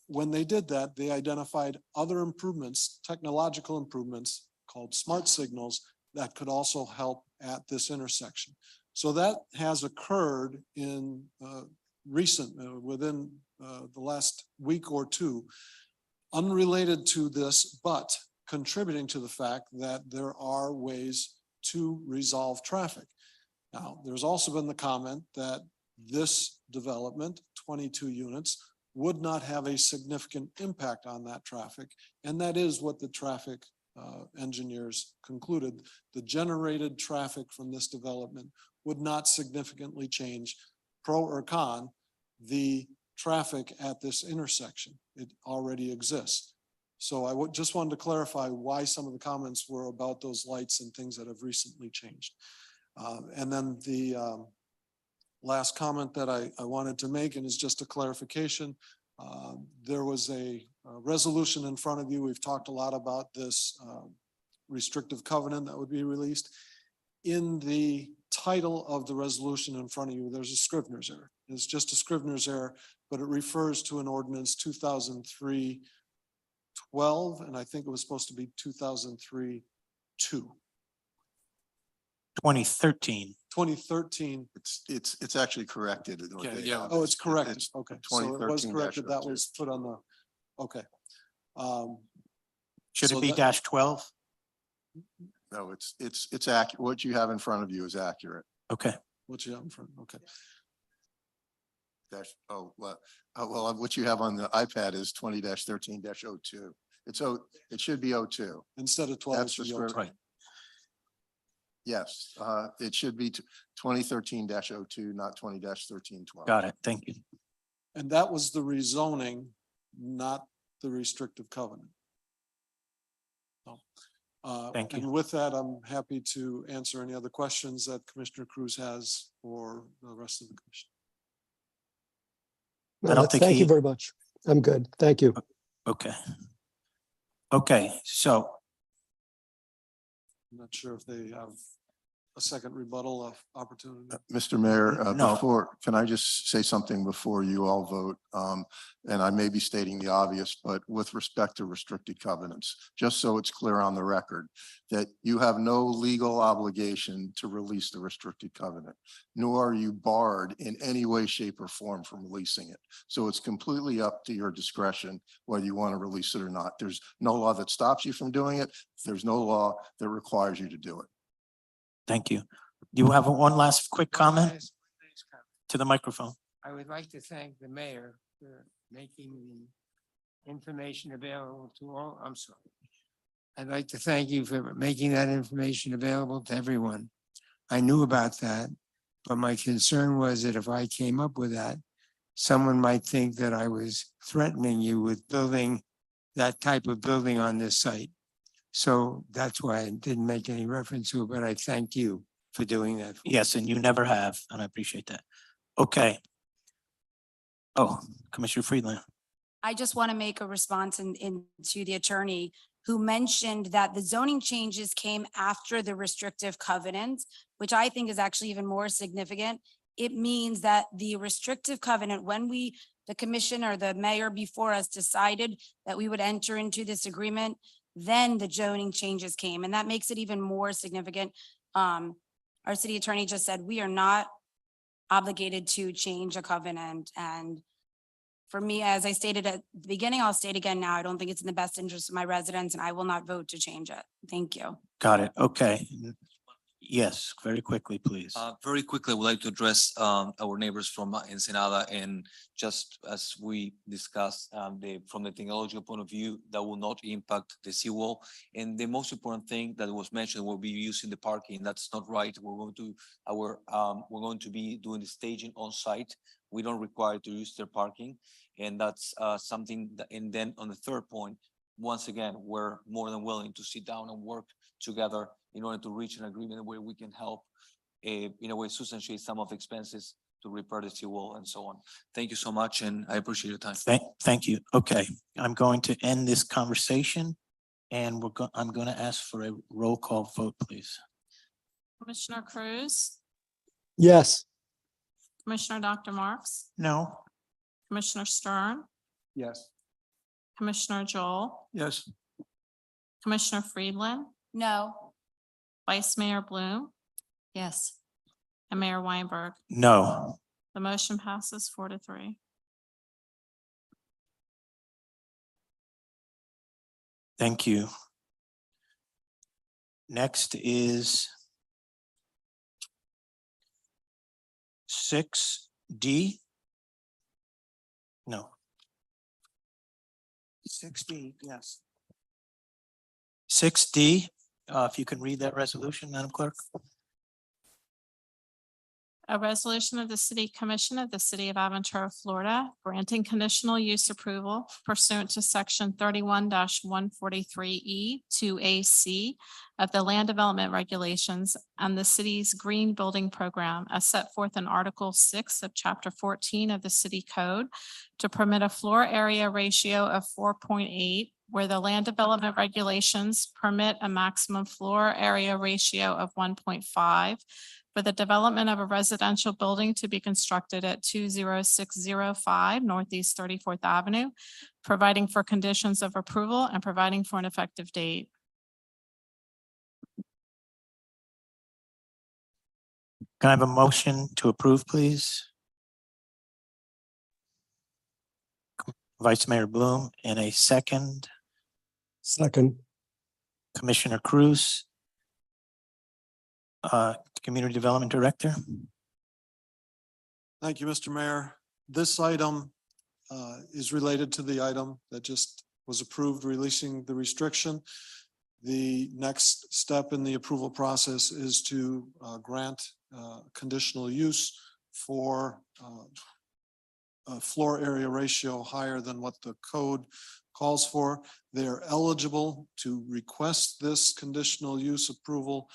when they did that, they identified other improvements, technological improvements called smart signals that could also help at this intersection. So that has occurred in within the last week or two, unrelated to this, but contributing to the fact that there are ways to resolve traffic. Now, there's also been the comment that this development, 22 units, would not have a significant impact on that traffic. And that is what the traffic engineers concluded. The generated traffic from this development would not significantly change, pro or con, the traffic at this intersection. It already exists. So I just wanted to clarify why some of the comments were about those lights and things that have recently changed. And then the last comment that I wanted to make, and is just a clarification. There was a resolution in front of you. We've talked a lot about this restrictive covenant that would be released. In the title of the resolution in front of you, there's a Scrivener's error. It's just a Scrivener's error, but it refers to an ordinance 2003-12, and I think it was supposed to be 2003-2. 2013. 2013. It's actually corrected. Yeah. Oh, it's corrected. Okay. So it was 2013-02. corrected. That was put on the, okay. Should So it be that- -12? No, it's accurate. What you have in front of you is accurate. Okay. What you have in front, okay. Well, what you have on the iPad is 20-13-02. It should be 02. Instead of 12. That's it should the be script. 02. Right. Yes, it should be 2013-02, not 20-13-12. Got it. Thank you. And that was the rezoning, not the restrictive covenant. So, Thank you. And with that, I'm happy to answer any other questions that Commissioner Cruz has for the rest of the commission. I don't think Thank you he- very much. I'm good. Thank you. Okay. Okay, so I'm not sure if they have a second rebuttal of opportunity. Mr. Mayor, No. can I just say something before you all vote? And I may be stating the obvious, but with respect to restricted covenants, just so it's clear on the record, that you have no legal obligation to release the restricted covenant, nor are you barred in any way, shape, or form from releasing it. So it's completely up to your discretion whether you want to release it or not. There's no law that stops you from doing it. There's no law that requires you to do it. thank you. Do you have one last quick comment Last comment. to the microphone? I would like to thank the mayor for making the information available to all, I'm sorry. I'd like to thank you for making that information available to everyone. I knew about that, but my concern was that if I came up with that, someone might think that I was threatening you with building that type of building on this site. So that's why I didn't make any reference to it, but I thank you for doing that. Yes, and you never have, and I appreciate that. Okay. Oh, Commissioner Friedland. I just want to make a response to the attorney who mentioned that the zoning changes came after the restrictive covenant, which I think is actually even more significant. it means that the restrictive covenant, when the commission or the mayor before us decided that we would enter into this agreement, then the zoning changes came, and that makes it even more significant. Our city attorney just said, we are not obligated to change a covenant. And for me, as I stated at the beginning, I'll state again now, I don't think it's in the best interest of my residents, and I will not vote to change it. Thank you. Got it. Okay. Yes, very quickly, please. Very quickly, I would like to address our neighbors from Ensenada, and just as we discussed, from the technological point of view, that will not impact the seawall. And the most important thing that was mentioned will be using the parking. That's not right. We're going to be doing the staging on site. We don't require to use their parking, and that's something that. And then on the third point, once again, we're more than willing to sit down and work together in order to reach an agreement where we can help, in a way, substantiate some of the expenses to repair the seawall and so on. Thank you so much, and I appreciate your time. Thank you. Okay, I'm going to end this conversation, and I'm going to ask for a roll call vote, please. Commissioner Cruz, Yes. Commissioner Dr. Marks, No. Commissioner Stern, Yes. Commissioner Joel, Yes. Commissioner Friedland, No. Vice Mayor Bloom, Yes. and Mayor Weinberg. No. The motion passes 4-3. Thank you. Next is 6D. No, 6D, yes. 6D. If you can read that resolution, Madam Clerk. A resolution of the City Commission of the City of Aventura, Florida, granting conditional use approval pursuant to section 31-143E 2AC of the Land Development Regulations and the city's Green Building Program as set forth in Article 6 of Chapter 14 of the City Code to permit a floor area ratio of 4.8, where the Land Development Regulations permit a maximum floor area ratio of 1.5 for the development of a residential building to be constructed at 20605 Northeast 34th Avenue, providing for conditions of approval and providing for an effective date. Can I have a motion to approve, please? Vice Mayor Bloom, and a second. Second. Commissioner Cruz. Community Development Director. Thank you, Mr. Mayor. This item is related to the item that just was approved, releasing the restriction. The next step in the approval process is to grant conditional use for a floor area ratio higher than what the code calls for. They are eligible to request this conditional use approval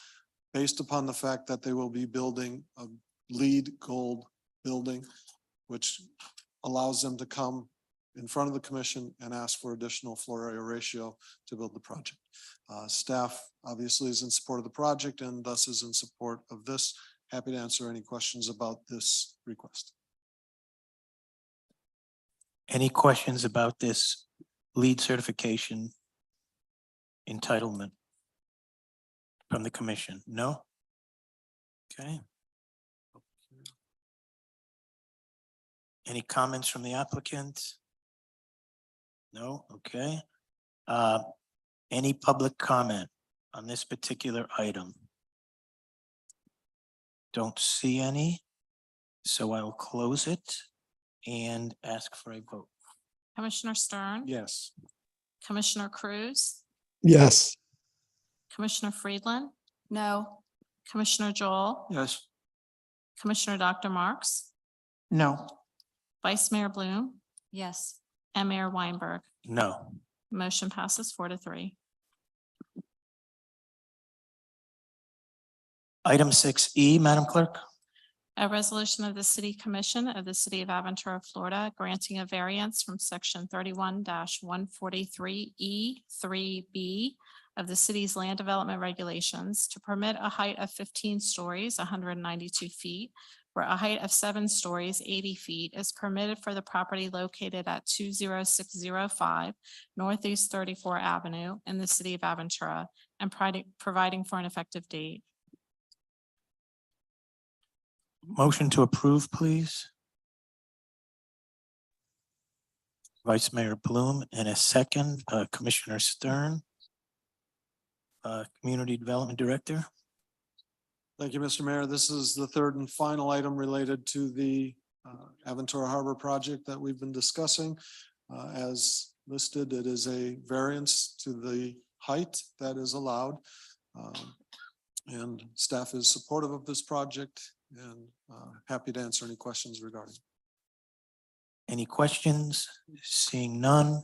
based upon the fact that they will be building a LEED Gold building, which allows them to come in front of the commission and ask for additional floor area ratio to build the project. Staff obviously is in support of the project and thus is in support of this. Happy to answer any questions about this request. Any questions about this LEED certification entitlement from the commission? No? Okay. Any comments from the applicant? No? Okay. Any public comment on this particular item? Don't see any, so I will close it and ask for a vote. Commissioner Stern? Yes. Commissioner Cruz? Yes. Commissioner Friedland? No. Commissioner Joel? Yes. Commissioner Dr. Marks? No. Vice Mayor Bloom, Yes. and Mayor Weinberg. No. Motion passes 4-3. Item 6E, Madam Clerk. A resolution of the City Commission of the City of Aventura, Florida, granting a variance from section 31-143E3B of the city's land development regulations to permit a height of 15 stories, 192 feet, where a height of 7 stories, 80 feet is permitted for the property located at 20605 Northeast 34 Avenue in the city of Aventura and providing for an effective date. Motion to approve, please. Vice Mayor Bloom, and a second, Commissioner Stern, Community Development Director. Thank you, Mr. Mayor. This is the third and final item related to the Aventura Harbor project that we've been discussing. As listed, it is a variance to the height that is allowed. And staff is supportive of this project and happy to answer any questions regarding. Any questions? Seeing none.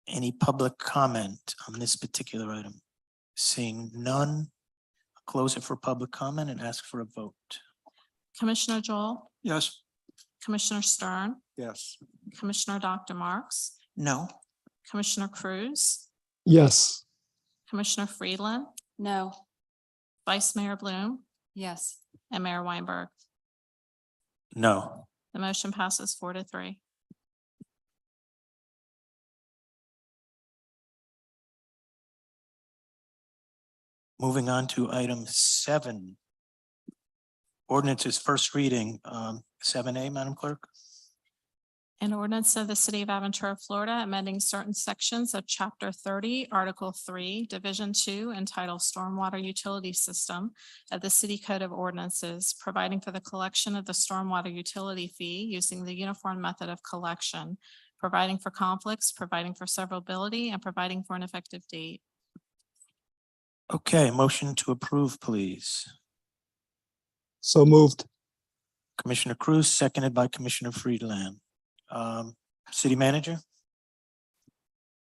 Any public comment on this particular item? Seeing none, I'll close it for public comment and ask for a vote. Commissioner Joel, Yes. Commissioner Stern, Yes. Commissioner Dr. Marks, No. Commissioner Cruz, Yes. Commissioner Friedland, No. Vice Mayor Bloom, Yes. and Mayor Weinberg. No. The motion passes 4-3. Moving on to item 7. Ordinance's first reading, 7A, Madam Clerk. An ordinance of the city of Aventura, Florida, amending certain sections of chapter 30, article 3, division 2, entitled Stormwater Utility System of the City Code of Ordinances, providing for the collection of the stormwater utility fee using the uniform method of collection, providing for conflicts, providing for severability, and providing for an effective date. Okay, motion to approve, please. So moved. Commissioner Cruz, seconded by Commissioner Friedland. City Manager?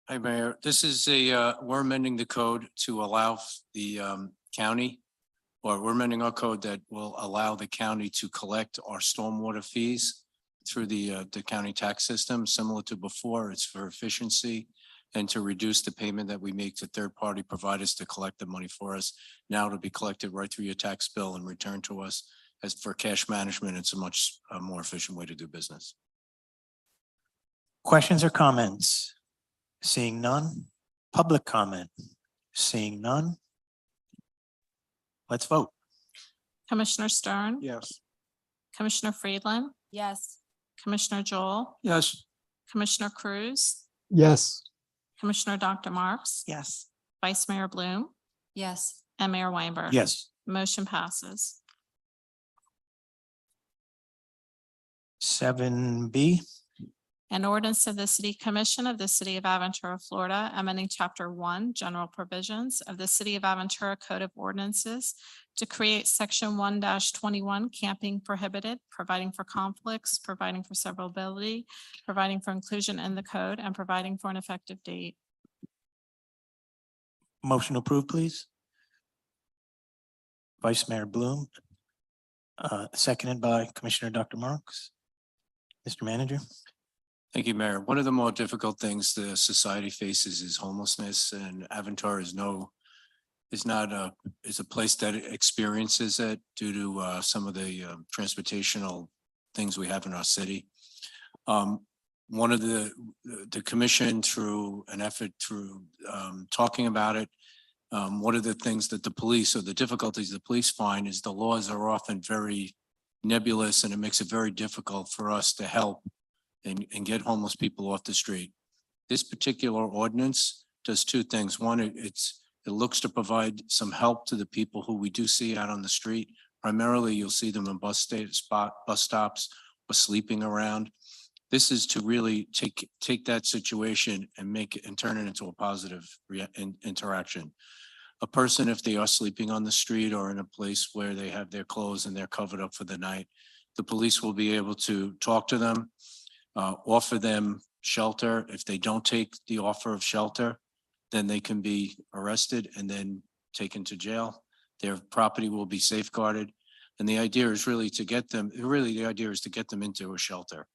Hi, Mayor. This is we're amending the code to allow the county, or we're amending our code that will allow the county to collect our stormwater fees through the county tax system, similar to before. It's for efficiency and to reduce the payment that we make to third-party providers to collect the money for us. Now it'll be collected right through your tax bill and returned to us. As for cash management, it's a much more efficient way to do business. Questions or comments? Seeing none. Public comment? Seeing none. Let's vote. Commissioner Stern, Yes. Commissioner Friedland, Yes. Commissioner Joel, Yes. Commissioner Cruz, Yes. Commissioner Dr. Marks, Yes. Vice Mayor Bloom, Yes. and Mayor Weinberg. Yes. Motion passes. 7B. An ordinance of the City Commission of the City of Aventura, Florida, amending Chapter 1, General Provisions of the City of Aventura Code of Ordinances to create Section 1-21 Camping Prohibited, providing for conflicts, providing for severability, providing for inclusion in the code, and providing for an effective date. Motion approved, please. Vice Mayor Bloom, seconded by Commissioner Dr. Marks. Mr. Manager? Thank you, Mayor. One of the more difficult things the society faces is homelessness, and Aventura is a place that experiences it due to some of the transportational things we have in our city. One of the commission, through an effort through talking about it, one of the things that the police, or the difficulties the police find, is the laws are often very nebulous, and it makes it very difficult for us to help and get homeless people off the street. This particular ordinance does two things. One, it looks to provide some help to the people who we do see out on the street. Primarily, you'll see them in bus stops or sleeping around. This is to really take that situation and make it and turn it into a positive interaction. A person, if they are sleeping on the street or in a place where they have their clothes and they're covered up for the night, the police will be able to talk to them, offer them shelter. If they don't take the offer of shelter, then they can be arrested and then taken to jail. Their property will be safeguarded. And the idea is really to get them, the idea is to get them into a shelter.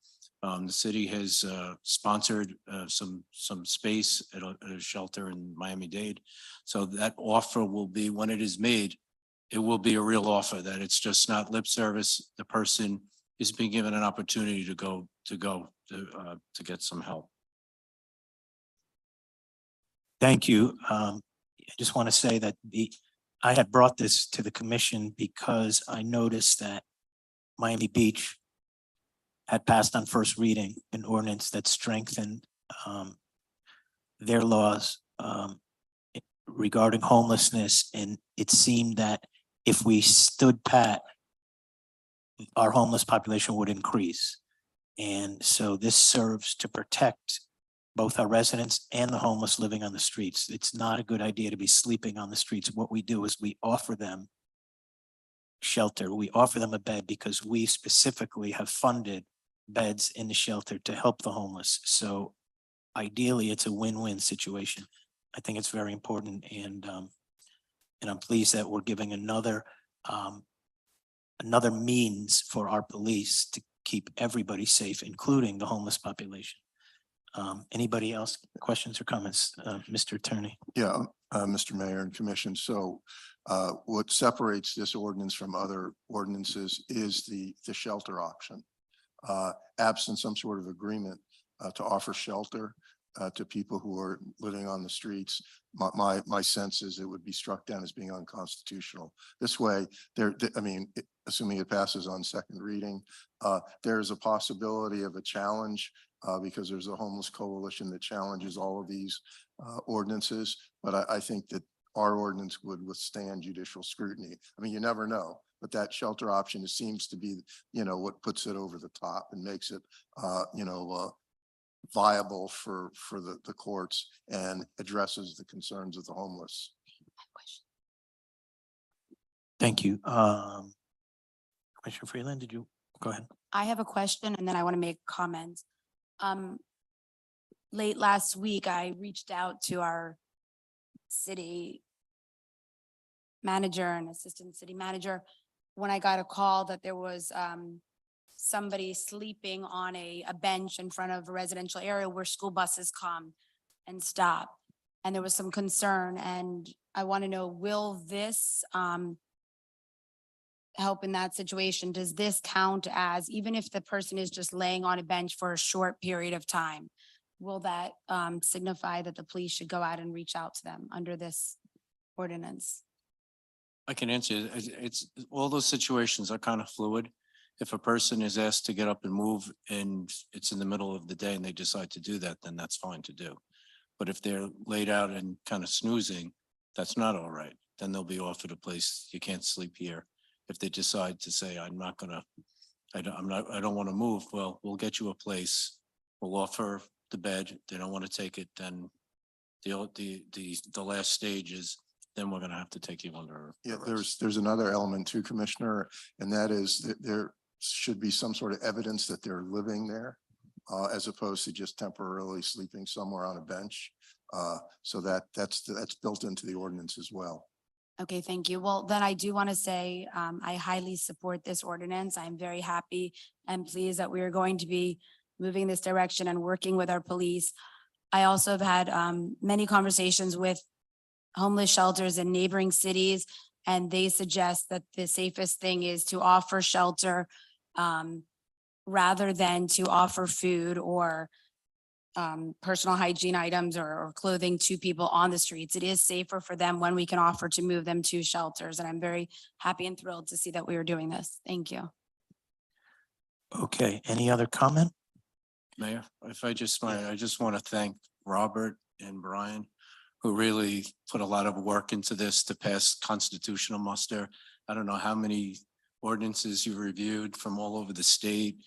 The city has sponsored some space at a shelter in Miami-Dade. So that offer will be, when it is made, it will be a real offer, that it's just not lip service. The person is being given an opportunity to get some help. Thank you. I just want to say that I had brought this to the commission because I noticed that Miami Beach had passed on first reading an ordinance that strengthened their laws regarding homelessness. And it seemed that if we stood pat, our homeless population would increase. And so this serves to protect both our residents and the homeless living on the streets. It's not a good idea to be sleeping on the streets. What we do is we offer them shelter. We offer them a bed because we specifically have funded beds in the shelter to help the homeless. So ideally, it's a win-win situation. I think it's very important, and I'm pleased that we're giving another means for our police to keep everybody safe, including the homeless population. Anybody else, questions or comments? Mr. Attorney. Yeah, Mr. Mayor and Commission. So what separates this ordinance from other ordinances is the shelter option. Absent some sort of agreement to offer shelter to people who are living on the streets, my sense is it would be struck down as being unconstitutional. This way, assuming it passes on second reading, there's a possibility of a challenge because there's a homeless coalition that challenges all of these ordinances. But I think that our ordinance would withstand judicial scrutiny. I mean, you never know, but that shelter option seems to be, what puts it over the top and makes it, viable for the courts and addresses the concerns of the homeless. Thank you. Commissioner Freeland, did you go ahead? I have a question and then I want to make a comment. Late last week, I reached out to our city manager and assistant city manager when I got a call that there was somebody sleeping on a bench in front of a residential area where school buses come and stop. And there was some concern, and I want to know, will this help in that situation? Does this count as, even if the person is just laying on a bench for a short period of time, will that signify that the police should go out and reach out to them under this ordinance? I can answer. It's all those situations are kind of fluid. If a person is asked to get up and move and it's in the middle of the day and they decide to do that, then that's fine to do. But if they're laid out and kind of snoozing, that's not all right. Then they'll be offered a place. You can't sleep here. If they decide to say, I don't want to move, well, we'll get you a place. We'll offer the bed. They don't want to take it, then the last stage is, then we're gonna have to take you under. Yeah, there's another element too, Commissioner, and that is that there should be some sort of evidence that they're living there as opposed to just temporarily sleeping somewhere on a bench. So that's built into the ordinance as well. Okay, thank you. Well, then I do want to say I highly support this ordinance. I'm very happy and pleased that we are going to be moving this direction and working with our police. I also have had many conversations with homeless shelters in neighboring cities, and they suggest that the safest thing is to offer shelter rather than to offer food or personal hygiene items or clothing to people on the streets. It is safer for them when we can offer to move them to shelters. And I'm very happy and thrilled to see that we are doing this. Thank you. Okay, any other comment? Mayor, if I just might, I just want to thank Robert and Brian, who really put a lot of work into this to pass constitutional muster. I don't know how many ordinances you reviewed from all over the state.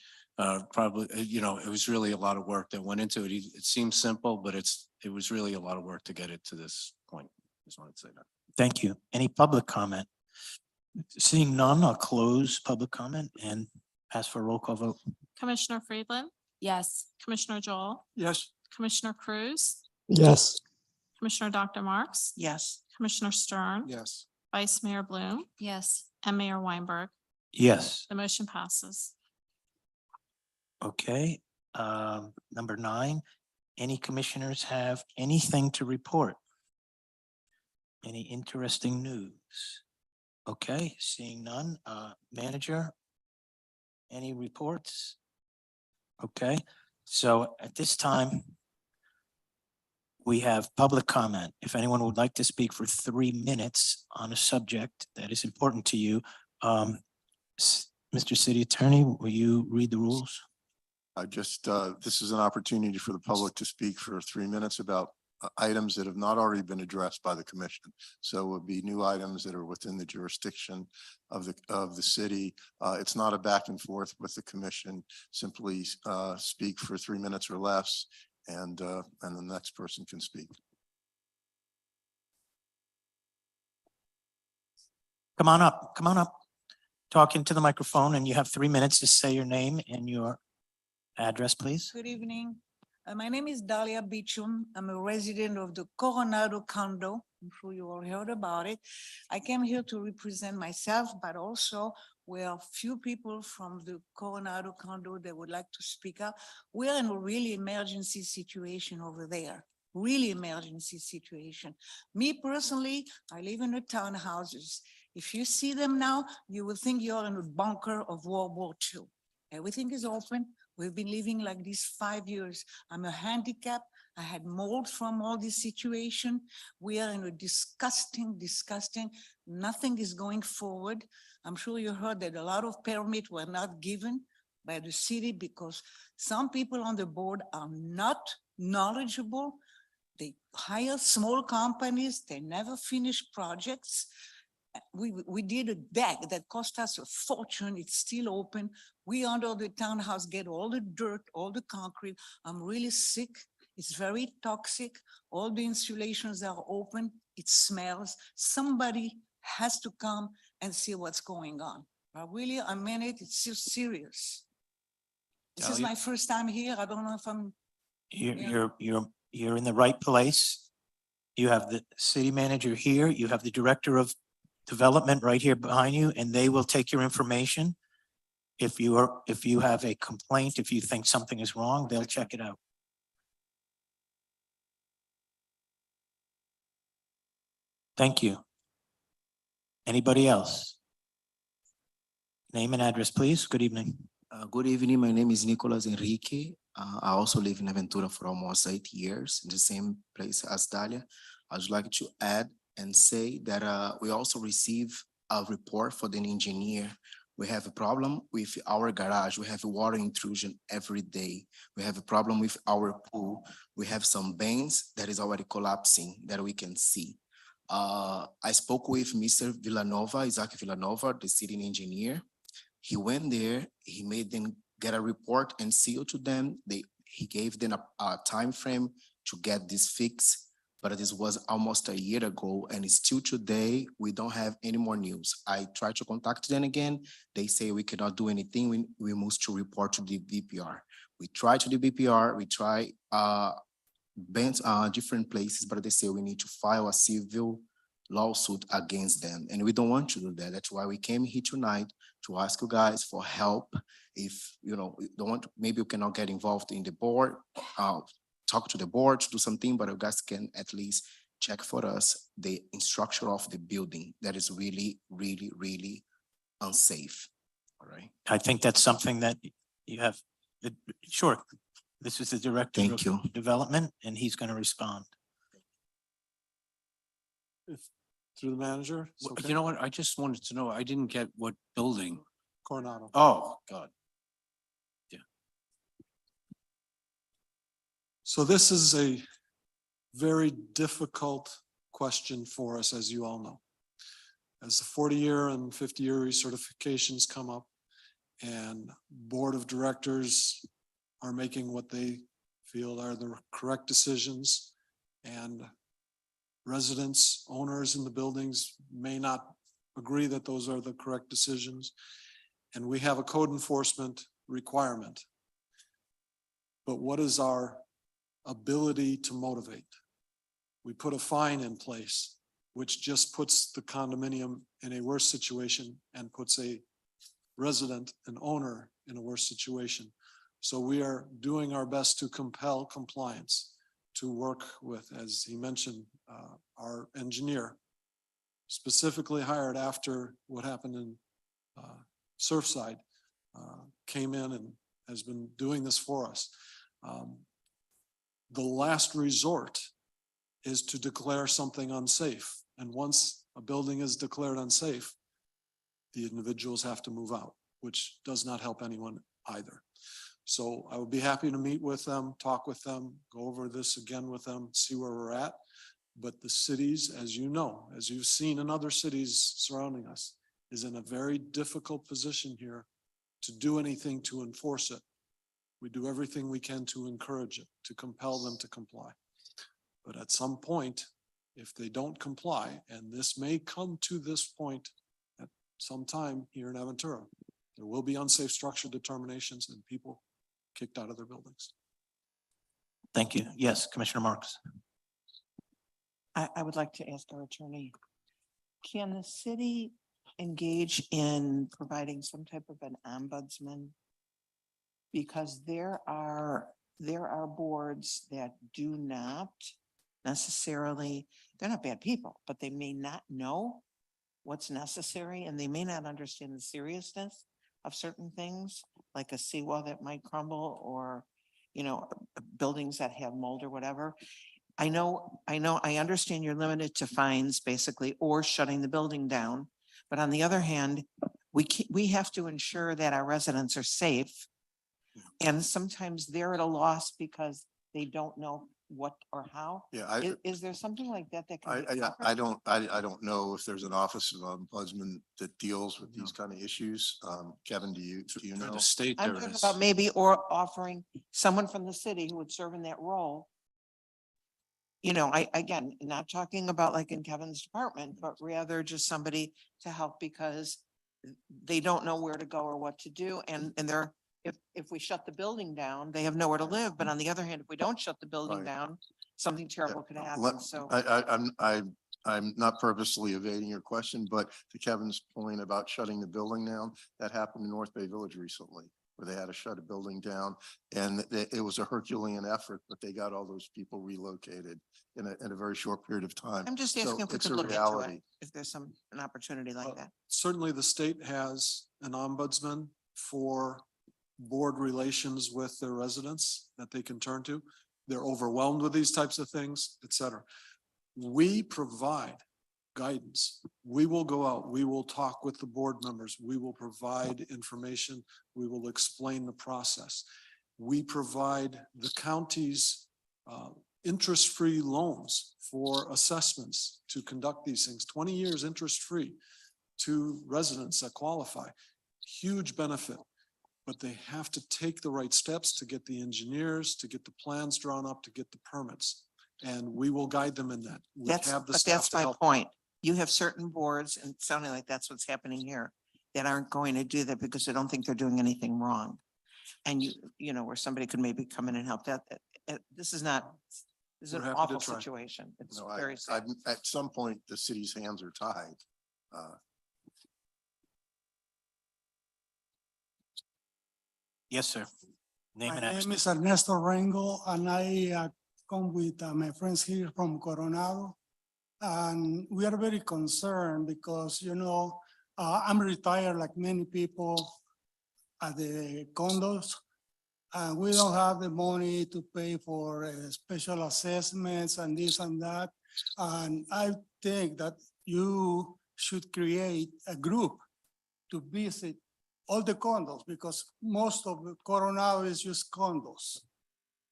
Probably, it was really a lot of work that went into it. It seems simple, but it was really a lot of work to get it to this point. Just wanted to say that. Thank you. Any public comment? Seeing none, I'll close public comment and ask for a roll call vote. Commissioner Friedland, Yes. Commissioner Joel, Yes. Commissioner Cruz, Yes. Commissioner Dr. Marks, Yes. Commissioner Stern, Yes. Vice Mayor Bloom, Yes. and Mayor Weinberg. Yes. The motion passes. Okay, number 9, any commissioners have anything to report? Any interesting news? Okay, seeing none, manager? Any reports? Okay, so at this time, we have public comment. If anyone would like to speak for 3 minutes on a subject that is important to you, Mr. City Attorney, will you read the rules? This is an opportunity for the public to speak for 3 minutes about items that have not already been addressed by the commission. So it would be new items that are within the jurisdiction of the city. It's not a back and forth with the commission. Simply speak for 3 minutes or less, and the next person can speak. Come on up, come on up. Talk into the microphone, and you have 3 minutes to say your name and your address, please. Good evening. My name is Dalia Bichum. I'm a resident of the Coronado condo. I'm sure you all heard about it. I came here to represent myself, but also we are few people from the Coronado condo that would like to speak up. We're in a really emergency situation over there. Really emergency situation. Me personally, I live in the townhouses. If you see them now, you will think you're in a bunker of World War II. Everything is open. We've been living like this 5 years. I'm a handicap. I had mold from all this situation. We are in a disgusting, nothing is going forward. I'm sure you heard that a lot of permits were not given by the city because some people on the board are not knowledgeable. They hire small companies. They never finish projects. We did a deck that cost us a fortune. It's still open. We under the townhouse get all the dirt, all the concrete. I'm really sick. It's very toxic. All the insulations are open. It smells. Somebody has to come and see what's going on. Really, I mean it. It's so serious. This is Talia? my first time here. I don't know if I'm. You're in the right place. You have the city manager here. You have the director of development right here behind you, and they will take your information. If you have a complaint, if you think something is wrong, they'll check it out. Thank you. Anybody else? Name and address, please. Good evening. Good evening. My name is Nicolas Enrique. I also live in Aventura for almost 8 years in the same place as Dalia. I would like to add and say that we also receive a report for the engineer. We have a problem with our garage. We have water intrusion every day. We have a problem with our pool. We have some bands that is already collapsing that we can see. I spoke with Mr. Villanova, Isaac Villanova, the city engineer. He went there, he made them get a report and seal to them. He gave them a time frame to get this fixed, but this was almost a year ago, and still today, we don't have any more news. I tried to contact them again. They say we cannot do anything. We must to report to the BPR. We try to the BPR, we try different places, but they say we need to file a civil lawsuit against them, and we don't want to do that. That's why we came here tonight to ask you guys for help. If you don't want, maybe you cannot get involved in the board, talk to the board to do something, but you guys can at least check for us the structure of the building that is really, really, really unsafe. All right. I think that's something that you have. Sure. This is the director Thank you. of development, and he's going to respond. Through the manager? It's okay. You know what? I just wanted to know, I didn't get what building. Coronado. Oh, God. So this is a very difficult question for us, as you all know. As the 40-year and 50-year recertifications come up and board of directors are making what they feel are the correct decisions, and residents, owners in the buildings may not agree that those are the correct decisions. And we have a code enforcement requirement. But what is our ability to motivate? We put a fine in place, which just puts the condominium in a worse situation and puts a resident, an owner, in a worse situation. So we are doing our best to compel compliance, to work with, as he mentioned, our engineer specifically hired after what happened in Surfside, came in and has been doing this for us. The last resort is to declare something unsafe. And once a building is declared unsafe, the individuals have to move out, which does not help anyone either. So I would be happy to meet with them, talk with them, go over this again with them, see where we're at. But the cities, as you know, as you've seen in other cities surrounding us, is in a very difficult position here to do anything to enforce it. We do everything we can to encourage it, to compel them to comply. But at some point, if they don't comply, and this may come to this point at some time here in Aventura, there will be unsafe structure determinations and people kicked out of their buildings. Thank you. Yes, Commissioner Marks. I would like to ask our attorney, can the city engage in providing some type of an ombudsman? Because there are boards that do not necessarily, they're not bad people, but they may not know what's necessary and they may not understand the seriousness of certain things, like a seawall that might crumble or, buildings that have mold or whatever. I understand you're limited to fines basically, or shutting the building down. But on the other hand, we have to ensure that our residents are safe. And sometimes they're at a loss because they don't know what or how. Yeah, Is there something like that that can be I covered? I don't know if there's an office of ombudsman that deals with these kind of issues. Kevin, do you Through know? the state I'm there talking is. about maybe or offering someone from the city who would serve in that role. Again, not talking about like in Kevin's department, but rather just somebody to help because they don't know where to go or what to do. And if we shut the building down, they have nowhere to live. But on the other hand, if we don't shut the building Right. down, something terrible could happen. Let- So I'm not purposely evading your question, but to Kevin's point about shutting the building down, that happened in North Bay Village recently, where they had to shut a building down. And it was a Herculean effort, but they got all those people relocated in a very short period of time. I'm just So asking if we it's could a look into it, reality. if there's an opportunity like that. Certainly the state has an ombudsman for board relations with their residents that they can turn to. They're overwhelmed with these types of things, et cetera. We provide guidance. We will go out, we will talk with the board members, we will provide information, we will explain the process. We provide the county's interest-free loans for assessments to conduct these things, 20 years interest-free to residents that qualify. Huge benefit, but they have to take the right steps to get the engineers, to get the plans drawn up, to get the permits. And we will guide them in that. We have the But staff that's to my help. point. You have certain boards, and it's sounding like that's what's happening here, that aren't going to do that because they don't think they're doing anything wrong. And where somebody could maybe come in and help that. This is an We're happy to awful try. situation. It's No, very sad. at some point, the city's hands are tied. Yes, sir. Name My and address. name is Ernesto Rengo, and I come with my friends here from Coronado. And we are very concerned because, I'm retired like many people at the condos. And we don't have the money to pay for special assessments and this and that. And I think that you should create a group to visit all the condos, because most of the Coronado is just condos.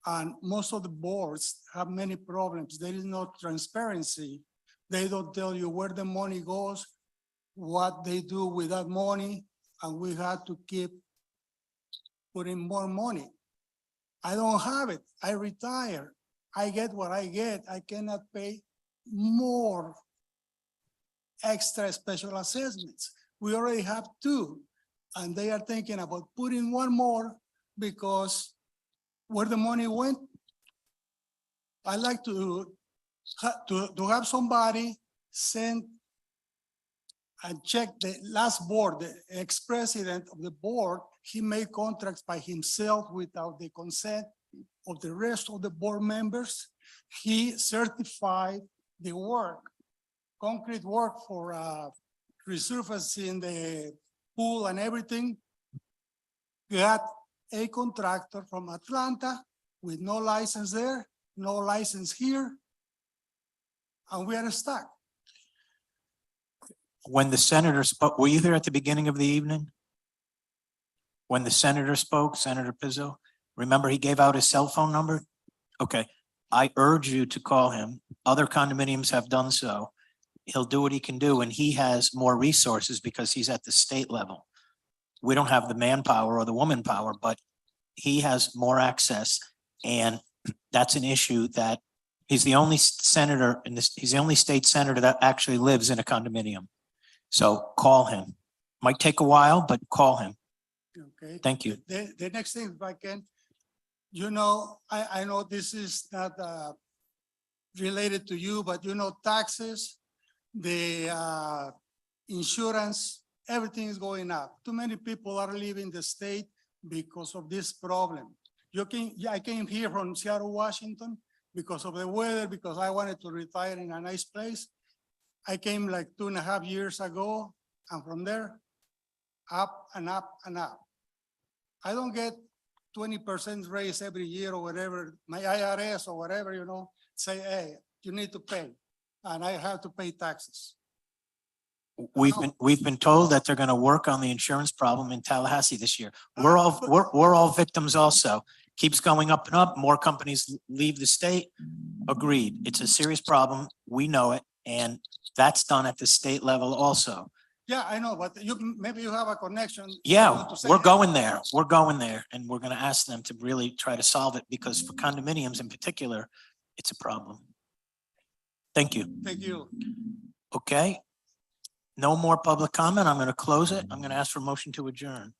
And most of the boards have many problems. There is no transparency. They don't tell you where the money goes, what they do with that money, and we have to keep putting more money. I don't have it. I retire. I get what I get. I cannot pay more extra special assessments. We already have two. And they are thinking about putting one more because where the money went, I like to have somebody send and check the last board, the ex-president of the board. He made contracts by himself without the consent of the rest of the board members. He certified the work concrete work for resurfacing the pool and everything. Got a contractor from Atlanta with no license there, no license here. And we are stuck. When the senator spoke, were you here at the beginning of the evening? When the senator spoke, Senator Pizzo, remember he gave out his cell phone number? Okay, I urge you to call him. Other condominiums have done so. He'll do what he can do, and he has more resources because he's at the state level. We don't have the manpower or the woman power, but he has more access. And that's an issue that he's the only senator in this, he's the only state senator that actually lives in a condominium. So call him. Might take a while, but call him. Okay. Thank you. The next thing, if I can, you know, I know this is not related to you, but you know, taxes, the insurance, everything is going up. Too many people are leaving the state because of this problem. I came here from Seattle, Washington, because of the weather, because I wanted to retire in a nice place. I came like 2.5 years ago, and from there, up and up and up. I don't get 20% raise every year or whatever. My IRS or whatever, you know, say, hey, you need to pay, and I have to pay taxes. We've been told that they're gonna work on the insurance problem in Tallahassee this year. We're all victims also. Keeps going up and up. More companies leave the state. Agreed. It's a serious problem. We know it, and that's done at the state level also. Yeah, I know, but maybe you have a connection. Yeah, to say, we're hey, going there. We're going there, and we're gonna ask them to really try to solve it, because for condominiums in particular, it's a problem. Thank you. Thank you. Okay. No more public comment. I'm gonna close it. I'm gonna ask for a motion to adjourn.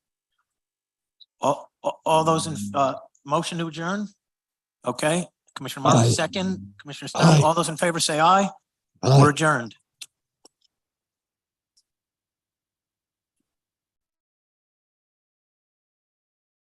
All those in, motion to adjourn? Okay, Commissioner Murphy, second, Commissioner Stone, all those in favor say aye. We're adjourned.